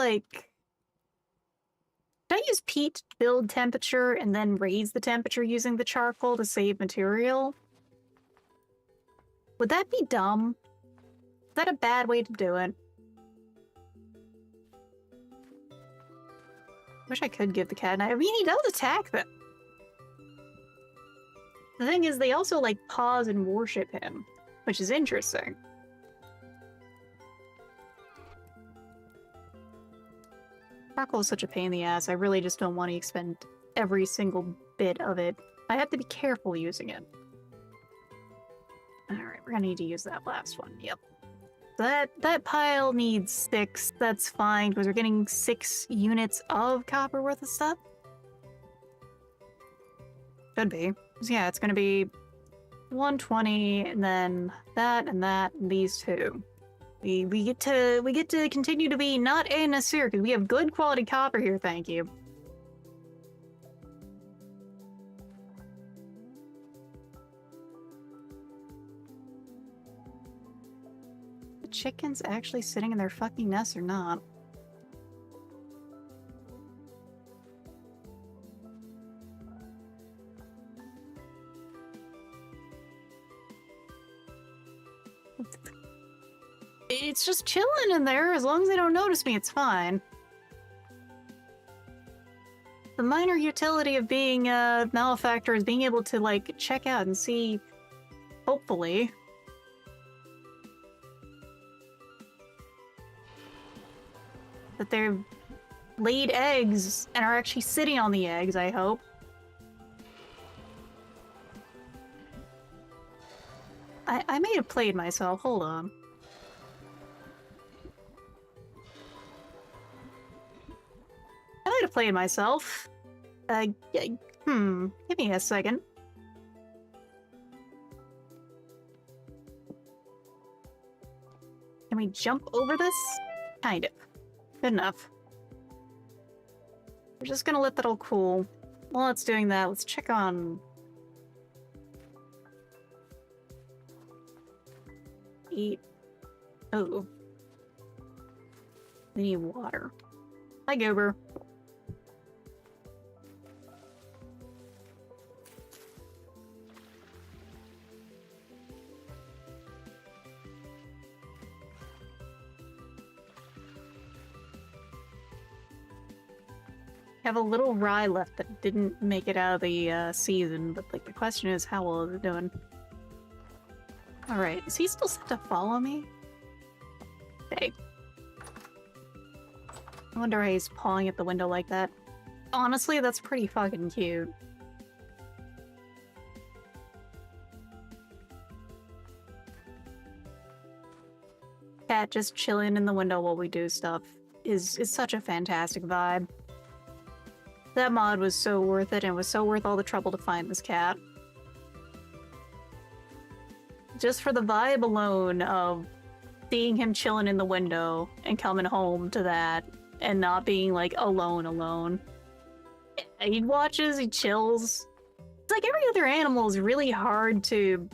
peat to build temperature and then raise the temperature using the charcoal to save material? Would that be dumb? Is that a bad way to do it? Wish I could give the cat an eye. I mean, he does attack them. The thing is, they also, like, pause and worship him, which is interesting. Charcoal is such a pain in the ass. I really just don't want to expend every single bit of it. I have to be careful using it. Alright, we're gonna need to use that last one. Yep. That pile needs 6. That's fine, because we're getting 6 units of copper worth of stuff. Should be. So yeah, it's gonna be 120, and then that, and these two. We get to continue to be not a Nasir, because we have good quality copper here, thank you. The chickens actually sitting in their fucking nests or not? It's just chilling in there. As long as they don't notice me, it's fine. The minor utility of being a malefactor is being able to, like, check out and see, hopefully, that they've laid eggs and are actually sitting on the eggs, I hope. I may have played myself. Hold on. I might have played myself. Give me a second. Can we jump over this? Kind of. Good enough. We're just gonna let that all cool. While it's doing that, let's check on... Eat. Oh. We need water. Hi, Goober. Have a little rye left that didn't make it out of the season, but like the question is, how well is it doing? Alright, is he still set to follow me? Hey. I wonder why he's pawing at the window like that. Honestly, that's pretty fucking cute. Cat just chilling in the window while we do stuff is such a fantastic vibe. That mod was so worth it, and it was so worth all the trouble to find this cat. Just for the vibe alone of seeing him chilling in the window and coming home to that and not being like alone. He watches, he chills. It's like every other animal is really hard to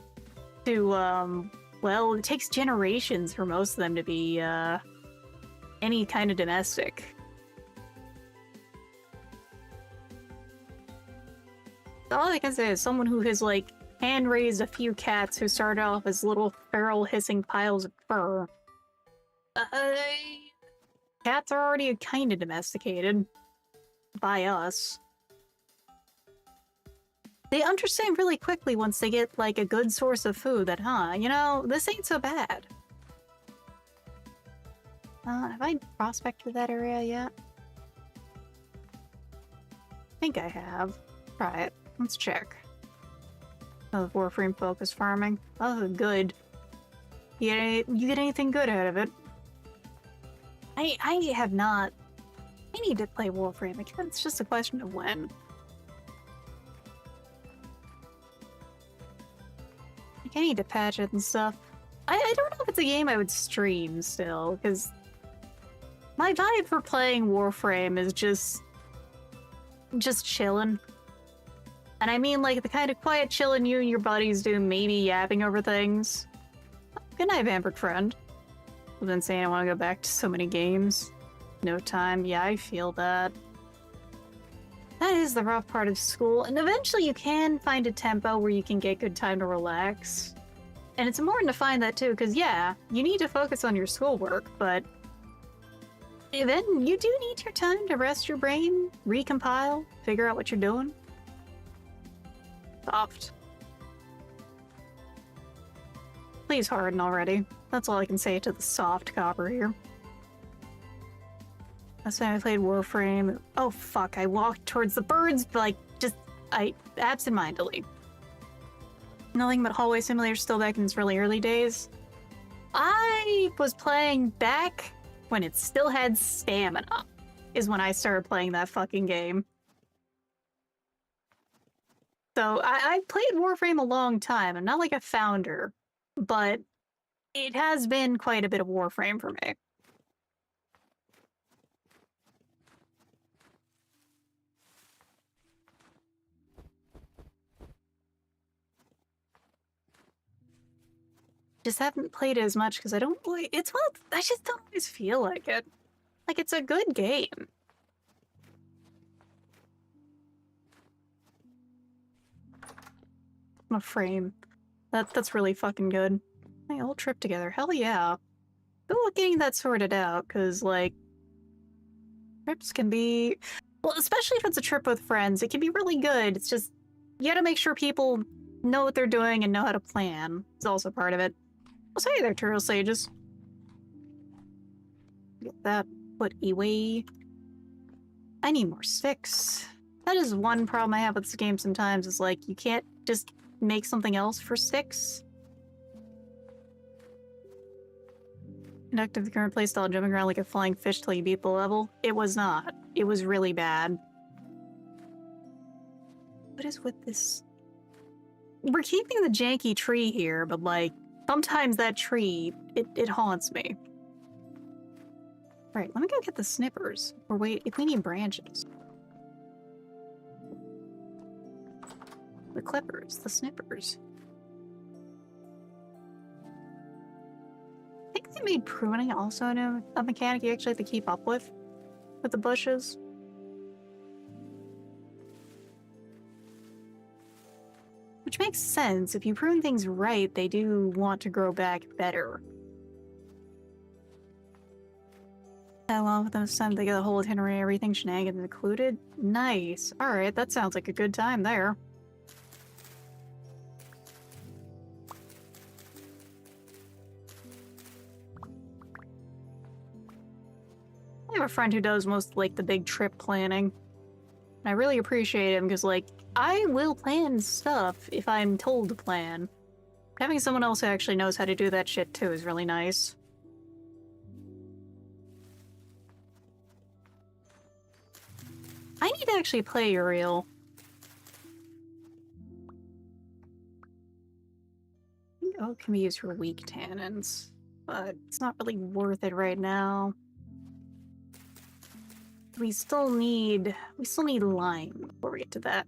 well, it takes generations for most of them to be any kind of domestic. All I can say is someone who has, like, hand-raised a few cats who started off as little feral hissing piles of fur. Uh, Cats are already kind of domesticated. By us. They understand really quickly once they get, like, a good source of food that, you know, this ain't so bad. Have I prospected that area yet? I think I have. Try it. Let's check. Oh, Warframe focus farming. Oh, good. You get anything good out of it? I have not. I need to play Warframe again. It's just a question of when. Like, I need to patch it and stuff. I don't know if it's a game I would stream still, because my vibe for playing Warframe is just chilling. And I mean, like, the kind of quiet chilling you and your buddies do, maybe yapping over things. Good night, Vampiric Friend. I've been saying I want to go back to so many games. No time. Yeah, I feel that. That is the rough part of school, and eventually you can find a tempo where you can get good time to relax. And it's important to find that too, because yeah, you need to focus on your schoolwork, but then you do need your time to rest your brain, recompile, figure out what you're doing. Soft. Please harden already. That's all I can say to the soft copper here. Last time I played Warframe. Oh fuck, I walked towards the birds, but absentmindedly. Nothing but Hallway Simulator still back in its really early days. I was playing back when it still had stamina, is when I started playing that fucking game. So I played Warframe a long time. I'm not like a founder, but it has been quite a bit of Warframe for me. Just haven't played it as much because I don't. It's what I just don't always feel like it. Like, it's a good game. A frame. That's really fucking good. My whole trip together. Hell yeah. Good luck getting that sorted out, because, like, trips can be, well, especially if it's a trip with friends, it can be really good. It's just, you gotta make sure people know what they're doing and know how to plan. It's also part of it. I'll say there, Turtle Sages. Get that put away. I need more sticks. That is one problem I have with this game sometimes, is like, you can't just make something else for sticks. Conductive the current playstyle, jumping around like a flying fish till you beat the level. It was not. It was really bad. What is with this? We're keeping the janky tree here, but like, sometimes that tree, it haunts me. Right, let me go get the snippers. Or wait, if we need branches. The clippers, the snippers. I think they made pruning also a mechanic you actually have to keep up with the bushes. Which makes sense. If you prune things right, they do want to grow back better. Along with them this time, they get the whole itinerary, everything shenanigans included. Nice. Alright, that sounds like a good time there. I have a friend who does most, like, the big trip planning. And I really appreciate him, because, like, I will plan stuff if I'm told to plan. Having someone else who actually knows how to do that shit, too, is really nice. I need to actually play Uriel. Oh, it can be used for weak tannins, but it's not really worth it right now. We still need lime before we get to that.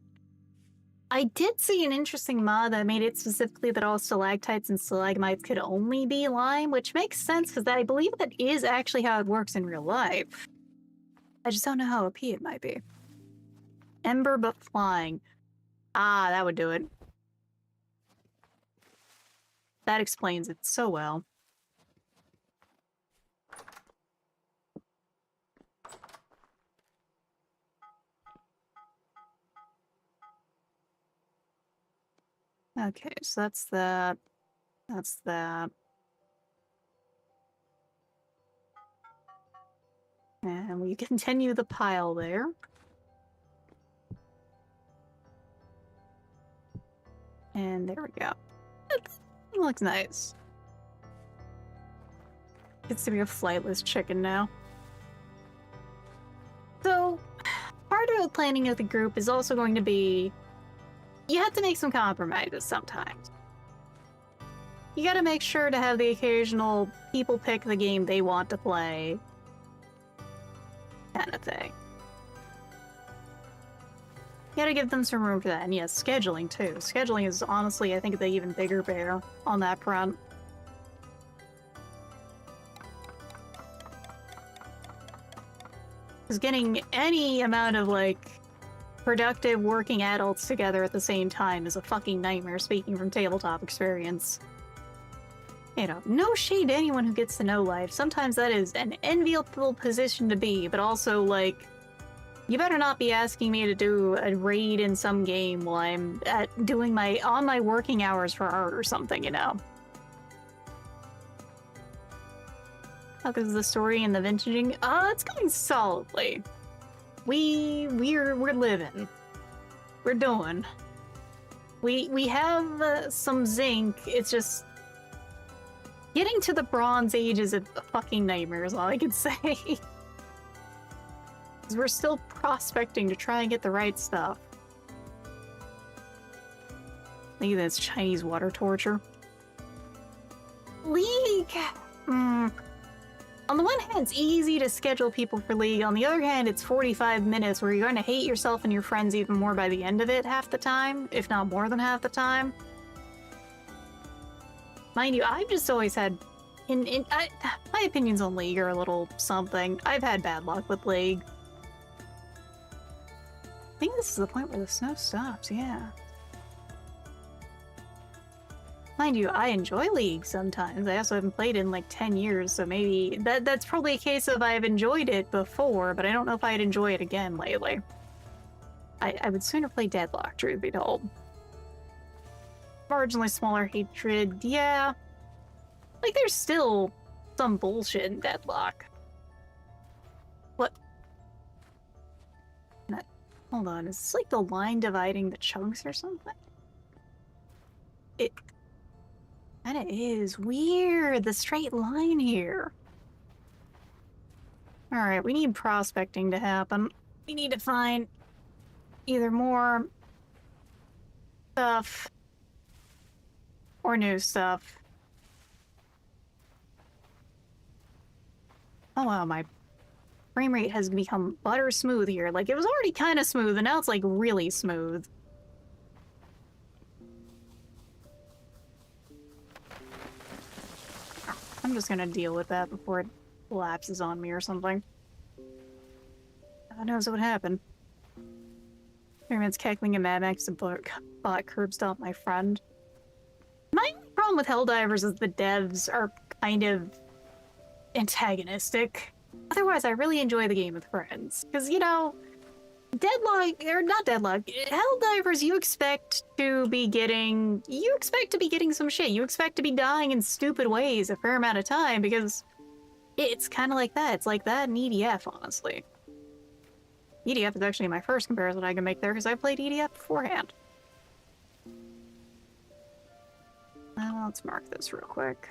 I did see an interesting mod that made it specifically that all stalactites and stalagmites could only be lime, which makes sense because I believe that is actually how it works in real life. I just don't know how OP it might be. Ember but flying. Ah, that would do it. That explains it so well. Okay, so that's that. That's that. And we continue the pile there. And there we go. It looks nice. Gets to be a flightless chicken now. So, part of the planning of the group is also going to be you have to make some compromises sometimes. You gotta make sure to have the occasional people pick the game they want to play kind of thing. You gotta give them some room for that. And yes, scheduling too. Scheduling is honestly, I think, the even bigger bear on that front. Because getting any amount of, like, productive working adults together at the same time is a fucking nightmare, speaking from tabletop experience. You know, no shade to anyone who gets to know life. Sometimes that is an enviable position to be, but also, like, you better not be asking me to do a raid in some game while I'm doing on my working hours for art or something, you know? How goes the story and the vintaging? It's going solidly. We're living. We're doing. We have some zinc. It's just getting to the Bronze Age is a fucking nightmare, is all I can say. Because we're still prospecting to try and get the right stuff. Maybe that's Chinese water torture. League! On the one hand, it's easy to schedule people for League. On the other hand, it's 45 minutes where you're going to hate yourself and your friends even more by the end of it half the time, if not more than half the time. Mind you, I've just always had... my opinions on League are a little something. I've had bad luck with League. I think this is the point where the snow stops, yeah. Mind you, I enjoy League sometimes. I also haven't played in like 10 years, so maybe that's probably a case of I've enjoyed it before, but I don't know if I'd enjoy it again lately. I would sooner play Deadlock, truth be told. Marginally smaller hatred, yeah. Like, there's still some bullshit in Deadlock. What? Hold on, is this like the line dividing the chunks or something? It kinda is weird, the straight line here. Alright, we need prospecting to happen. We need to find either more stuff or new stuff. Oh wow, my frame rate has become butter smooth here. Like, it was already kind of smooth, and now it's like really smooth. I'm just gonna deal with that before it collapses on me or something. God knows what happened. Pyramid's cackling and Mad Max and bot curb stop my friend. My only problem with Helldivers is the devs are kind of antagonistic. Otherwise, I really enjoy the game with friends. Because, you know, Deadlock, or not Deadlock, Helldivers, you expect to be getting some shit. You expect to be dying in stupid ways a fair amount of time because it's kind of like that. It's like that in EDF, honestly. EDF is actually my first comparison I can make there because I played EDF beforehand. Let's mark this real quick.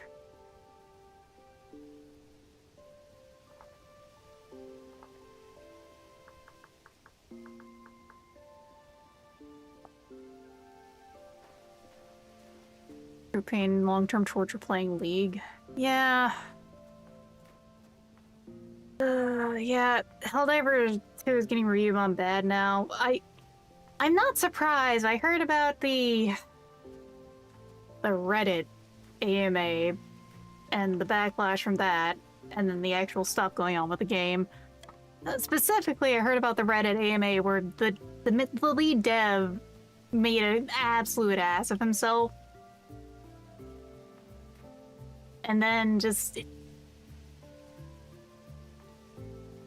True pain, long-term torture playing League. Yeah. Yeah, Helldivers 2 is getting reviewed on bad now. I'm not surprised. I heard about the Reddit AMA and the backlash from that, and then the actual stuff going on with the game. Specifically, I heard about the Reddit AMA where the lead dev made an absolute ass of himself. And then just...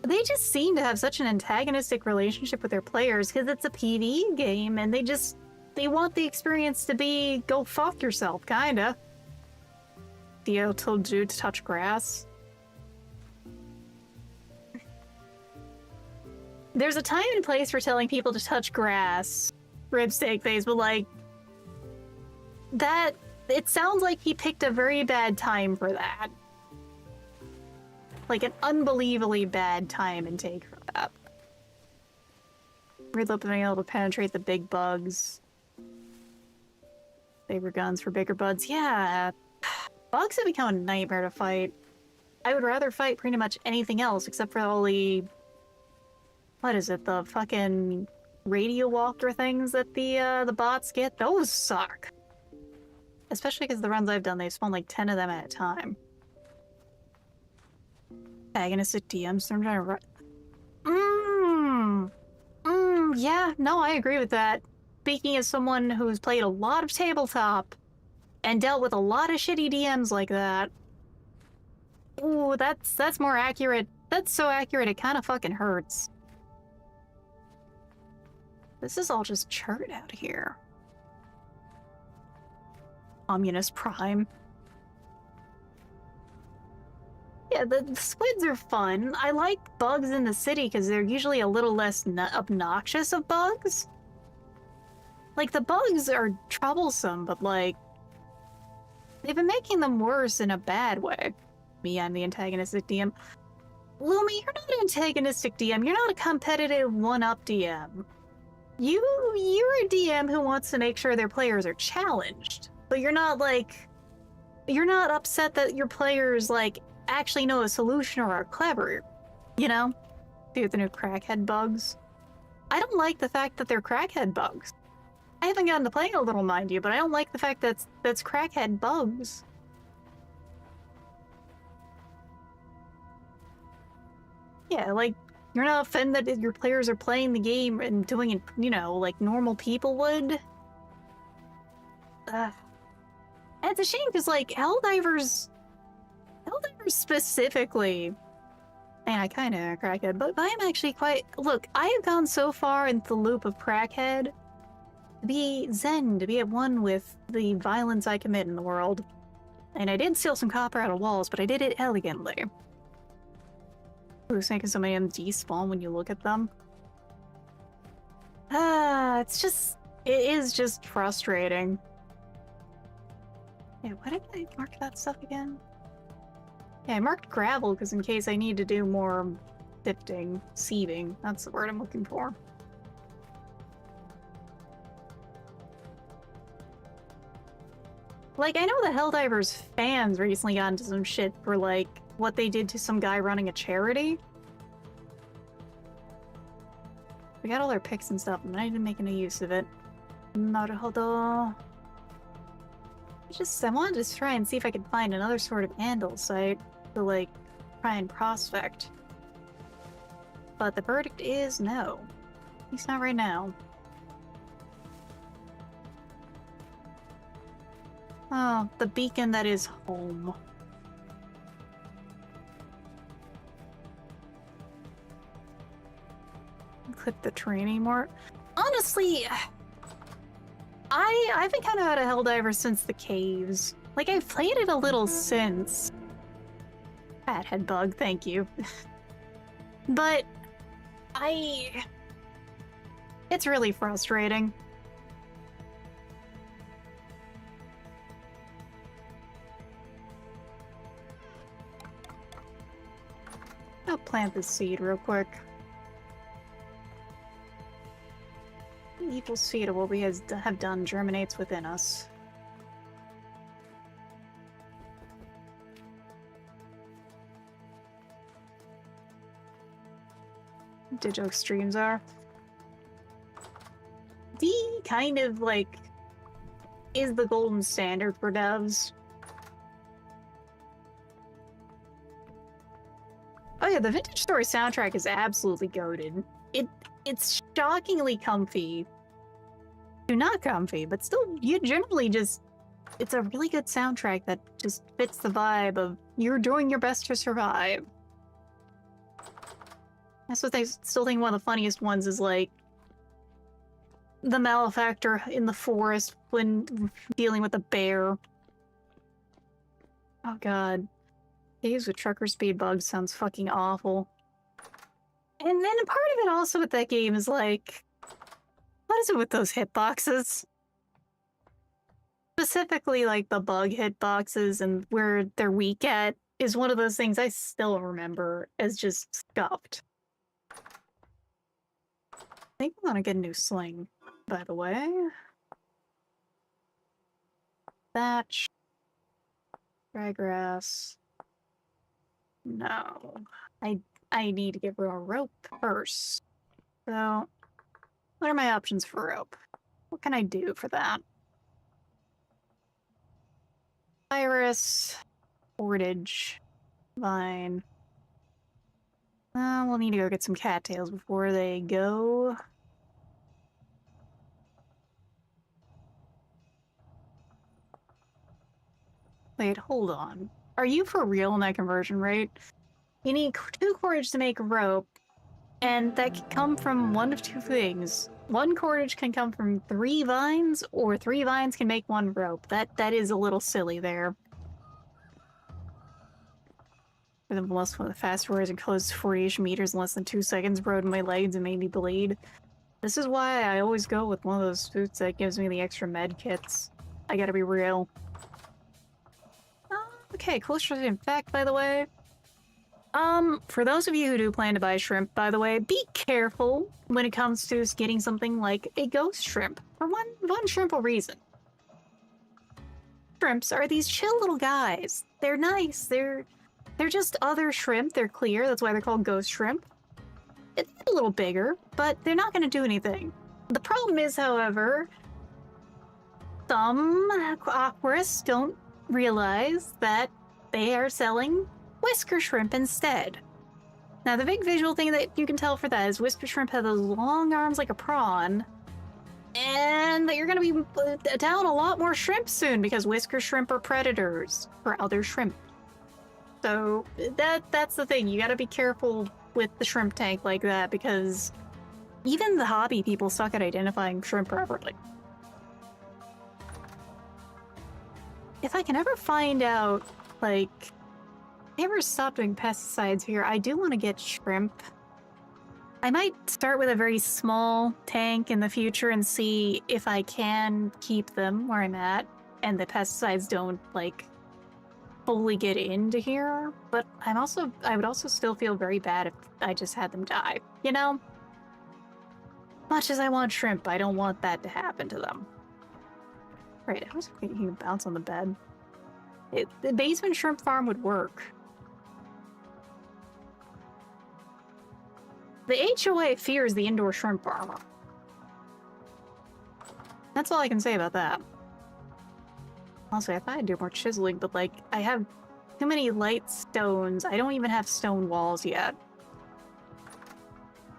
They just seem to have such an antagonistic relationship with their players because it's a PvE game and they want the experience to be go fuck yourself, kinda. Theo told you to touch grass. There's a time and place for telling people to touch grass, Ribsteak Face, but like, that, it sounds like he picked a very bad time for that. Like an unbelievably bad time and take for that. Riddler being able to penetrate the big bugs. Bigger guns for bigger buds. Yeah, bugs have become a nightmare to fight. I would rather fight pretty much anything else except for all the... What is it? The fucking radio walker things that the bots get? Those suck. Especially because the runs I've done, they spawn like 10 of them at a time. Antagonistic DMs, I'm trying to run. Yeah, no, I agree with that. Speaking as someone who's played a lot of tabletop and dealt with a lot of shitty DMs like that. Ooh, that's more accurate. That's so accurate it kind of fucking hurts. This is all just chart out here. Communist Prime. Yeah, the squids are fun. I like bugs in the city because they're usually a little less obnoxious of bugs. Like, the bugs are troublesome, but like, they've been making them worse in a bad way. Me, I'm the antagonistic DM. Lumi, you're not an antagonistic DM. You're not a competitive one-up DM. You're a DM who wants to make sure their players are challenged. But you're not like... You're not upset that your players, like, actually know a solution or are clever. You know? Dude, the new crackhead bugs. I don't like the fact that they're crackhead bugs. I haven't gotten to playing a little, mind you, but I don't like the fact that's crackhead bugs. Yeah, like, you're not offended that your players are playing the game and doing it, you know, like normal people would. And it's a shame because, like, Helldivers specifically, and I kind of crackhead, but I'm actually quite. Look, I have gone so far into the loop of crackhead to be zen, to be at one with the violence I commit in the world. And I did steal some copper out of walls, but I did it elegantly. Who's thinking so many of them despawn when you look at them? It is just frustrating. Yeah, why did I mark that stuff again? Yeah, I marked gravel because in case I need to do more sifting, sieving. That's the word I'm looking for. Like, I know the Helldivers fans recently got into some shit for, like, what they did to some guy running a charity. We got all our picks and stuff, and I didn't make any use of it. Naruhodo. I wanted to try and see if I could find another sort of andal site to, like, try and prospect. But the verdict is no. At least not right now. Oh, the beacon that is home. Click the training more. Honestly, I've been kind of out of Helldiver since the caves. Like, I've played it a little since. Fathead bug, thank you. But it's really frustrating. I'll plant this seed real quick. The evil seed of what we have done germinates within us. Digital streams are. D kind of like is the golden standard for devs. Oh yeah, the Vintage Story soundtrack is absolutely goated. It's shockingly comfy. not comfy, but still, you generally just, it's a really good soundtrack that just fits the vibe of you're doing your best to survive. That's what I still think one of the funniest ones is like the malefactor in the forest when dealing with a bear. Oh god. Caves with trucker speed bugs sounds fucking awful. And then part of it also with that game is like, what is it with those hitboxes? Specifically, like the bug hitboxes and where they're weak at is one of those things I still remember as just scuffed. I think I want to get a new sling, by the way. Thatch. Ryegrass. No. I need to get a rope first. So, what are my options for rope? What can I do for that? Iris. Portage. Vine. We'll need to go get some cattails before they go. Wait, hold on. Are you for real in that conversion rate? You need 2 cordage to make rope, and that can come from one of 2 things. 1 cordage can come from 3 vines, or 3 vines can make 1 rope. That is a little silly there. For the most one of the fast words and closed 40-ish meters in less than 2 seconds, rode my legs and made me bleed. This is why I always go with one of those suits that gives me the extra med kits. I gotta be real. Okay, cool in fact, by the way. For those of you who do plan to buy shrimp, by the way, be careful when it comes to getting something like a ghost shrimp. For one simple reason. Shrimps are these chill little guys. They're nice. They're just other shrimp. They're clear. That's why they're called ghost shrimp. It's a little bigger, but they're not going to do anything. The problem is, however, some aquarists don't realize that they are selling whisker shrimp instead. Now, the big visual thing that you can tell for that is whisker shrimp have those long arms like a prawn, and that you're going to be down a lot more shrimp soon because whisker shrimp are predators for other shrimp. So that's the thing. You got to be careful with the shrimp tank like that because even the hobby people suck at identifying shrimp properly. If I can ever find out, like, if I ever stop doing pesticides here, I do want to get shrimp. I might start with a very small tank in the future and see if I can keep them where I'm at and the pesticides don't, like, fully get into here. But I would also still feel very bad if I just had them die, you know? Much as I want shrimp, I don't want that to happen to them. Right, I was thinking you can bounce on the bed. The basement shrimp farm would work. The HOA fears the indoor shrimp farm. That's all I can say about that. Also, I thought I'd do more chiseling, but like, I have too many light stones. I don't even have stone walls yet.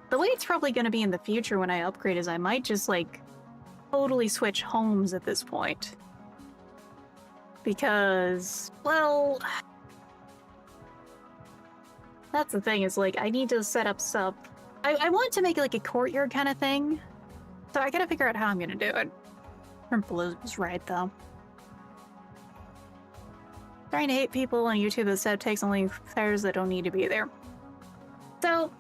The way it's probably going to be in the future when I upgrade is I might just like totally switch homes at this point. Because, well, that's the thing is like, I need to set up stuff. I want to make it like a courtyard kind of thing. So I gotta figure out how I'm gonna do it. Purple was right though. Trying to hate people on YouTube that said takes only players that don't need to be there. So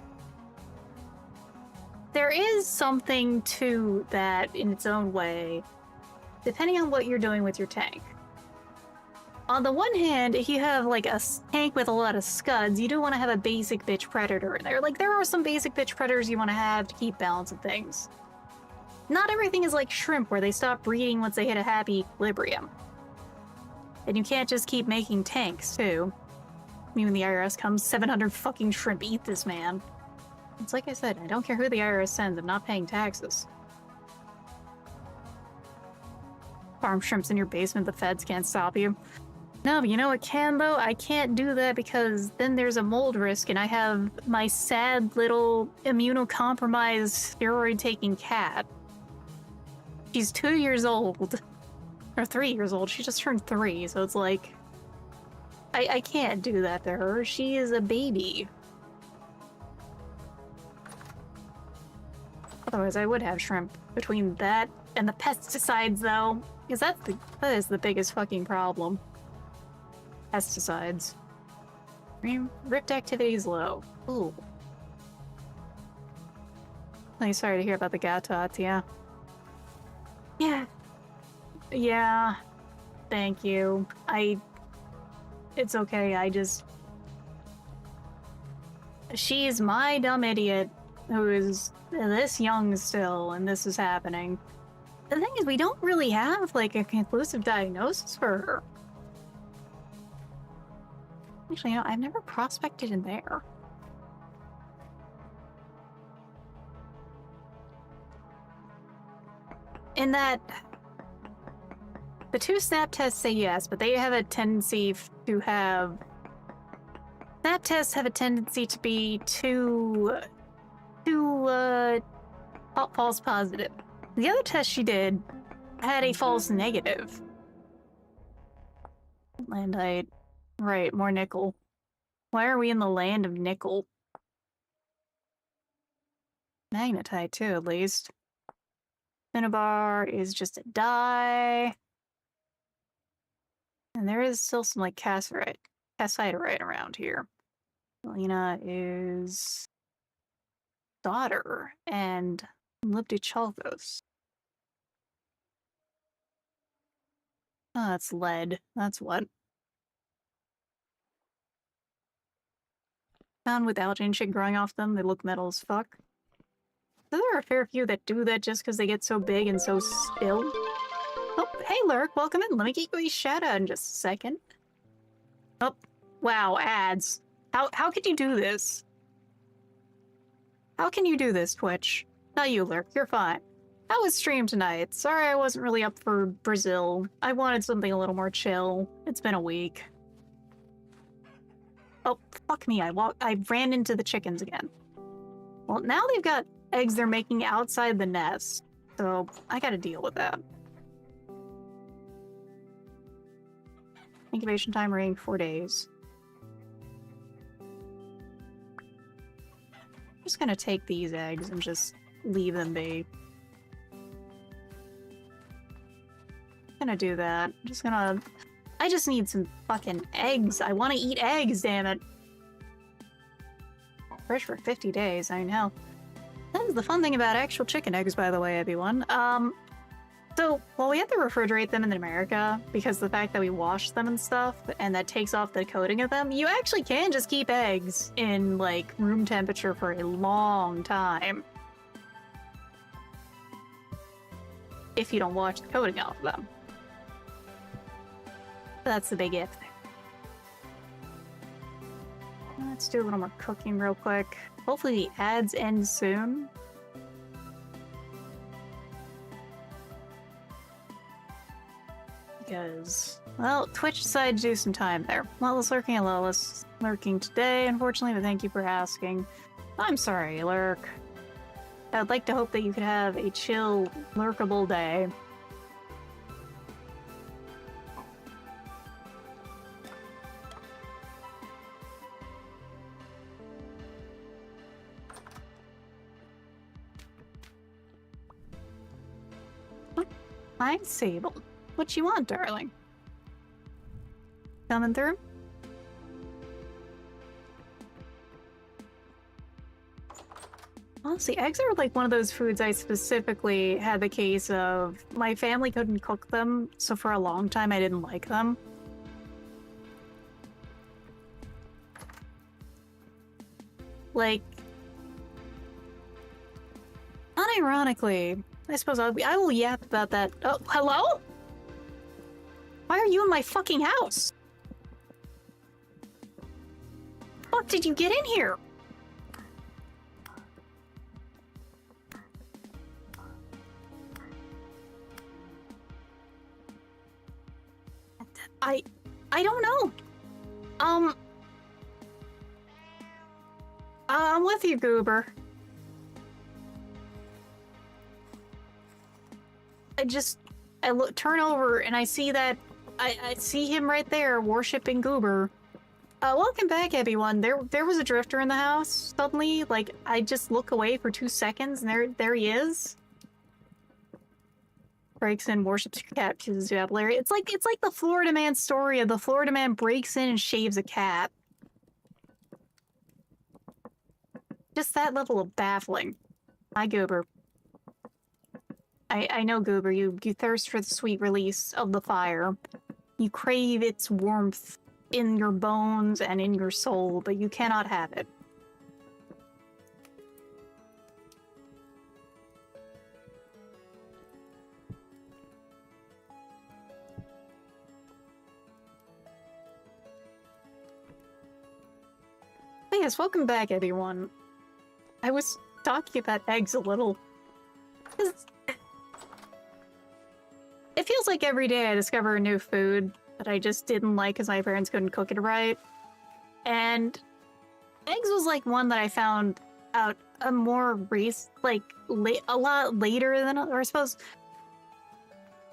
there is something to that in its own way, depending on what you're doing with your tank. On the one hand, if you have like a tank with a lot of scuds, you do want to have a basic bitch predator in there. Like there are some basic bitch predators you want to have to keep balance of things. Not everything is like shrimp where they stop breeding once they hit a happy equilibrium. And you can't just keep making tanks too. I mean, when the IRS comes, 700 fucking shrimp, eat this man. It's like I said, I don't care who the IRS sends, I'm not paying taxes. Farm shrimps in your basement, the feds can't stop you. No, but you know what can though? I can't do that because then there's a mold risk and I have my sad little immunocompromised steroid-taking cat. She's 2 years old. Or 3 years old. She just turned 3, so it's like... I can't do that to her. She is a baby. Otherwise, I would have shrimp. Between that and the pesticides, though. Because that is the biggest fucking problem. Pesticides. Ripped activity is low. Ooh. I'm sorry to hear about the gatot, yeah. Yeah. Yeah. Thank you. It's okay, I just... She's my dumb idiot who is this young still, and this is happening. The thing is, we don't really have, like, a conclusive diagnosis for her. Actually, you know, I've never prospected in there. In that... The 2 snap tests say yes, but they have a tendency to have... Snap tests have a tendency to be too false positive. The other test she did had a false negative. Landite. Right, more nickel. Why are we in the land of nickel? Magnetite, too, at least. Cinnabar is just a dye. And there is still some, like, cassiterite around here. Selena is... daughter, and Liptichalkos. Oh, that's lead. That's what. Found with algae and shit growing off them, they look metal as fuck. There are a fair few that do that just because they get so big and so still. Oh, hey Lurk, welcome in. Let me get you a shout out in just a second. Oh, wow, ads. How could you do this? How can you do this, Twitch? Not you, Lurk, you're fine. How was stream tonight? Sorry I wasn't really up for Brazil. I wanted something a little more chill. It's been a week. Oh, fuck me, I ran into the chickens again. Well, now they've got eggs they're making outside the nest, so I gotta deal with that. Incubation time ring 4 days. I'm just gonna take these eggs and just leave them be. Gonna do that. I just need some fucking eggs. I want to eat eggs, damn it. Fresh for 50 days, I know. That is the fun thing about actual chicken eggs, by the way, everyone. So, while we have to refrigerate them in America, because the fact that we wash them and stuff, and that takes off the coating of them, you actually can just keep eggs in, like, room temperature for a long time. If you don't wash the coating off of them. That's the big if there. Let's do a little more cooking real quick. Hopefully the ads end soon. Because, well, Twitch decided to do some time there. Lawless lurking and lawless lurking today, unfortunately, but thank you for asking. I'm sorry, Lurk. I'd like to hope that you could have a chill, lurkable day. Hi, Sable. What you want, darling? Coming through? Honestly, eggs are like one of those foods I specifically had the case of. My family couldn't cook them, so for a long time I didn't like them. Like, unironically, I suppose I will yap about that. Oh, hello? Why are you in my fucking house? Fuck did you get in here? I don't know. I'm with you, Goober. I look, turn over, and I see that I see him right there worshiping Goober. Welcome back, everyone. There was a drifter in the house. Suddenly, like, I just look away for 2 seconds, and there he is. Breaks in, worships your cat, chooses to area. It's like the Florida Man story of the Florida Man breaks in and shaves a cat. Just that level of baffling. Hi, Goober. I know, Goober, you thirst for the sweet release of the fire. You crave its warmth in your bones and in your soul, but you cannot have it. Hey, yes, welcome back, everyone. I was talking about eggs a little. It feels like every day I discover a new food that I just didn't like because my parents couldn't cook it right. And eggs was like one that I found out a more a lot later than, or I suppose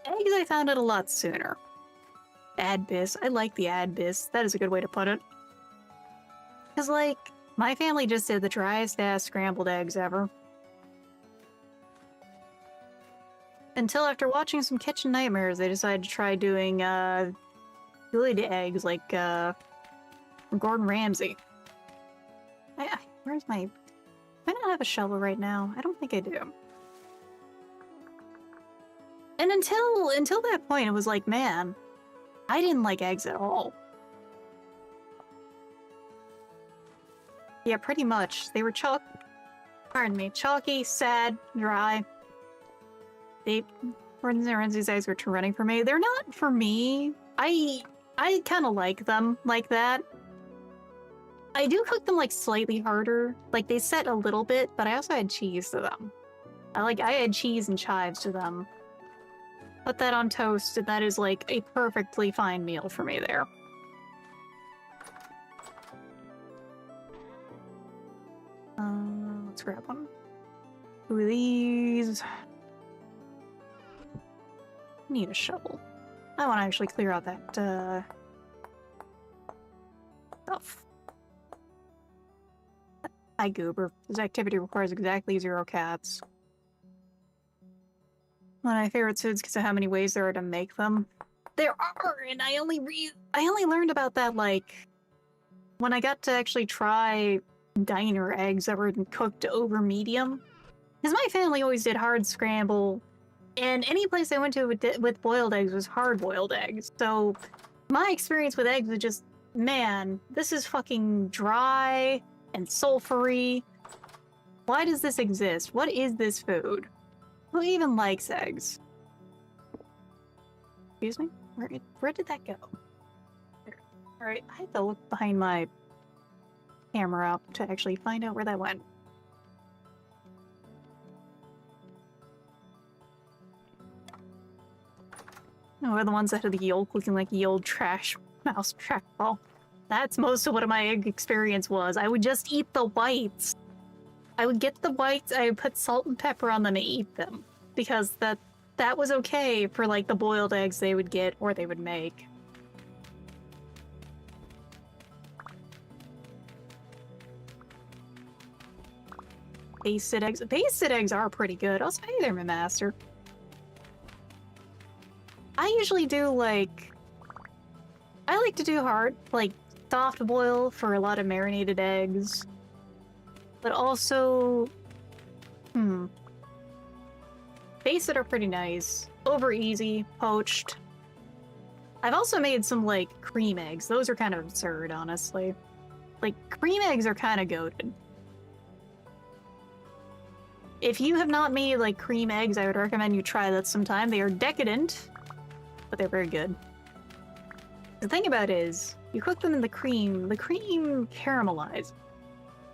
eggs I found out a lot sooner. Adbis. I like the adbis. That is a good way to put it. Because, like, my family just did the driest ass scrambled eggs ever. Until after watching some Kitchen Nightmares, they decided to try doing, good eggs, like, Gordon Ramsay. Where's my... Do I not have a shovel right now? I don't think I do. And until that point, it was like, man, I didn't like eggs at all. Yeah, pretty much. They were chalky, sad, dry. Gordon Ramsay's eggs were too running for me. They're not for me. I kind of like them like that. I do cook them, like, slightly harder. Like, they set a little bit, but I also add cheese to them. I add cheese and chives to them. Put that on toast, and that is, like, a perfectly fine meal for me there. Let's grab one. Two of these. Need a shovel. I want to actually clear out that, stuff. Hi, Goober. This activity requires exactly 0 cats. One of my favorite foods because of how many ways there are to make them. There are, and I only learned about that, like, when I got to actually try diner eggs that were cooked over medium. Because my family always did hard scramble, and any place I went to with boiled eggs was hard-boiled eggs. So my experience with eggs was just, man, this is fucking dry and sulfury. Why does this exist? What is this food? Who even likes eggs? Excuse me? Where did that go? There. Alright, I have to look behind my camera up to actually find out where that went. Oh, we're the ones that had the yolk looking like the old trash mouse trap ball. That's most of what my egg experience was. I would just eat the whites. I would get the whites, I would put salt and pepper on them and eat them. Because that was okay for, like, the boiled eggs they would get or they would make. Basted eggs. Basted eggs are pretty good. I'll say they're my master. I usually do, like... I like to do hard, like, soft boil for a lot of marinated eggs. But also... Basted are pretty nice. Over easy, poached. I've also made some, like, cream eggs. Those are kind of absurd, honestly. Like, cream eggs are kind of goated. If you have not made, like, cream eggs, I would recommend you try that sometime. They are decadent, but they're very good. The thing about it is, you cook them in the cream caramelizes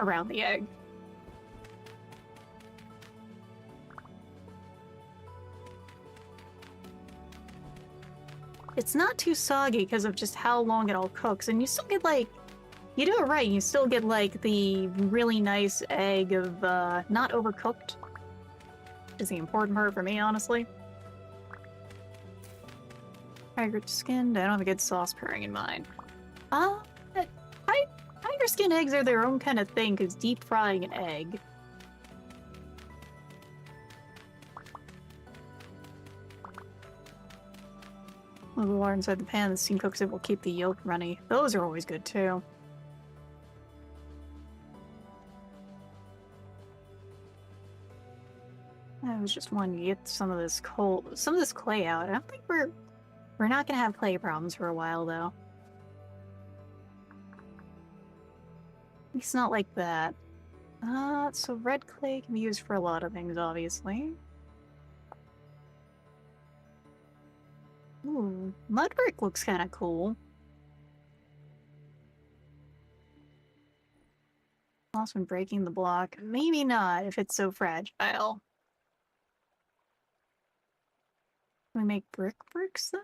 around the egg. It's not too soggy because of just how long it all cooks, and you still get, like, you do it right, you still get, like, the really nice egg of, not overcooked. Which is the important part for me, honestly. Tiger skinned. I don't have a good sauce pairing in mind. Uh, tiger skin eggs are their own kind of thing because deep frying an egg. A little water inside the pan, the steam cooks it will keep the yolk runny. Those are always good too. I was just wanting to get some of this clay out. I don't think we're not gonna have clay problems for a while though. At least not like that. So red clay can be used for a lot of things, obviously. Ooh, mud brick looks kind of cool. Also, when breaking the block, maybe not if it's so fragile. Can we make bricks then?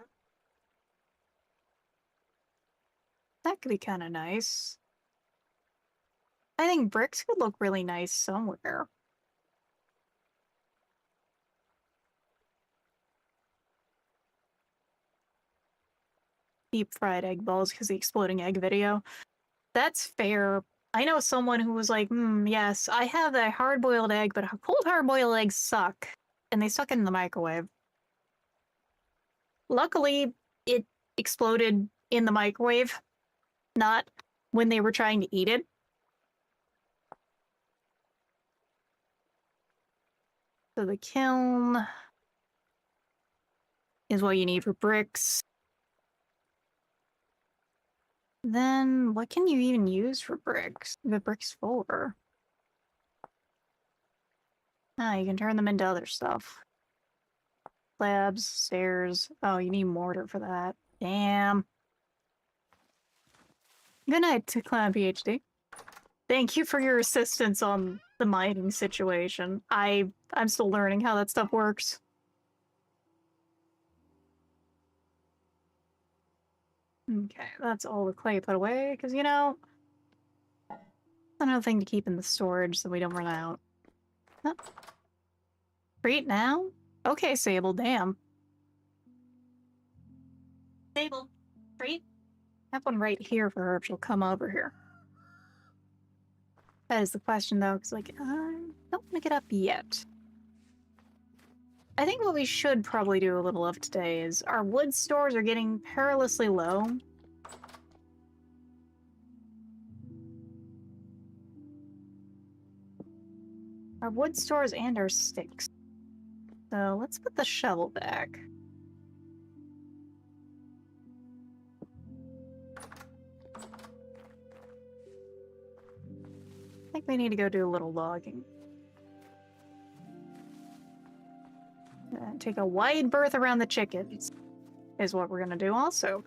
That could be kind of nice. I think bricks could look really nice somewhere. Deep fried egg balls because the exploding egg video. That's fair. I know someone who was like, yes, I have a hard-boiled egg, but cold hard-boiled eggs suck. And they stuck it in the microwave. Luckily, it exploded in the microwave, not when they were trying to eat it. So the kiln is what you need for bricks. Then what can you even use for bricks? The bricks for? Ah, you can turn them into other stuff. Slabs, stairs. Oh, you need mortar for that. Damn. Good night to Clown PhD. Thank you for your assistance on the mining situation. I'm still learning how that stuff works. Okay, that's all the clay put away, because, you know, another thing to keep in the storage so we don't run out. Oh. Treat now? Okay, Sable, damn. Sable, treat? Have one right here for her if she'll come over here. That is the question, though, because, like, I don't want to get up yet. I think what we should probably do a little of today is our wood stores are getting perilously low. Our wood stores and our sticks. So let's put the shovel back. I think we need to go do a little logging. Take a wide berth around the chickens is what we're gonna do also.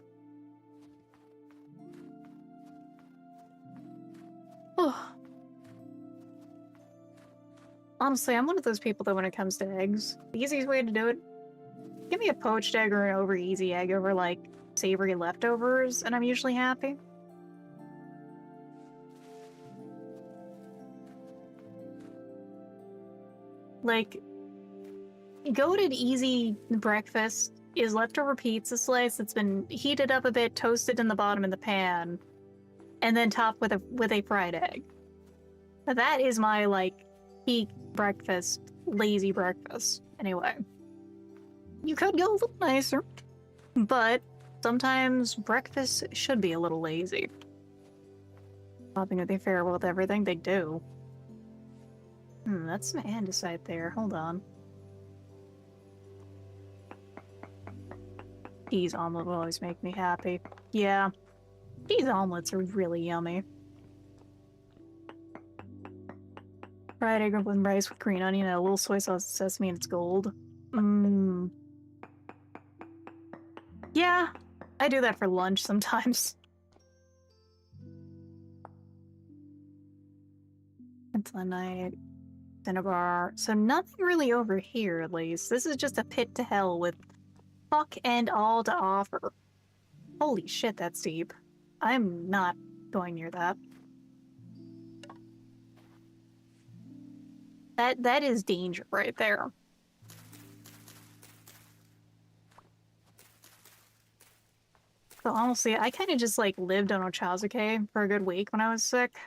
Oh. Honestly, I'm one of those people that when it comes to eggs, the easiest way to do it, give me a poached egg or an over easy egg over like savory leftovers, and I'm usually happy. Like, goated easy breakfast is leftover pizza slice that's been heated up a bit, toasted in the bottom of the pan, and then topped with a fried egg. That is my like peak breakfast, lazy breakfast. Anyway, you could go a little nicer, but sometimes breakfast should be a little lazy. Hoping that they fare well with everything they do. That's some andesite there. Hold on. Cheese omelet will always make me happy. Yeah, cheese omelets are really yummy. Fried egg with rice with green onion and a little soy sauce, sesame, and it's gold. Yeah, I do that for lunch sometimes. Until night. Cinnabar. So nothing really over here, at least. This is just a pit to hell with fuck and all to offer. Holy shit, that's deep. I'm not going near that. That is danger right there. So honestly, I kind of just like lived on ochazuke for a good week when I was sick.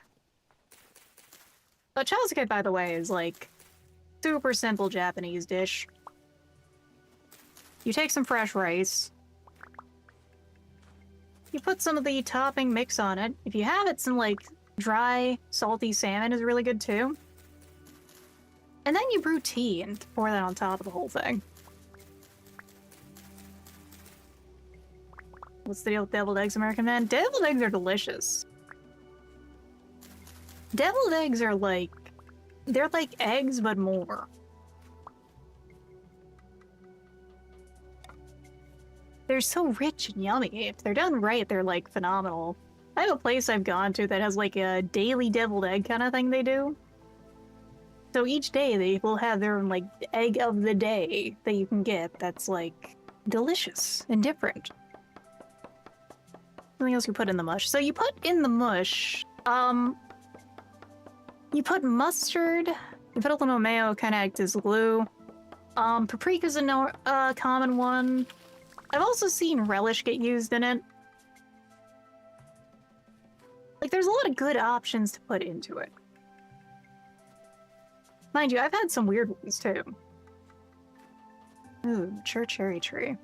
Ochazuke, by the way, is like super simple Japanese dish. You take some fresh rice. You put some of the topping mix on it. If you have it, some like dry, salty salmon is really good too. And then you brew tea and pour that on top of the whole thing. What's the deal with deviled eggs, American man? Deviled eggs are delicious. Deviled eggs are like... they're like eggs, but more. They're so rich and yummy. If they're done right, they're like phenomenal. I have a place I've gone to that has like a daily deviled egg kind of thing they do. So each day they will have their own like egg of the day that you can get that's like delicious and different. Something else you put in the mush. So you put in the mush, you put mustard, you put a little mayo, kind of act as glue. Paprika's a common one. I've also seen relish get used in it. Like, there's a lot of good options to put into it. Mind you, I've had some weird ones, too. Ooh, cherry tree.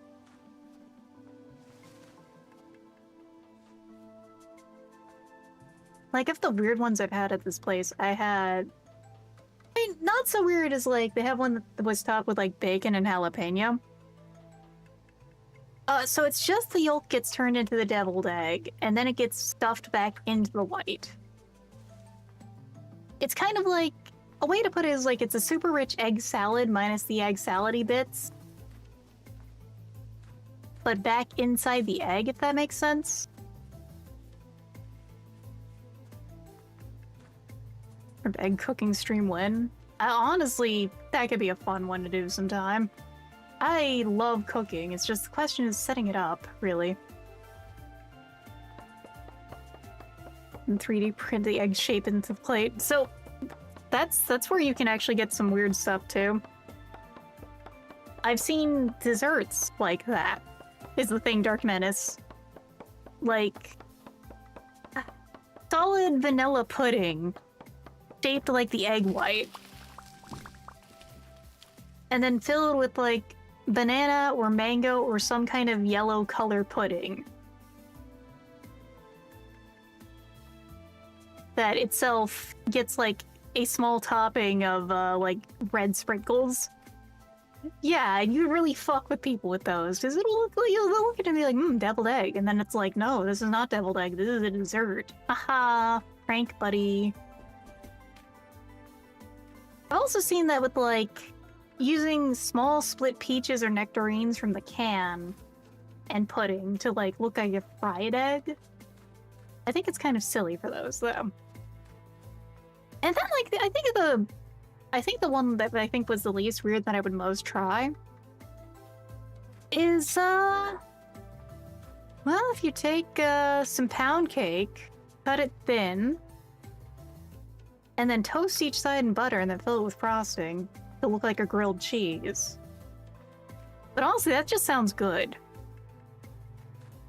Like, of the weird ones I've had at this place, I had... I mean, not so weird as, like, they have one that was topped with, like, bacon and jalapeno. So it's just the yolk gets turned into the deviled egg, and then it gets stuffed back into the white. It's kind of like... a way to put it is like it's a super rich egg salad minus the egg salad-y bits. But back inside the egg, if that makes sense. Egg cooking stream win. Honestly, that could be a fun one to do sometime. I love cooking, it's just the question is setting it up, really. And 3D print the egg shape into the plate. So that's where you can actually get some weird stuff too. I've seen desserts like that, is the thing, Dark Menace. Like, solid vanilla pudding shaped like the egg white. And then filled with like banana or mango or some kind of yellow color pudding. That itself gets like a small topping of like red sprinkles. Yeah, you really fuck with people with those, because it'll look like you'll look at it and be like, deviled egg, and then it's like, no, this is not deviled egg, this is a dessert. Haha, prank buddy. I've also seen that with like using small split peaches or nectarines from the can and pudding to like look like a fried egg. I think it's kind of silly for those though. And then like I think the one that I think was the least weird that I would most try is well, if you take some pound cake, cut it thin, and then toast each side in butter and then fill it with frosting to look like a grilled cheese. But honestly, that just sounds good.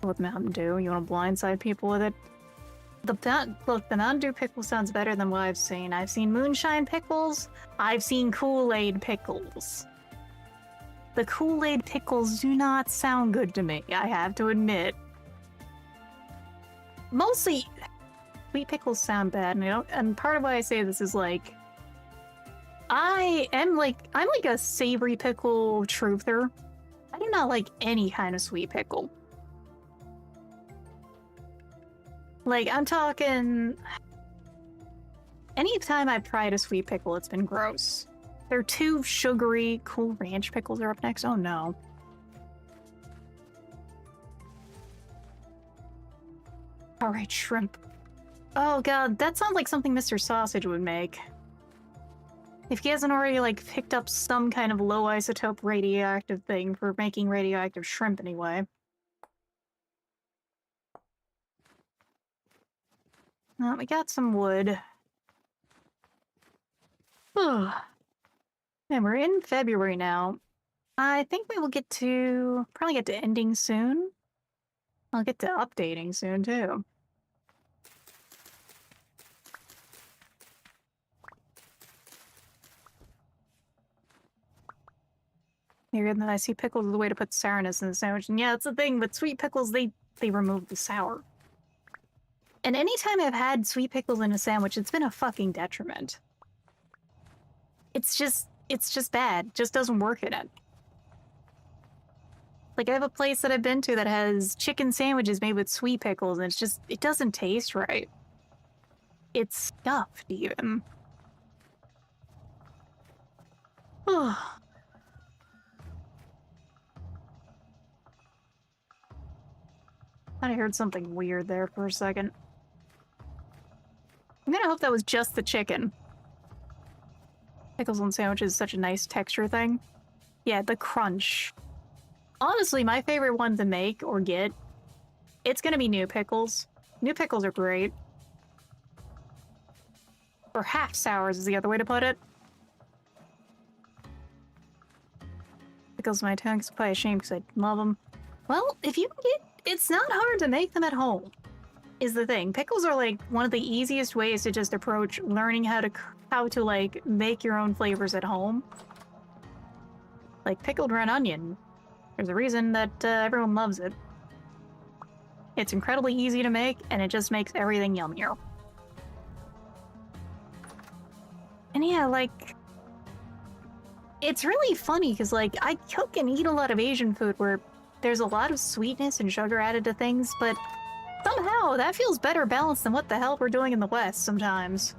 With Mountain Dew, you want to blindside people with it? Look, the Mountain Dew pickle sounds better than what I've seen. I've seen moonshine pickles. I've seen Kool-Aid pickles. The Kool-Aid pickles do not sound good to me, I have to admit. Mostly, sweet pickles sound bad, and part of why I say this is like, I'm like a savory pickle truther. I do not like any kind of sweet pickle. Like, I'm talking... anytime I've tried a sweet pickle, it's been gross. They're too sugary. Cool Ranch pickles are up next. Oh no. Alright, shrimp. Oh god, that sounds like something Mr. Sausage would make. If he hasn't already, like, picked up some kind of low isotope radioactive thing for making radioactive shrimp anyway. We got some wood. And we're in February now. I think we will probably get to ending soon. I'll get to updating soon, too. Here, and then I see pickles as a way to put sourness in the sandwich. And yeah, that's the thing, but sweet pickles, they remove the sour. And anytime I've had sweet pickles in a sandwich, it's been a fucking detriment. It's just bad. It just doesn't work in it. Like, I have a place that I've been to that has chicken sandwiches made with sweet pickles, and it's just, it doesn't taste right. It's stuffed, even. Oh. I heard something weird there for a second. I'm gonna hope that was just the chicken. Pickles on sandwiches is such a nice texture thing. Yeah, the crunch. Honestly, my favorite one to make or get, it's gonna be new pickles. New pickles are great. Or half sours is the other way to put it. Pickles my tongue, it's probably a shame because I love them. Well, if you can get, it's not hard to make them at home, is the thing. Pickles are like one of the easiest ways to just approach learning how to like make your own flavors at home. Like pickled red onion. There's a reason that everyone loves it. It's incredibly easy to make, and it just makes everything yummier. And yeah, like, it's really funny because, like, I cook and eat a lot of Asian food where there's a lot of sweetness and sugar added to things, but somehow that feels better balanced than what the hell we're doing in the West sometimes.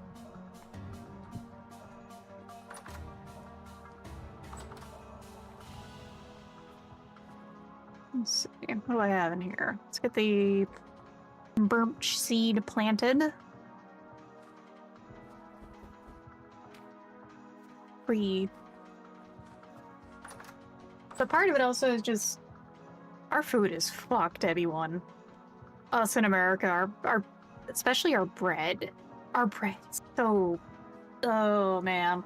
Let's see, what do I have in here? Let's get the birch seed planted. Free. But part of it also is just, our food is fucked, everyone. Us in America, our especially our bread. Our bread's so, oh man.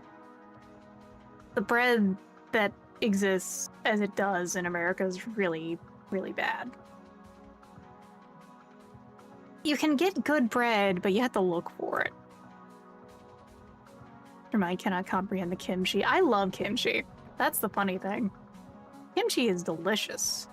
The bread that exists as it does in America is really, really bad. You can get good bread, but you have to look for it. Your mind cannot comprehend the kimchi. I love kimchi. That's the funny thing. Kimchi is delicious.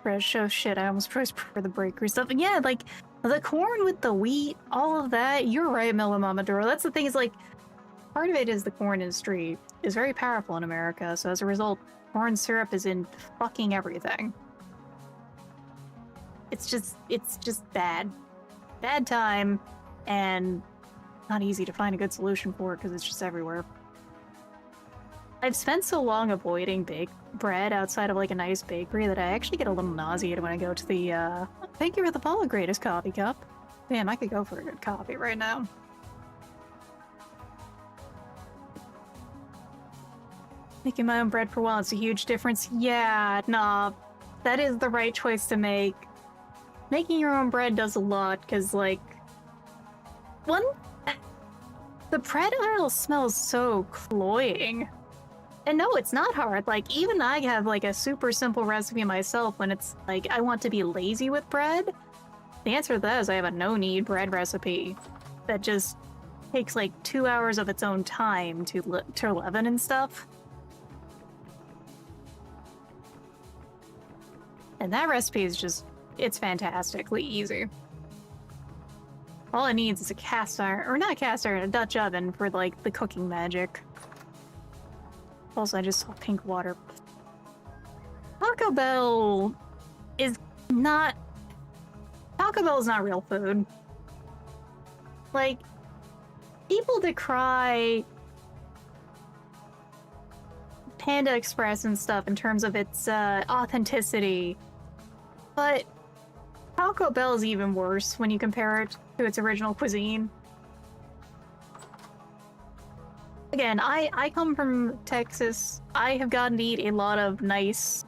Fresh, oh shit, I almost prefer the bakery stuff. And yeah, like, the corn with the wheat, all of that, you're right, Mila Mamaduro. That's the thing, is like, part of it is the corn industry is very powerful in America, so as a result, corn syrup is in fucking everything. It's just bad. Bad time, and not easy to find a good solution for it because it's just everywhere. I've spent so long avoiding baked bread outside of like a nice bakery that I actually get a little nauseated when I go to the, thank you for the follow, greatest coffee cup. Damn, I could go for a good coffee right now. Making my own bread for a while, it's a huge difference. Yeah, nah, that is the right choice to make. Making your own bread does a lot, because, like, the bread aisle smells so cloying. And no, it's not hard. Like, even I have, like, a super simple recipe myself when it's, like, I want to be lazy with bread. The answer to that is I have a no-knead bread recipe that just takes, like, 2 hours of its own time to leaven and stuff. And that recipe is just, it's fantastically easy. All it needs is a cast iron, or not a cast iron, a Dutch oven for, like, the cooking magic. Also, I just saw pink water. Taco Bell is not... Taco Bell is not real food. Like, people decry Panda Express and stuff in terms of its authenticity, but Taco Bell is even worse when you compare it to its original cuisine. Again, I come from Texas. I have gotten to eat a lot of nice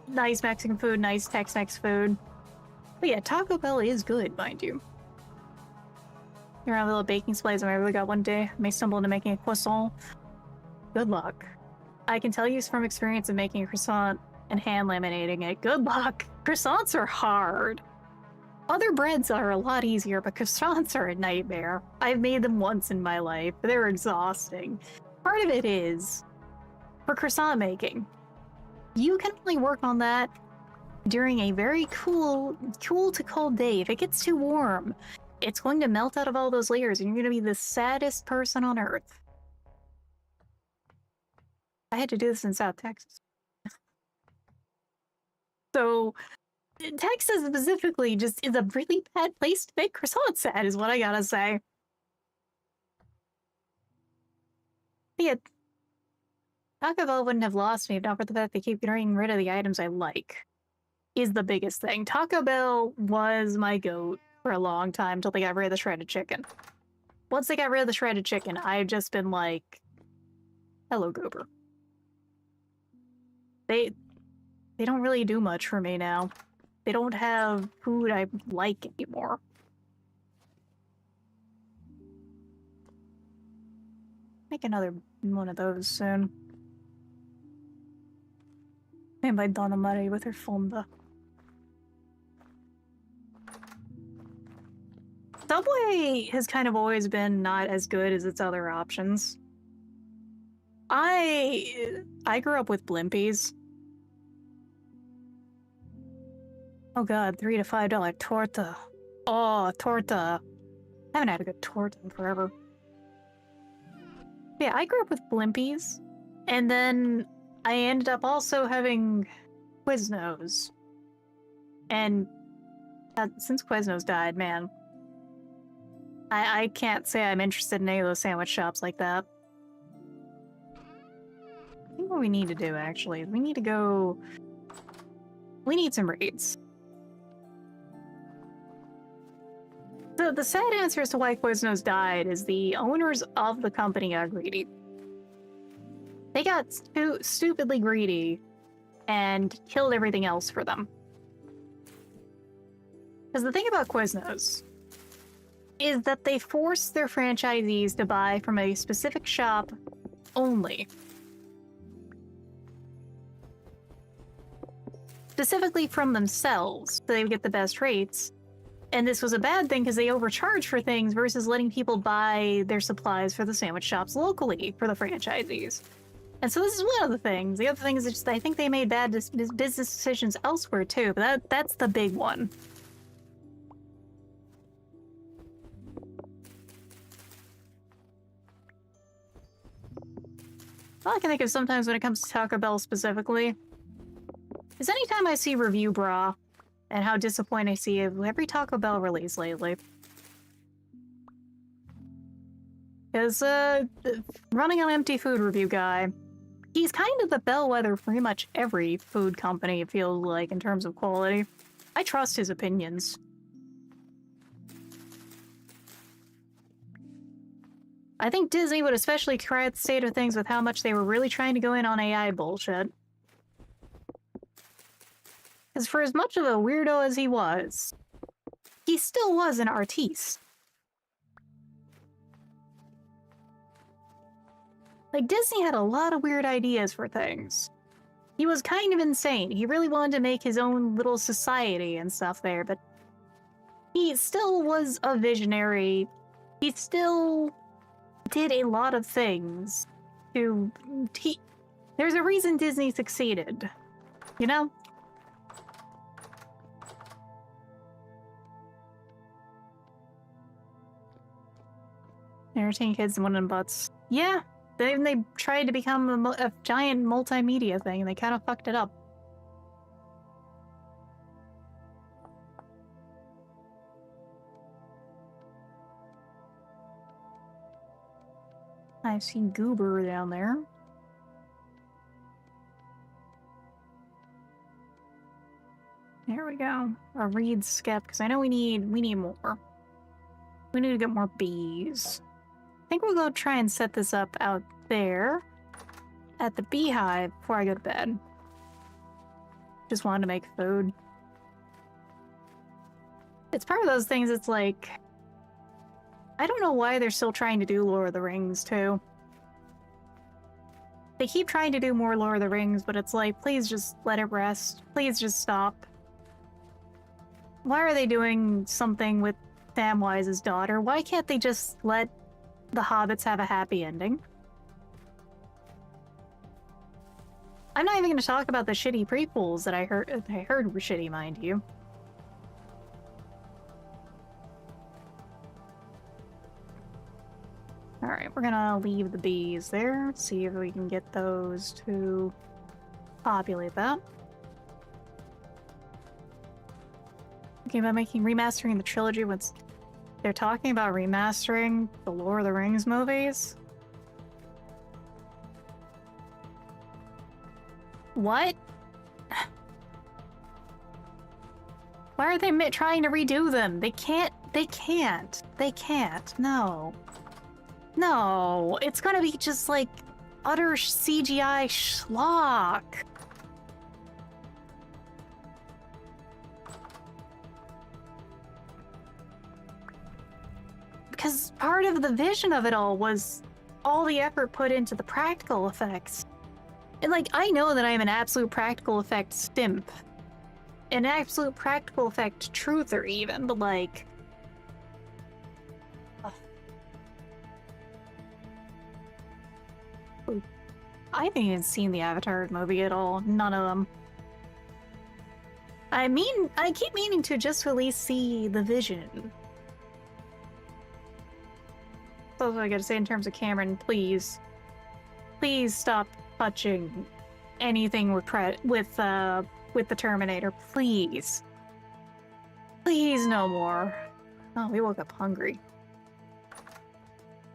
Mexican food, nice Tex-Mex food. But yeah, Taco Bell is good, mind you. You're on a little baking supplies I really got one day. I may stumble into making a croissant. Good luck. I can tell you from experience of making a croissant and hand laminating it. Good luck. Croissants are hard. Other breads are a lot easier, but croissants are a nightmare. I've made them once in my life. They're exhausting. Part of it is for croissant making. You can only work on that during a very cool to cold day. If it gets too warm, it's going to melt out of all those layers and you're going to be the saddest person on earth. I had to do this in South Texas. So, Texas specifically just is a really bad place to make croissants at, is what I gotta say. Yeah, Taco Bell wouldn't have lost me if not for the fact they keep getting rid of the items I like, is the biggest thing. Taco Bell was my goat for a long time until they got rid of the shredded chicken. Once they got rid of the shredded chicken, I've just been like, hello, Goober. They don't really do much for me now. They don't have food I like anymore. Make another one of those soon. Made by Donna Murray with her fonda. Subway has kind of always been not as good as its other options. I grew up with Blimpies. Oh god, $3 to $5 torta. Oh, torta. I haven't had a good torta in forever. Yeah, I grew up with Blimpies, and then I ended up also having Quiznos. And since Quiznos died, man, I can't say I'm interested in any of those sandwich shops like that. I think what we need to do, actually, is we need to go... We need some raids. So the sad answer as to why Quiznos died is the owners of the company got greedy. They got stupidly greedy and killed everything else for them. Because the thing about Quiznos is that they force their franchisees to buy from a specific shop only. Specifically from themselves, so they would get the best rates. And this was a bad thing because they overcharge for things versus letting people buy their supplies for the sandwich shops locally for the franchisees. And so this is one of the things. The other thing is just I think they made bad business decisions elsewhere too, but that's the big one. All I can think of sometimes when it comes to Taco Bell specifically is anytime I see review bra and how disappointed I see every Taco Bell release lately. Because, running an empty food review guy, he's kind of the bellwether for pretty much every food company, it feels like, in terms of quality. I trust his opinions. I think Disney would especially cry at the state of things with how much they were really trying to go in on AI bullshit. Because for as much of a weirdo as he still was an artiste. Like, Disney had a lot of weird ideas for things. He was kind of insane. He really wanted to make his own little society and stuff there, but he still was a visionary. He still did a lot of things there's a reason Disney succeeded, you know? Entertain kids and one in butts. Yeah, they tried to become a giant multimedia thing and they kind of fucked it up. I've seen Goober down there. There we go. A reed skep, because I know we need more. We need to get more bees. I think we'll go try and set this up out there at the beehive before I go to bed. Just wanted to make food. It's part of those things, it's like, I don't know why they're still trying to do Lord of the Rings, too. they keep trying to do more Lord of the Rings, but it's like, please just let it rest. Please just stop. Why are they doing something with Samwise's daughter? Why can't they just let the hobbits have a happy ending? I'm not even going to talk about the shitty prequels that I heard were shitty, mind you. Alright, we're gonna leave the bees there, see if we can get those to populate that. Okay, about remastering the trilogy when they're talking about remastering the Lord of the Rings movies? What? Why are they trying to redo them? They can't. No. No, it's gonna be just like utter CGI schlock. Because part of the vision of it all was all the effort put into the practical effects. And like, I know that I'm an absolute practical effect stimp. An absolute practical effect truther even, but like... I haven't even seen the Avatar movie at all. None of them. I keep meaning to just at least see the vision. That's what I gotta say in terms of Cameron, please. Please stop touching anything with the Terminator, please. Please no more. Oh, we woke up hungry.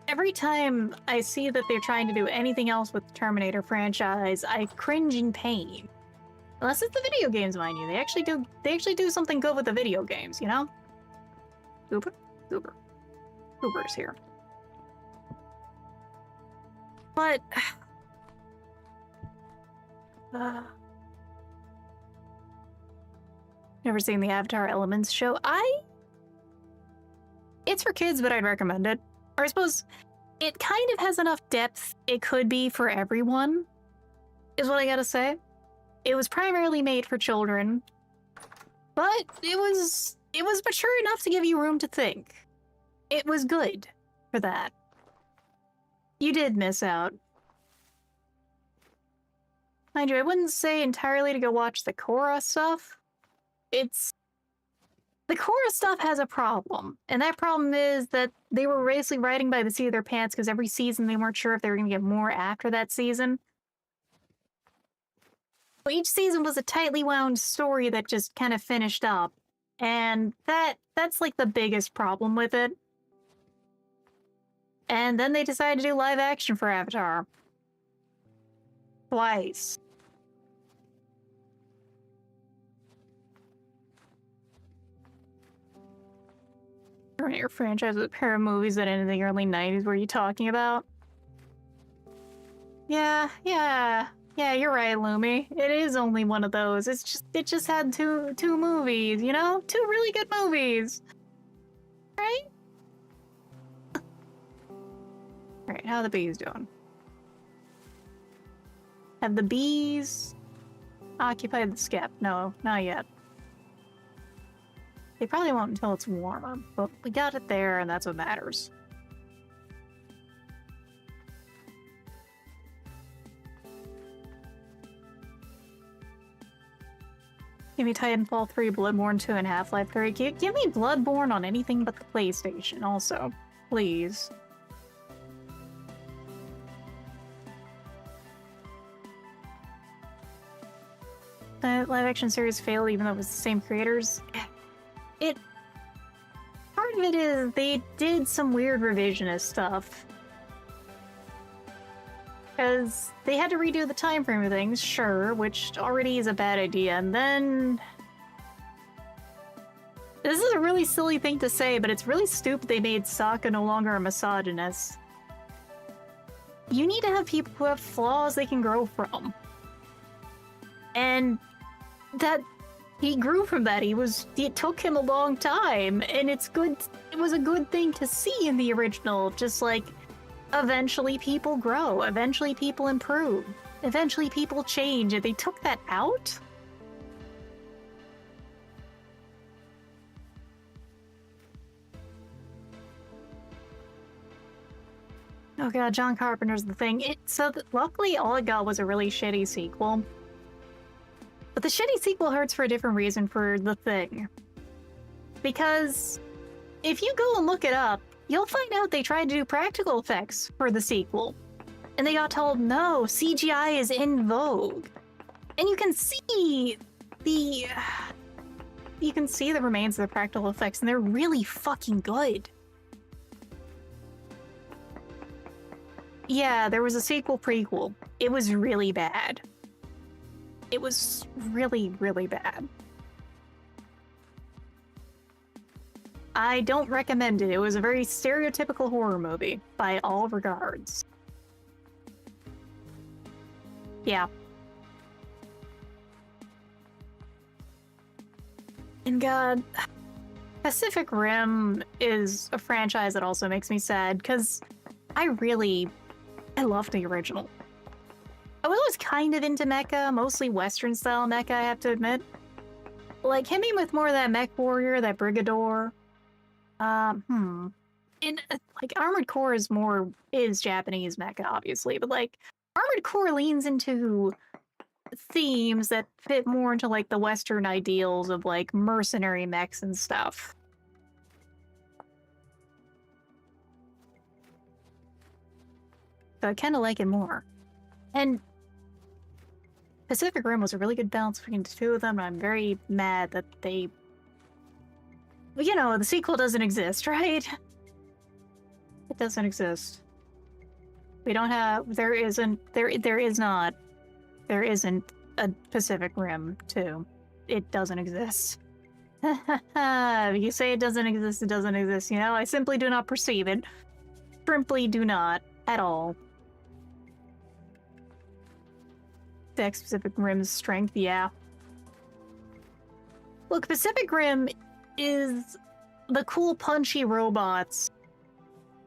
Every time I see that they're trying to do anything else with the Terminator franchise, I cringe in pain. Unless it's the video games, mind you. They actually do something good with the video games, you know? Uber's here. But never seen the Avatar Elements show. It's for kids, but I'd recommend it. Or I suppose it kind of has enough depth it could be for everyone, is what I gotta say. It was primarily made for children, but it was mature enough to give you room to think. It was good for that. You did miss out. Mind you, I wouldn't say entirely to go watch the Korra stuff. The Korra stuff has a problem, and that problem is that they were basically riding by the seat of their pants because every season they weren't sure if they were going to get more after that season. But each season was a tightly wound story that just kind of finished up, and that's like the biggest problem with it. And then they decided to do live action for Avatar. Twice. Your franchise with a pair of movies that ended in the early 90s, were you talking about? Yeah, you're right, Lumi. It is only one of those. It just had two movies, you know? Two really good movies. Right? Alright, how are the bees doing? Have the bees occupied the skep? No, not yet. They probably won't until it's warmer, but we got it there, and that's what matters. Give me Titanfall 3, Bloodborne 2, and Half-Life 3. Give me Bloodborne on anything but the PlayStation, also. Please. The live-action series failed even though it was the same creators. Part of it is they did some weird revisionist stuff. Because they had to redo the time frame of things, sure, which already is a bad idea, and then... This is a really silly thing to say, but it's really stupid they made Sokka no longer a misogynist. You need to have people who have flaws they can grow from. And that... He grew from that. It took him a long time, and it's good. It was a good thing to see in the original. Just like Eventually people grow, eventually people improve, eventually people change, and they took that out? Oh god, John Carpenter's The Thing. Luckily all I got was a really shitty sequel. But the shitty sequel hurts for a different reason for The Thing. Because if you go and look it up, you'll find out they tried to do practical effects for the sequel. And they got told, no, CGI is in vogue. And you can see the... You can see the remains of the practical effects, and they're really fucking good. Yeah, there was a sequel prequel. It was really bad. It was really, really bad. I don't recommend it. It was a very stereotypical horror movie, by all regards. Yeah. And god, Pacific Rim is a franchise that also makes me sad, because I love the original. I was always kind of into mecha, mostly Western style mecha, I have to admit. Like, hit me with more of that mech warrior, that brigador. And like Armored Core is Japanese mecha, obviously, but like Armored Core leans into themes that fit more into like the Western ideals of like mercenary mechs and stuff. So I kind of like it more. And Pacific Rim was a really good balance between the two of them, and I'm very mad that they... You know, the sequel doesn't exist, right? It doesn't exist. We don't have... There isn't a Pacific Rim 2. It doesn't exist. If you say it doesn't exist, it doesn't exist, you know? I simply do not perceive it. Simply do not. At all. Pacific Rim's strength, yeah. Look, Pacific Rim is the cool punchy robots.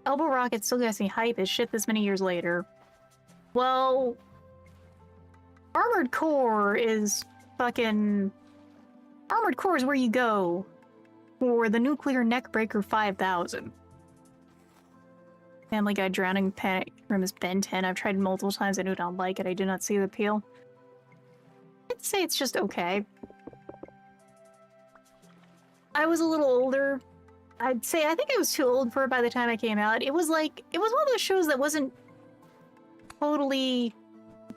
Elbow Rocket still gets me hype as shit this many years later. Well, Armored Core is fucking... Armored Core is where you go for the Nuclear Neckbreaker 5000. Family Guy Drowning Panic Room is Ben 10. I've tried multiple times. I do not like it. I do not see the appeal. I'd say it's just okay. I was a little older. I think I was too old for it by the time it came out. It was one of those shows that wasn't totally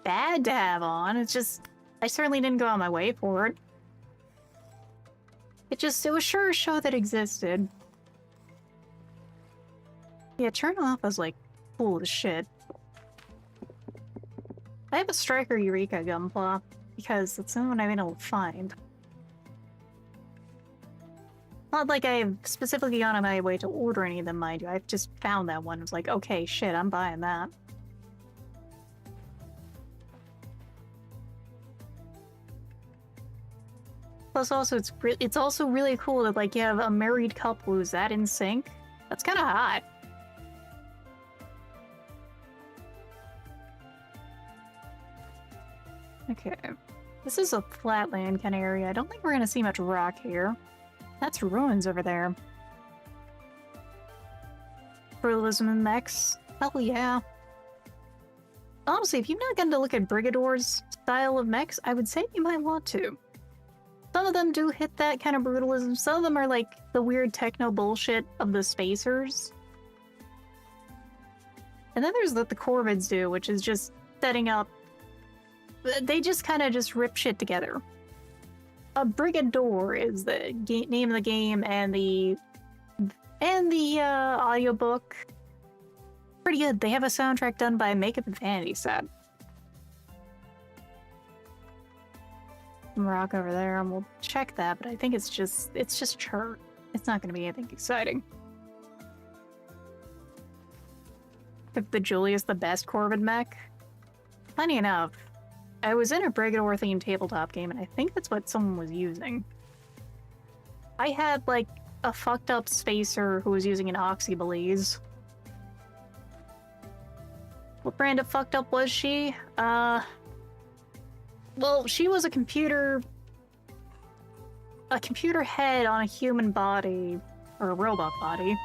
bad to have on. It's just, I certainly didn't go out my way for it. It was sure a show that existed. Yeah, Turn Off was like cool as shit. I have a Striker Eureka Gunpla because it's the only one I've been able to find. Not like I've specifically gone on my way to order any of them, mind you. I've just found that one. I was like, okay, shit, I'm buying that. Plus, also, it's also really cool that like you have a married couple who's that in sync. That's kind of hot. Okay, this is a flatland kind of area. I don't think we're gonna see much rock here. That's ruins over there. Brutalism and mechs. Hell yeah. Honestly, if you've not gotten to look at Brigador's style of mechs, I would say you might want to. Some of them do hit that kind of brutalism. Some of them are like the weird techno bullshit of the spacers. And then there's what the Corvids do, which is just setting up... They just kind of just rip shit together. A Brigador is the name of the game, and the audiobook. Pretty good. They have a soundtrack done by Makeup and Vanity Set. Some rock over there, and we'll check that, but I think it's just chart. It's not going to be anything exciting. If the Julius the best Corvid mech? Funny enough, I was in a Brigador themed tabletop game, and I think that's what someone was using. I had like a fucked up spacer who was using an Oxyblaze. What brand of fucked up was she? Well, she was a computer head on a human body, or a robot body,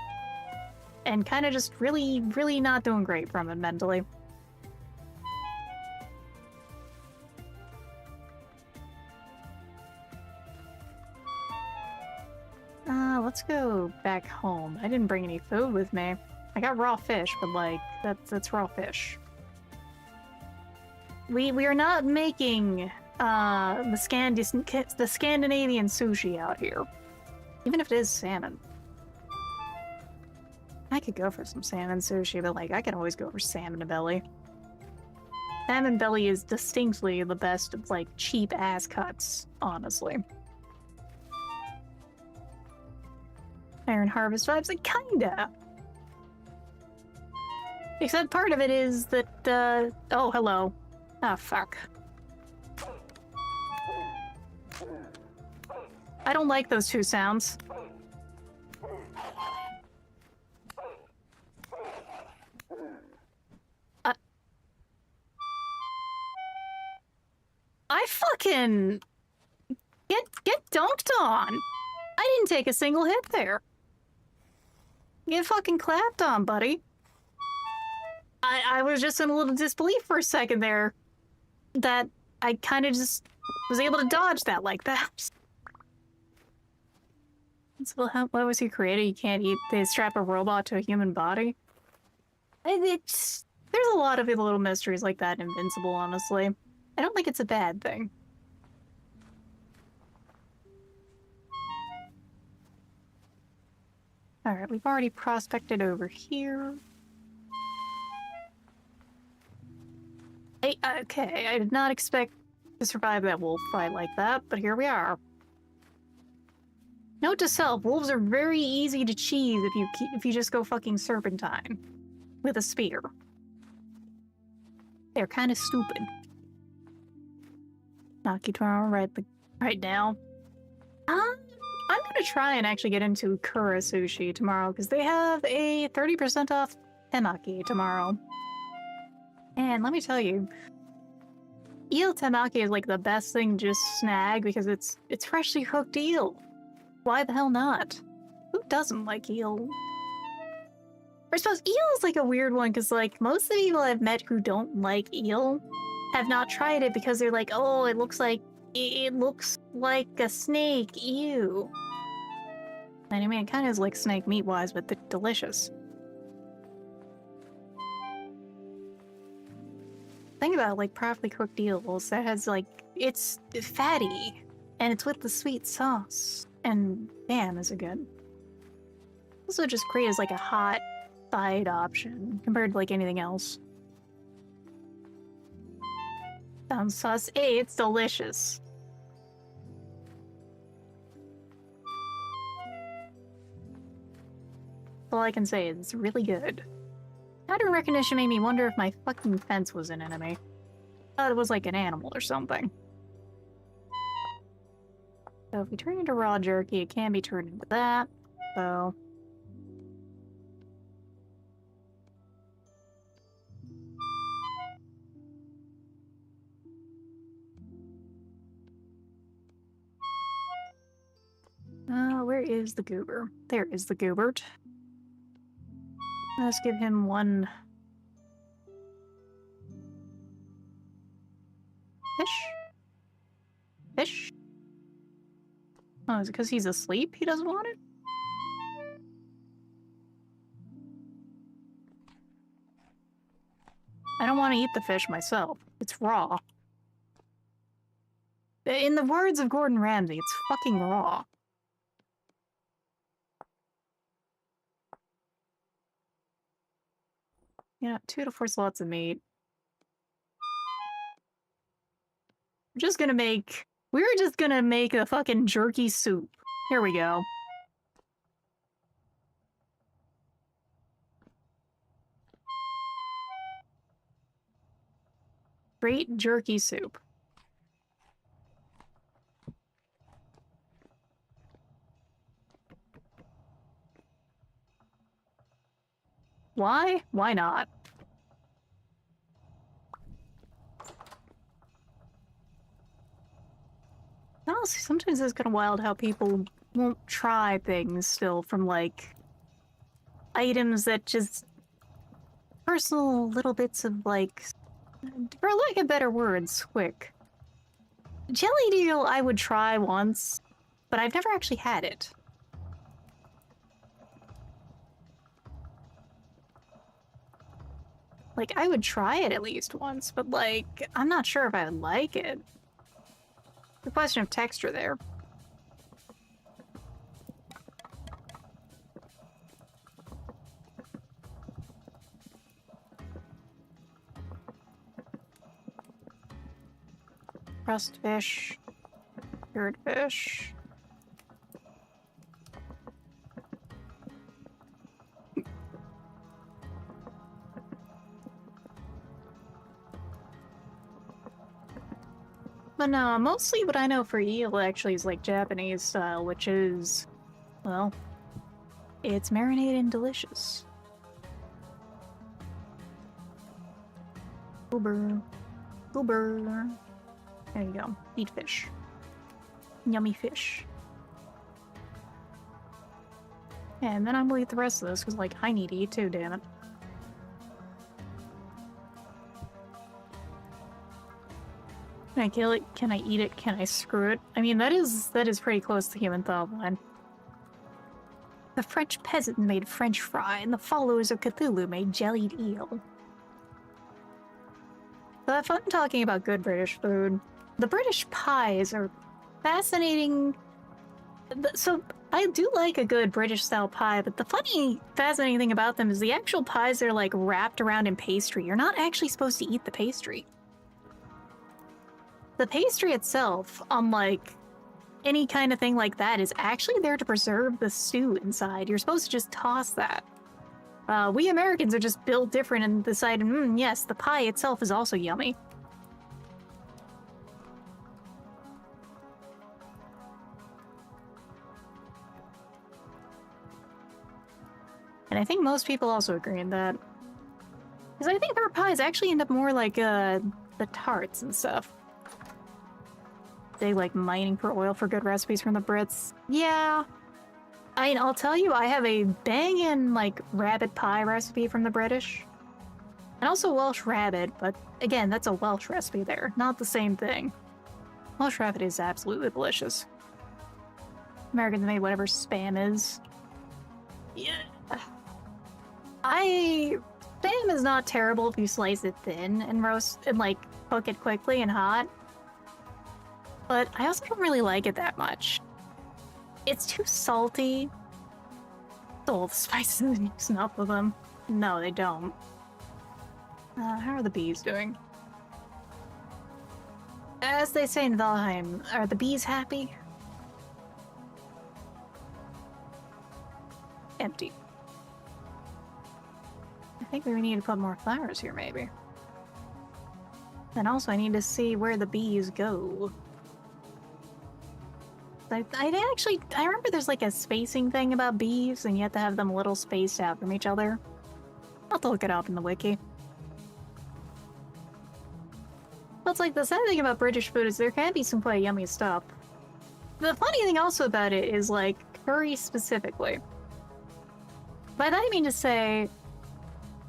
and kind of just really, really not doing great from it mentally. Let's go back home. I didn't bring any food with me. I got raw fish, but like, that's raw fish. We are not making the Scandinavian sushi out here. Even if it is salmon. I could go for some salmon sushi, but like, I can always go for salmon belly. Salmon belly is distinctly the best of like cheap ass cuts, honestly. Iron Harvest vibes, like kinda. Except part of it is that, oh, hello. Ah, fuck. I don't like those two sounds. I fucking... Get dunked on! I didn't take a single hit there. Get fucking clapped on, buddy. I was just in a little disbelief for a second there. That I kind of just was able to dodge that like that. So what was he created? You can't eat. They strap a robot to a human body. There's a lot of little mysteries like that in Invincible, honestly. I don't think it's a bad thing. Alright, we've already prospected over here. Okay, I did not expect to survive that wolf fight like that, but here we are. Note to self, wolves are very easy to cheese if you just go fucking serpentine with a spear. They're kind of stupid. Knock you tomorrow right now. I'm gonna try and actually get into Kura Sushi tomorrow because they have a 30% off temaki tomorrow. And let me tell you, eel temaki is like the best thing to just snag because it's freshly cooked eel. Why the hell not? Who doesn't like eel? Or I suppose eel is like a weird one because like most of the people I've met who don't like eel have not tried it because they're like, oh, it looks like a snake. Ew. And I mean, it kind of is like snake meat-wise, but they're delicious. Think about like properly cooked eels that has like it's fatty and it's with the sweet sauce. And damn, is it good. Also just great as like a hot side option compared to like anything else. Sounds sus. Hey, it's delicious. All I can say is it's really good. Pattern recognition made me wonder if my fucking fence was an enemy. I thought it was like an animal or something. So if we turn into raw jerky, it can be turned into that. So... where is the goober? There is the goobert. Let's give him one... fish? Fish? Oh, is it because he's asleep he doesn't want it? I don't want to eat the fish myself. It's raw. In the words of Gordon Ramsay, it's fucking raw. Yeah, 2 to 4 slots of meat. We're just gonna make a fucking jerky soup. Here we go. Great jerky soup. Why? Why not? sometimes it's kind of wild how people won't try things still from, like, items that just personal little bits of, like, for lack of better words, quick. Jelly deal I would try once, but I've never actually had it. Like, I would try it at least once, but, like, I'm not sure if I would like it. The question of texture there. Crust fish. Cured fish. But no, mostly what I know for eel actually is like Japanese style, which is, well, it's marinated and delicious. Uber. Uber. There you go. Eat fish. Yummy fish. And then I'm gonna eat the rest of this, because, like, I need to eat too, damn it. Can I kill it? Can I eat it? Can I screw it? I mean, that is pretty close to human thought line. The French peasant made French fry, and the followers of Cthulhu made jellied eel. So if I'm talking about good British food, the British pies are fascinating. So I do like a good British-style pie, but the funny, fascinating thing about them is the actual pies are, like, wrapped around in pastry. You're not actually supposed to eat the pastry. The pastry itself, unlike any kind of thing like that, is actually there to preserve the stew inside. You're supposed to just toss that. We Americans are just built different and decide, yes, the pie itself is also yummy. And I think most people also agree in that. Because I think our pies actually end up more like the tarts and stuff. They like mining for oil for good recipes from the Brits. Yeah. I mean, I'll tell you, I have a bangin' like rabbit pie recipe from the British. And also Welsh rabbit, but again, that's a Welsh recipe there, not the same thing. Welsh rabbit is absolutely delicious. Americans made whatever spam is. Yeah. Spam is not terrible if you slice it thin and roast and like cook it quickly and hot. But I also don't really like it that much. It's too salty. All the spices use enough of them. No, they don't. How are the bees doing? As they say in Valheim, are the bees happy? Empty. I think we need to put more flowers here, maybe. And also I need to see where the bees go. I remember there's like a spacing thing about bees, and you have to have them a little spaced out from each other. I'll have to look it up in the wiki. But it's like, the sad thing about British food is there can be some quite yummy stuff. The funny thing also about it is, like, curry specifically. By that I mean to say,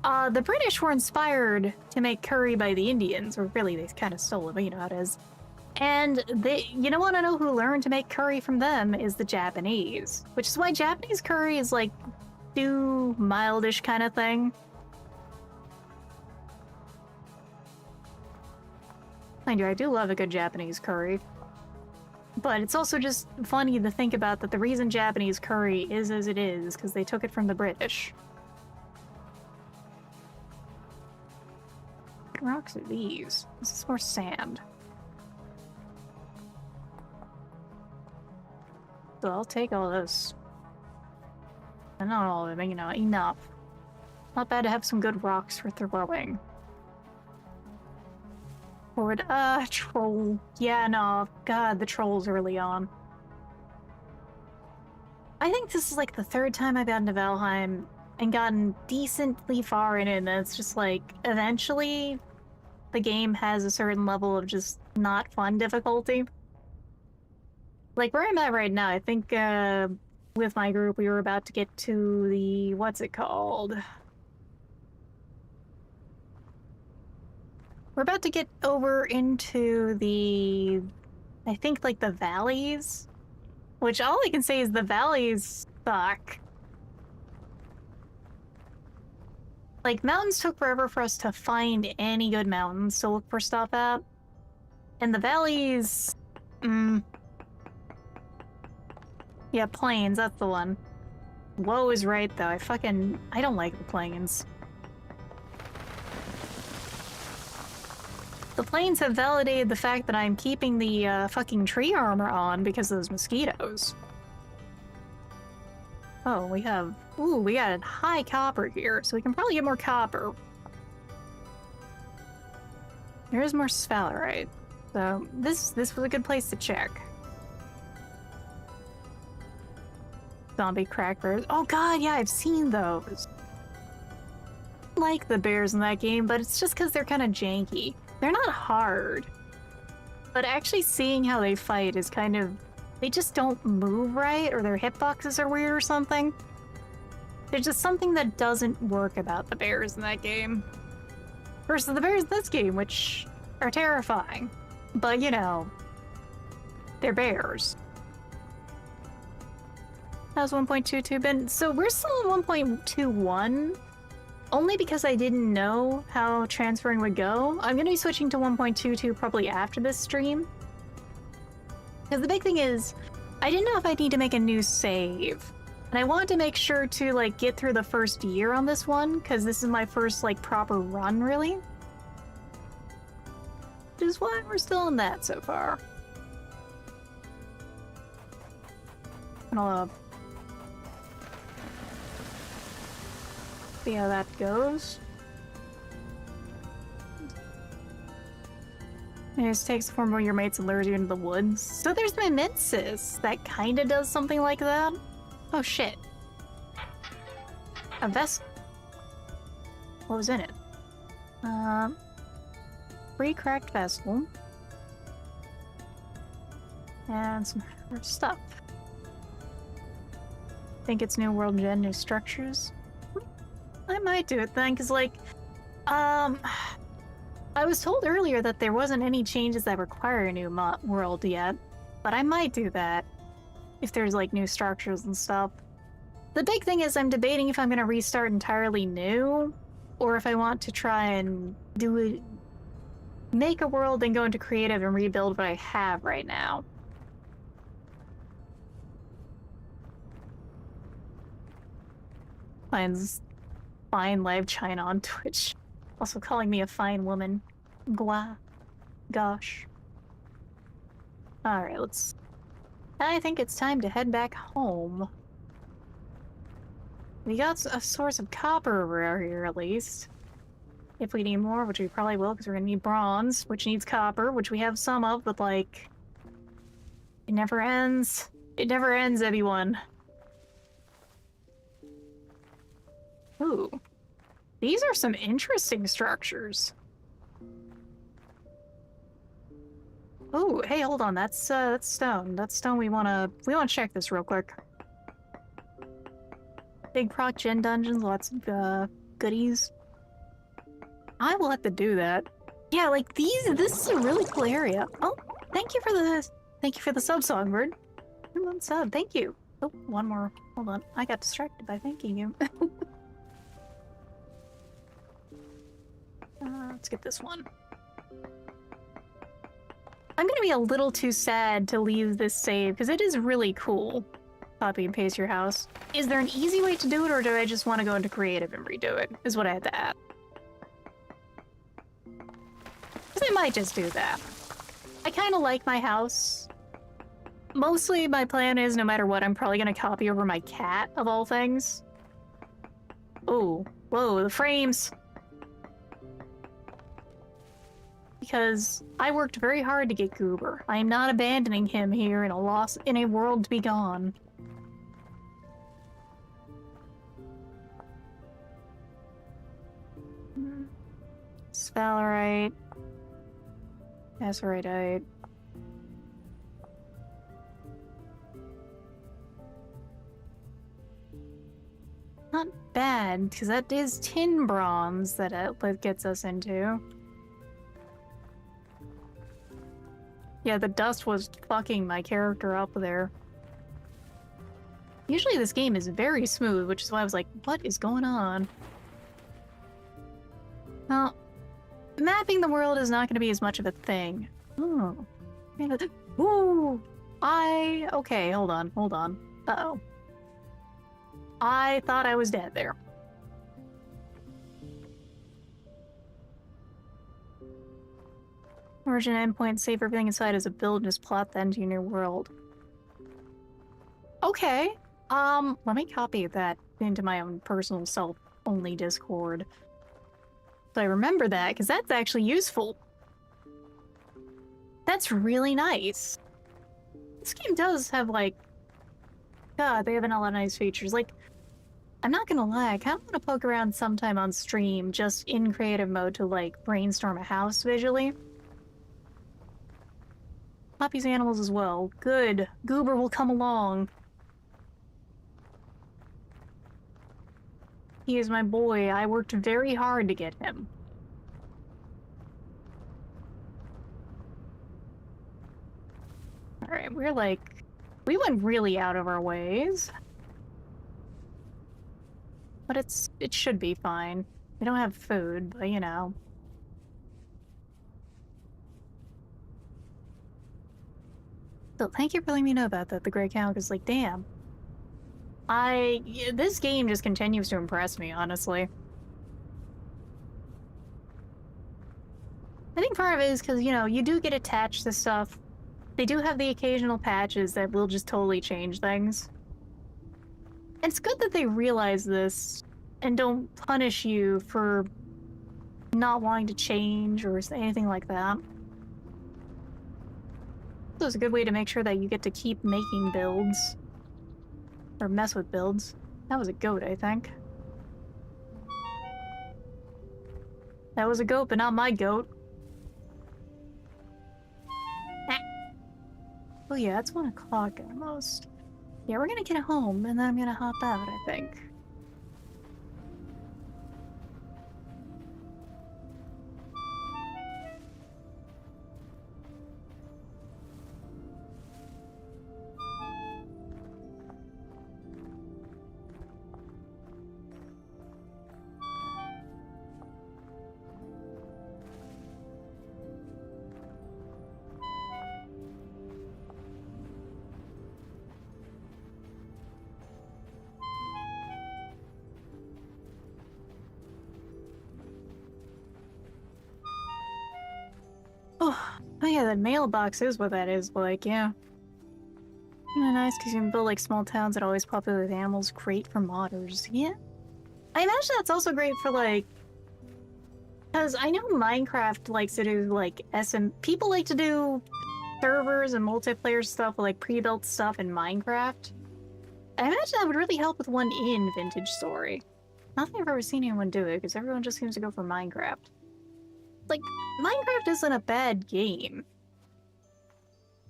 the British were inspired to make curry by the Indians, or really they kind of stole it, but you know how it is. And you don't want to know who learned to make curry from them is the Japanese. Which is why Japanese curry is like stew, mildish kind of thing. Mind you, I do love a good Japanese curry. But it's also just funny to think about that the reason Japanese curry is as it is because they took it from the British. What rocks are these? This is more sand. So I'll take all this. And not all of it, but you know, enough. Not bad to have some good rocks for throwing. Forward, troll. Yeah, no, God, the troll's early on. I think this is like the third time I've gotten to Valheim and gotten decently far in it, and it's just like, eventually, the game has a certain level of just not fun difficulty. Like where I'm at right now, I think with my group we were about to get to the what's it called? We're about to get over into the I think like the valleys, which all I can say is the valleys suck. Like mountains took forever for us to find any good mountains to look for stuff at. And the valleys, yeah, plains, that's the one. Woe is right though. I don't like the plains. The plains have validated the fact that I'm keeping the fucking tree armor on because of those mosquitoes. Oh, we got high copper here, so we can probably get more copper. There is more sphalerite, so this was a good place to check. Zombie crackers. Oh god, yeah, I've seen those. I like the bears in that game, but it's just because they're kind of janky. They're not hard, but actually seeing how they fight is kind of... They just don't move right, or their hitboxes are weird or something. There's just something that doesn't work about the bears in that game. Versus the bears in this game, which are terrifying. But, you know, they're bears. How's 1.22 been? So we're still at 1.21, only because I didn't know how transferring would go. I'm going to be switching to 1.22 probably after this stream. Because the big thing is, I didn't know if I'd need to make a new save. And I wanted to make sure to, like, get through the first year on this one, because this is my first, like, proper run, really. Which is why we're still in that so far. I'll, see how that goes. It just takes the form of your mates and lures you into the woods. So there's mimesis that kind of does something like that. Oh shit. A vessel. What was in it? Free cracked vessel. And some more stuff. Think it's new world gen, new structures? I might do it then, because like, I was told earlier that there wasn't any changes that require a new world yet, but I might do that if there's like new structures and stuff. The big thing is I'm debating if I'm going to restart entirely new, or if I want to try and do it, make a world and go into creative and rebuild what I have right now. Finds fine live China on Twitch. Also calling me a fine woman. Gwa. Gosh. Alright, I think it's time to head back home. We got a source of copper over here, at least. If we need more, which we probably will, because we're gonna need bronze, which needs copper, which we have some of, but like... It never ends. It never ends, everyone. Ooh. These are some interesting structures. Oh, hey, hold on. That's stone. That's stone. We wanna check this real quick. Big proc gen dungeons, lots of goodies. I will have to do that. Yeah, like this is a really cool area. Oh, thank you for the sub, Songbird. 1 sub, thank you. Oh, one more. Hold on. I got distracted by thanking you. Let's get this one. I'm gonna be a little too sad to leave this save, because it is really cool. Copy and paste your house. Is there an easy way to do it, or do I just want to go into creative and redo it, is what I had to add. Because I might just do that. I kind of like my house. Mostly my plan is, no matter what, I'm probably gonna copy over my cat, of all things. Oh, whoa, the frames! Because I worked very hard to get Goober. I am not abandoning him here in a world to be gone. Sphalerite. Azurite. Not bad, because that is tin bronze that gets us into. Yeah, the dust was fucking my character up there. Usually this game is very smooth, which is why I was like, what is going on? Well, mapping the world is not going to be as much of a thing. Oh. Ooh! Okay, hold on. Uh-oh. I thought I was dead there. Origin endpoint, save everything inside as a build and just plot the end to your new world. Okay. Let me copy that into my own personal self-only Discord. So I remember that, because that's actually useful. That's really nice. This game does have, like... God, they have a lot of nice features. Like, I'm not gonna lie, I kinda wanna poke around sometime on stream, just in creative mode to, like, brainstorm a house visually. Puppies, animals as well. Good. Goober will come along. He is my boy. I worked very hard to get him. Alright, we're like... We went really out of our ways. But it should be fine. We don't have food, but you know. So thank you for letting me know about that, the Grey Cow, because like, damn. This game just continues to impress me, honestly. I think part of it is because, you know, you do get attached to stuff. They do have the occasional patches that will just totally change things. And it's good that they realize this and don't punish you for not wanting to change or anything like that. So it's a good way to make sure that you get to keep making builds. Or mess with builds. That was a goat, I think. That was a goat, but not my goat. Ah. Oh yeah, it's 1 o'clock almost. Yeah, we're gonna get home, and then I'm gonna hop out, I think. Oh yeah, that mailbox is what that is like, yeah. Kinda nice because you can build like small towns that are always popular with animals. Great for modders, yeah. I imagine that's also great for like... Because I know Minecraft likes to do like people like to do servers and multiplayer stuff with like pre-built stuff in Minecraft. I imagine that would really help with one in Vintage Story. Not that I've ever seen anyone do it, because everyone just seems to go for Minecraft. Like, Minecraft isn't a bad game.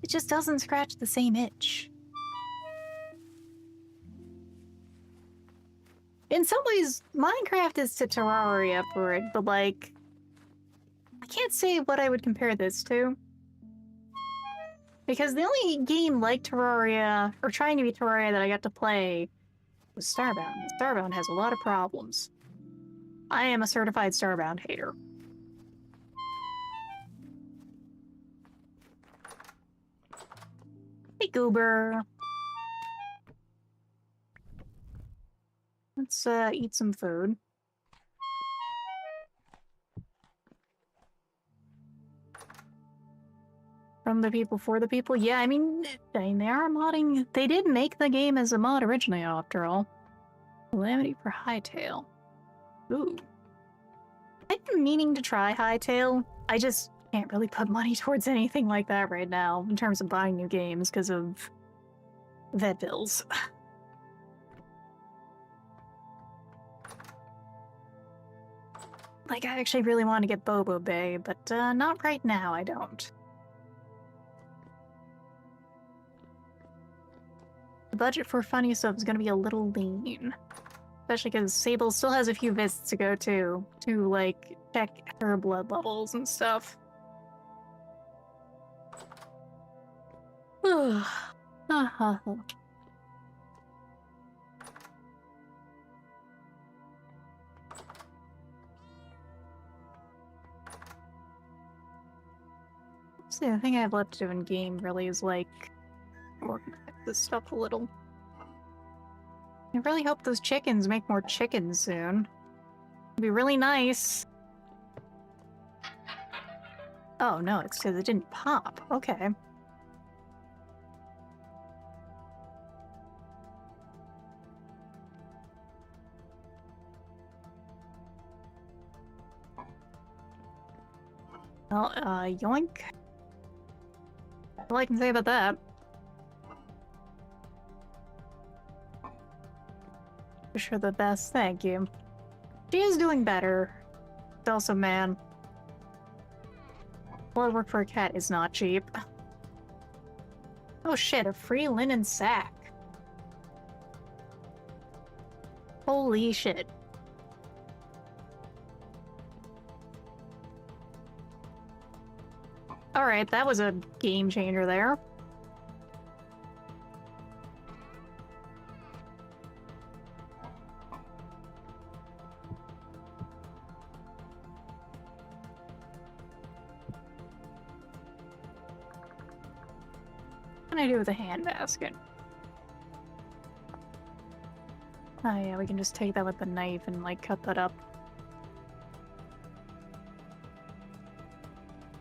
It just doesn't scratch the same itch. In some ways, Minecraft is to Terraria for it, but like... I can't say what I would compare this to. Because the only game like Terraria, or trying to be Terraria, that I got to play was Starbound. Starbound has a lot of problems. I am a certified Starbound hater. Hey, Goober. Let's eat some food. From the people, for the people? Yeah, I mean, they are modding. They did make the game as a mod originally, after all. Calamity for Hightail. Ooh. I've been meaning to try Hightail. I just can't really put money towards anything like that right now, in terms of buying new games, because of vet bills. Like, I actually really want to get Bobo Bay, but not right now, I don't. The budget for funny stuff is going to be a little lean. Especially because Sable still has a few visits to go to like, check her blood levels and stuff. See, the thing I have left to do in game really is like organize this stuff a little. I really hope those chickens make more chickens soon. It'd be really nice. Oh no, it's because it didn't pop. Okay. Well, yoink. All I can say about that. Wish her the best, thank you. She is doing better. It's also, man, blood work for a cat is not cheap. Oh shit, a free linen sack. Holy shit. Alright, that was a game changer there. What can I do with a hand basket? Oh yeah, we can just take that with the knife and like cut that up.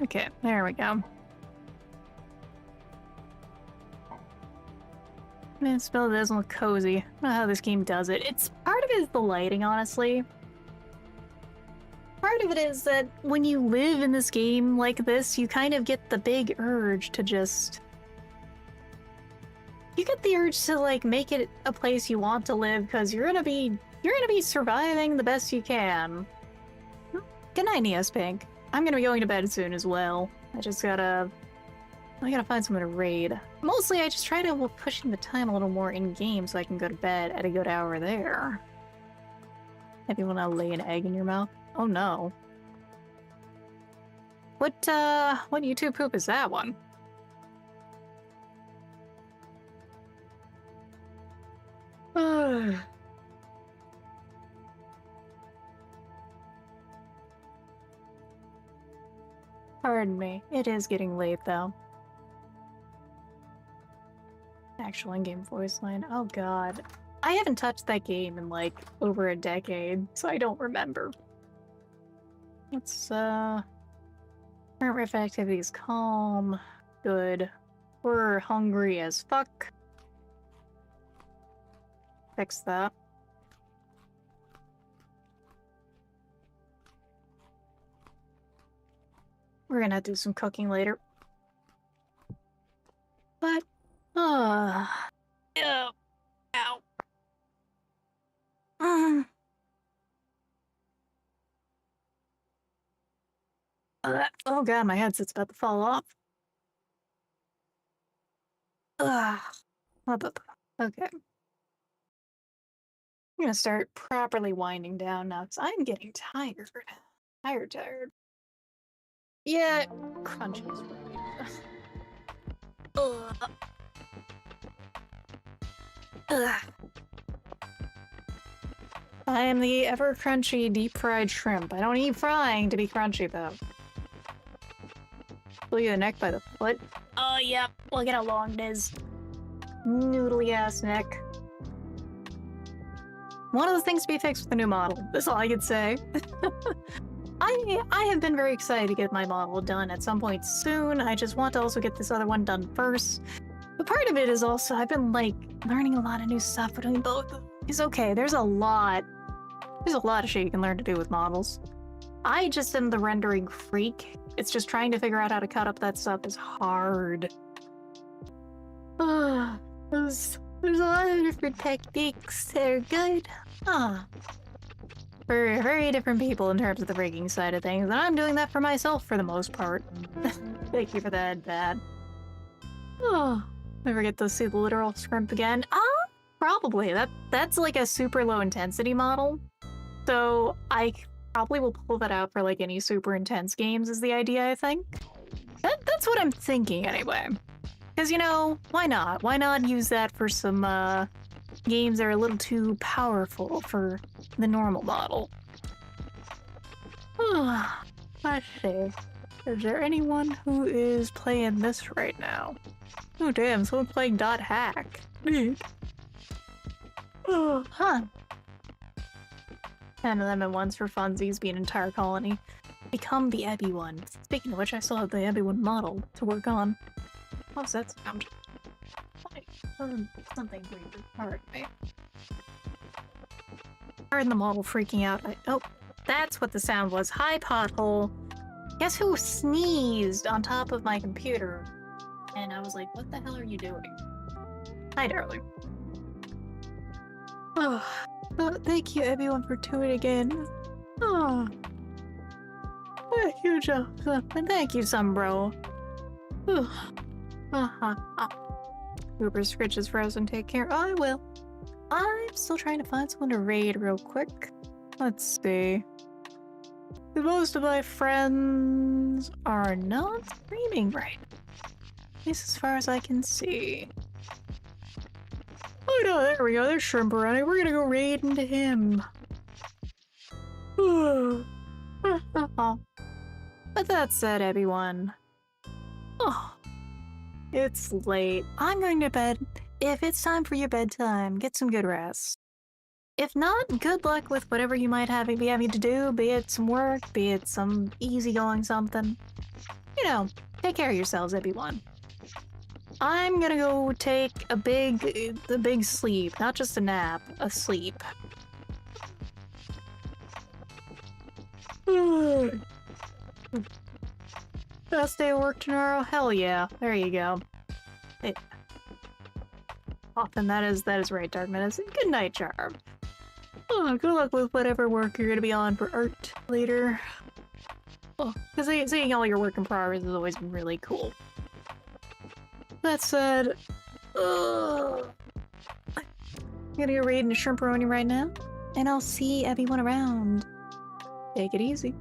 Okay, there we go. Man, this build doesn't look cozy. I don't know how this game does it. It's part of it is the lighting, honestly. Part of it is that when you live in this game like this, you kind of get the big urge to just... You get the urge to like make it a place you want to live because you're gonna be surviving the best you can. Good night, Neospink. I'm gonna be going to bed soon as well. I gotta find someone to raid. Mostly I just try to pushing the time a little more in game so I can go to bed at a good hour there. Maybe when I lay an egg in your mouth. Oh no. What YouTube poop is that one? Pardon me. It is getting late, though. Actual in-game voice line. Oh god. I haven't touched that game in, like, over a decade, so I don't remember. Let's, Current riff activity is calm. Good. We're hungry as fuck. Fix that. We're gonna have to do some cooking later. But, ow. Oh god, my headset's about to fall off. Okay. I'm gonna start properly winding down now, because I'm getting tired. Tired. Yeah, crunchy is right. I am the ever crunchy deep fried shrimp. I don't eat frying to be crunchy though. Pull you the neck by the foot. Oh yep, look at how long it is. Noodly ass neck. One of the things to be fixed with the new model. That's all I could say. I have been very excited to get my model done at some point soon. I just want to also get this other one done first. But part of it is also I've been like learning a lot of new stuff between both. It's okay. There's a lot of shit you can learn to do with models. I just am the rendering freak. It's just trying to figure out how to cut up that stuff is hard. There's a lot of different techniques that are good. For very different people in terms of the rigging side of things, and I'm doing that for myself for the most part. Thank you for that, Dad. Oh, never get to see the literal shrimp again. Probably. That's like a super low intensity model. So probably will pull that out for like any super intense games is the idea, I think. That's what I'm thinking anyway. Because, you know, why not? Why not use that for some games that are a little too powerful for the normal model? Let's see. Is there anyone who is playing this right now? Oh damn, someone playing .hack. Neat. Huh. 10 of them at once for funsies, be an entire colony. Become the Ebby one. Speaking of which, I still have the Ebby one model to work on. What's that sound? I heard something weird. Pardon me. Pardon the model freaking out. Oh, that's what the sound was. Hi, pothole. Guess who sneezed on top of my computer? And I was like, what the hell are you doing? Hi, darling. Oh, thank you everyone for tuning again. Oh, thank you, Joseph, and thank you, Sumbro. Cooper's fridge is frozen. Take care. I will. I'm still trying to find someone to raid real quick. Let's see. Most of my friends are not streaming right now. At least as far as I can see. Oh no, there we go. There's Shrimperoni. We're gonna go raid into him. But that said, everyone. Oh, it's late. I'm going to bed. If it's time for your bedtime, get some good rest. If not, good luck with whatever you might be having to do, be it some work, be it some easygoing something. You know, take care of yourselves, everyone. I'm gonna go take a big sleep, not just a nap, a sleep. Best day of work tomorrow? Hell yeah. There you go. Hey. Often that is right, Dark Medicine. Good night, Charm. Oh, good luck with whatever work you're gonna be on for art later. Oh, because seeing all your work in progress has always been really cool. That said, I'm gonna go raid into Shrimperoni right now, and I'll see everyone around. Take it easy.